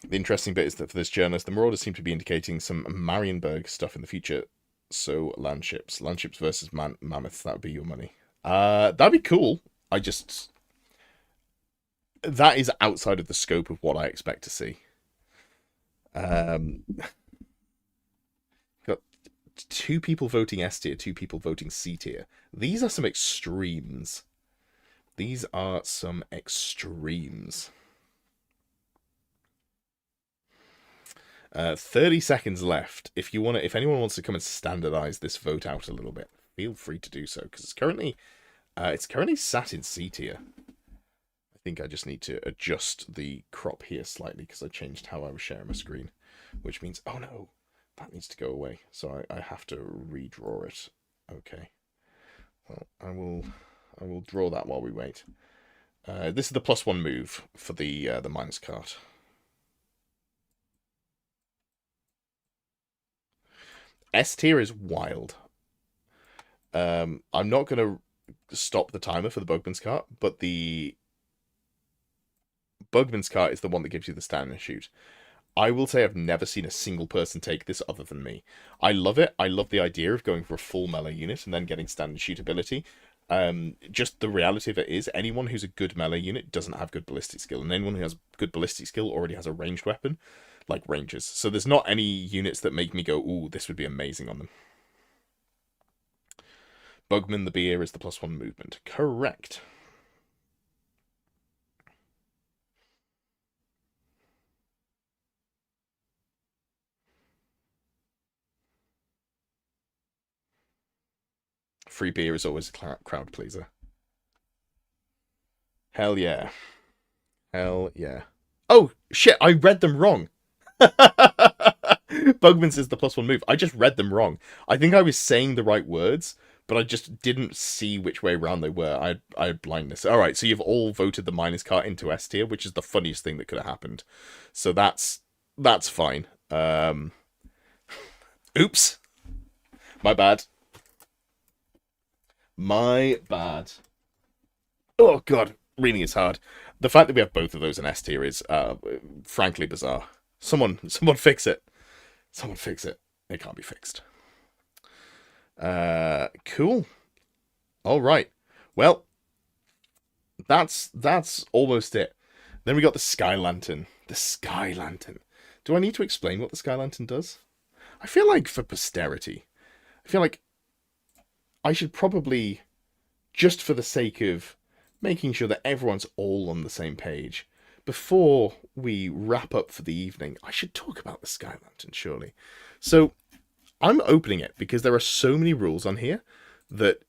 The interesting bit is that for this journalist, the Marauders seem to be indicating some Marienburg stuff in the future. So landships versus mammoths, that would be your money. That'd be cool. That is outside of the scope of what I expect to see. Got 2 people voting S tier, 2 people voting C tier. These are some extremes. 30 seconds left. If anyone wants to come and standardize this vote out a little bit, feel free to do so, because it's currently sat in C tier. I think I just need to adjust the crop here slightly because I changed how I was sharing my screen, which means, oh no, that needs to go away. So I have to redraw it. Okay. Well, I will draw that while we wait. This is the +1 move for the Miner's cart. S tier is wild. I'm not going to stop the timer for the Bugman's cart, but the Bugman's cart is the one that gives you the stand and shoot. I will say I've never seen a single person take this other than me. I love it. I love the idea of going for a full melee unit and then getting stand and shoot ability. Just the reality of it is, anyone who's a good melee unit doesn't have good ballistic skill, and anyone who has good ballistic skill already has a ranged weapon, like Rangers. So there's not any units that make me go, ooh, this would be amazing on them. Bugman the Beer is the +1 movement. Correct. Free beer is always a crowd pleaser. Hell yeah. Hell yeah. Oh, shit, I read them wrong. Bugman's is the +1 move. I just read them wrong. I think I was saying the right words, but I just didn't see which way around they were. I had blindness. All right, so you've all voted the Miner's cart into S tier, which is the funniest thing that could have happened. So that's fine. Oops. My bad. My bad. Oh, God. Reading is hard. the fact that we have both of those in S tier is frankly bizarre. Someone fix it. Someone fix it. It can't be fixed. Cool. All right. Well, that's almost it. Then we got the Sky Lantern. The Sky Lantern. Do I need to explain what the Sky Lantern does? I feel like for posterity, I feel like I should probably, just for the sake of making sure that everyone's all on the same page, before we wrap up for the evening, I should talk about the Sky Lantern, surely. So, I'm opening it because there are so many rules on here that,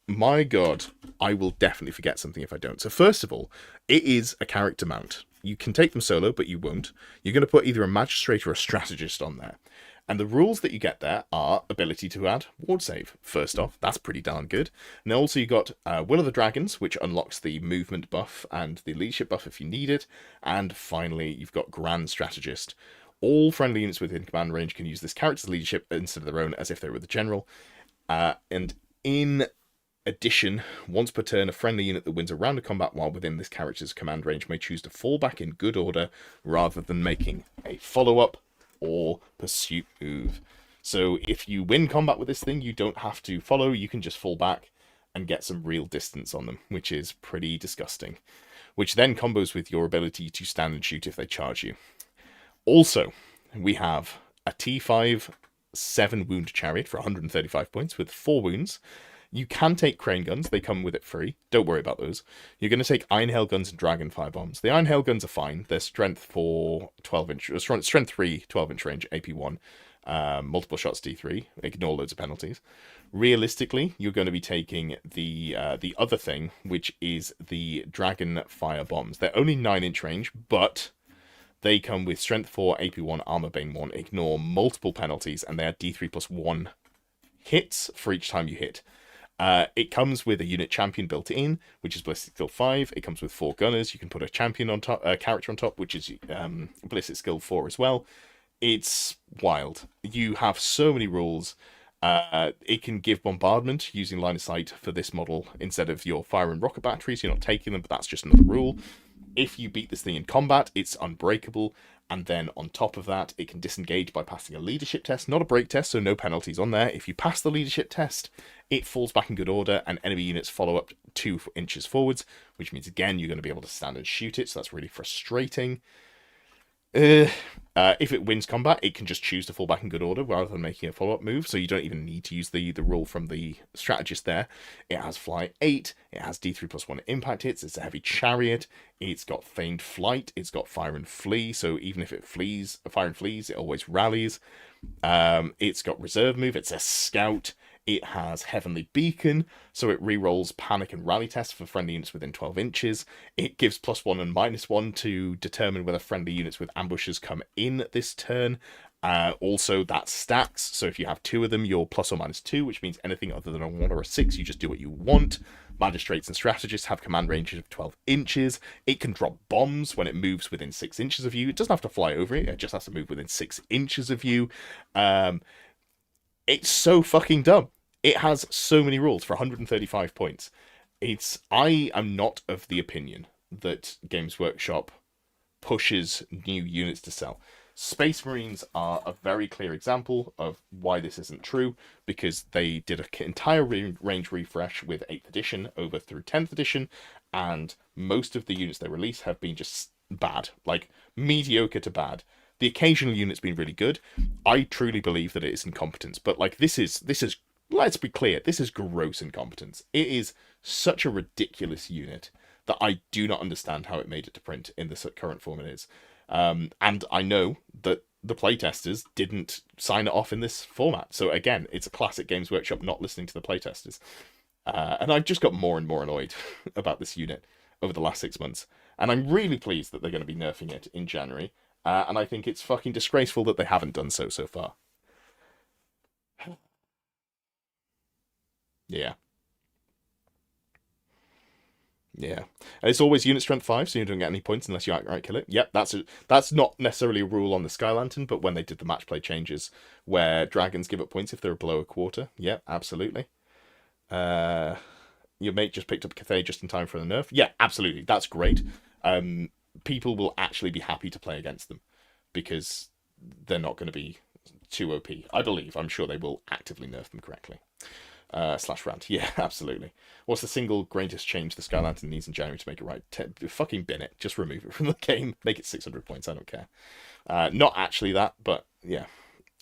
my god, I will definitely forget something if I don't. So first of all, it is a character mount. You can take them solo, but you won't. You're going to put either a magistrate or a strategist on there. And the rules that you get there are ability to add ward save. First off, that's pretty darn good. And then also you got Will of the Dragons, which unlocks the movement buff and the leadership buff if you need it. And finally, you've got Grand Strategist. All friendly units within command range can use this character's leadership instead of their own as if they were the general. And in addition, once per turn, a friendly unit that wins a round of combat while within this character's command range may choose to fall back in good order rather than making a follow-up or pursuit move. So if you win combat with this thing, you don't have to follow, you can just fall back and get some real distance on them, which is pretty disgusting. Which then combos with your ability to stand and shoot if they charge you. Also, we have a T5 7 wound chariot for 135 points with 4 wounds. You can take crane guns, they come with it free. Don't worry about those. You're going to take iron hail guns and dragon fire bombs. The iron hail guns are fine. They're strength 4, 12-inch, strength 3, 12-inch range, AP1, multiple shots D3. Ignore loads of penalties. Realistically, you're going to be taking the other thing, which is the dragon fire bombs. They're only 9-inch range, but they come with strength 4, AP1, armor bane 1. Ignore multiple penalties, and they are D3 plus 1 hits for each time you hit. It comes with a unit champion built in, which is Ballistic Skill 5. It comes with 4 gunners. You can put a champion on top, character on top, which is Ballistic Skill 4 as well. It's wild. You have so many rules. It can give bombardment using line of sight for this model instead of your fire and rocket batteries. You're not taking them, but that's just another rule. If you beat this thing in combat, it's unbreakable. And then on top of that, it can disengage by passing a leadership test, not a break test, so no penalties on there. If you pass the leadership test, it falls back in good order, and enemy units follow up 2 inches forwards, which means, again, you're going to be able to stand and shoot it, so that's really frustrating. If it wins combat, it can just choose to fall back in good order rather than making a follow-up move, so you don't even need to use the rule from the strategist there. It has Fly 8, it has D3 plus 1 impact hits, it's a heavy chariot, it's got feigned flight, it's got fire and flee, so even if it flees, fire and flees, it always rallies. It's got reserve move, it's a scout. It has Heavenly Beacon, so it rerolls panic and rally tests for friendly units within 12 inches. It gives +1 and -1 to determine whether friendly units with ambushes come in this turn. Also, that stacks, so if you have 2 of them, you're +or -2, which means anything other than a 1 or a 6, you just do what you want. Magistrates and strategists have command ranges of 12 inches. It can drop bombs when it moves within 6 inches of you. It doesn't have to fly over it, it just has to move within 6 inches of you. It's so fucking dumb. It has so many rules for 135 points. I am not of the opinion that Games Workshop pushes new units to sell. Space Marines are a very clear example of why this isn't true, because they did an entire range refresh with 8th edition over through 10th edition, and most of the units they release have been just bad, like mediocre to bad. The occasional unit's been really good. I truly believe that it is incompetence, but like this is let's be clear, this is gross incompetence. It is such a ridiculous unit that I do not understand how it made it to print in the current form it is. And I know that the playtesters didn't sign it off in this format. So again, it's a classic Games Workshop not listening to the playtesters. And I've just got more and more annoyed about this unit over the last 6 months. And I'm really pleased that they're going to be nerfing it in January. And I think it's fucking disgraceful that they haven't done so far. Yeah. Yeah. And it's always unit strength 5, so you don't get any points unless you outright kill it. Yep, that's not necessarily a rule on the Sky Lantern, but when they did the match play changes where dragons give up points if they're below a quarter. Yeah, absolutely. Your mate just picked up Cathay just in time for the nerf. Yeah, absolutely. That's great. People will actually be happy to play against them because they're not going to be too OP. I believe. I'm sure they will actively nerf them correctly. Slash rant. Yeah, absolutely. What's the single greatest change the Sky Lantern needs in January to make it right? Fucking bin it. Just remove it from the game. Make it 600 points. I don't care. Not actually that, but yeah.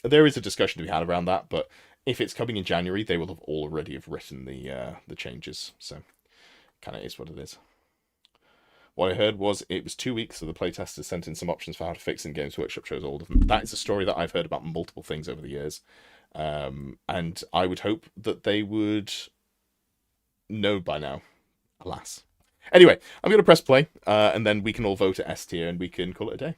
There is a discussion to be had around that, but if it's coming in January, they will have already have written the changes. So, kind of is what it is. What I heard was it was 2 weeks, so the playtesters sent in some options for how to fix in Games Workshop chose all of them. That is a story that I've heard about multiple things over the years. And I would hope that they would know by now. Alas. Anyway, I'm going to press play, and then we can all vote at S tier, and we can call it a day.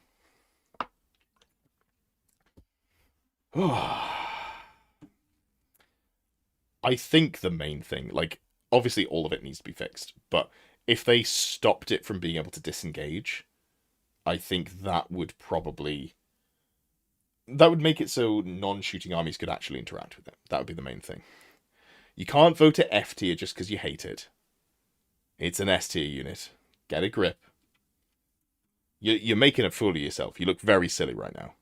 I think the main thing, like, obviously all of it needs to be fixed, but if they stopped it from being able to disengage, I think that would probably make it so non-shooting armies could actually interact with it. That would be the main thing. You can't vote at F tier just because you hate it. It's an S tier unit. Get a grip. You're making a fool of yourself. You look very silly right now.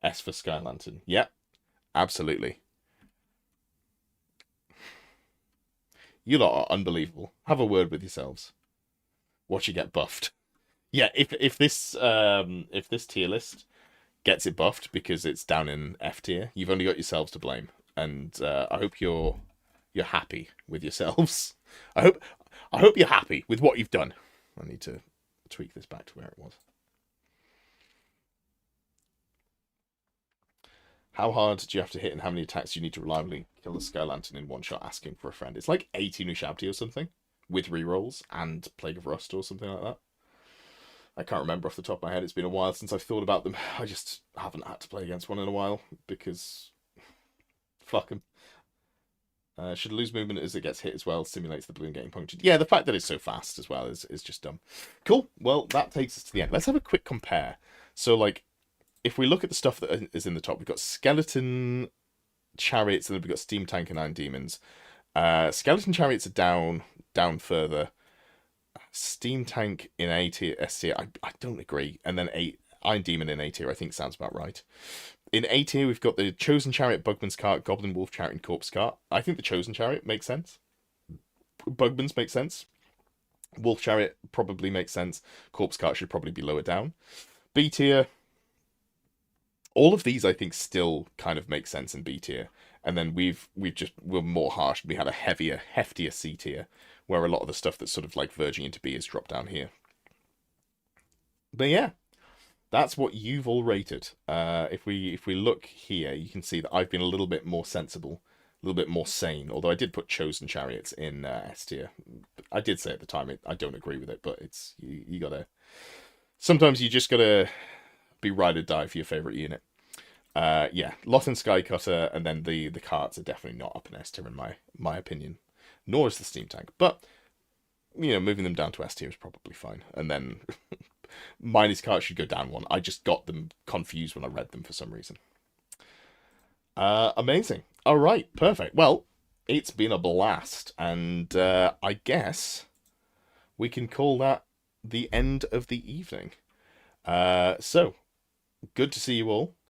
S for Sky Lantern. Yep, absolutely. You lot are unbelievable. Have a word with yourselves. Watch you get buffed. Yeah, if this tier list gets it buffed because it's down in F tier, you've only got yourselves to blame. And I hope you're happy with yourselves. I hope you're happy with what you've done. I need to tweak this back to where it was. How hard do you have to hit and how many attacks do you need to reliably kill the Sky Lantern in one shot asking for a friend? It's like 18 Ushabti or something with rerolls and Plague of Rust or something like that. I can't remember off the top of my head. It's been a while since I've thought about them. I just haven't had to play against one in a while because fuck them. Should lose movement as it gets hit as well. Simulates the balloon getting punctured. Yeah, the fact that it's so fast as well is just dumb. Cool. Well, that takes us to the end. Let's have a quick compare. So, like, if we look at the stuff that is in the top, we've got Skeleton Chariots, and then we've got Steam Tank and Iron Demons. Skeleton Chariots are down further. Steam Tank in A tier, S tier, I don't agree. And then Iron Demon in A tier, I think sounds about right. In A tier, we've got the Chosen Chariot, Bugman's Cart, Goblin Wolf Chariot, and Corpse Cart. I think the Chosen Chariot makes sense. Bugman's makes sense. Wolf Chariot probably makes sense. Corpse Cart should probably be lower down. B tier, all of these I think still kind of make sense in B tier. And then we're more harsh. We had a heavier, heftier C tier, where a lot of the stuff that's sort of like verging into B is dropped down here. But yeah, that's what you've all rated. If we look here, you can see that I've been a little bit more sensible, a little bit more sane. Although I did put Chosen Chariots in S tier. I did say at the time I don't agree with it, but it's you gotta. Sometimes you just gotta be ride or die for your favorite unit. Yeah, Lot and Skycutter, and then the carts are definitely not up in S tier in my opinion. Nor is the Steam Tank, but moving them down to S tier is probably fine. And then Miner's Cart should go down one. I just got them confused when I read them for some reason. Amazing. All right, perfect. Well, it's been a blast, and I guess we can call that the end of the evening. So good to see you all.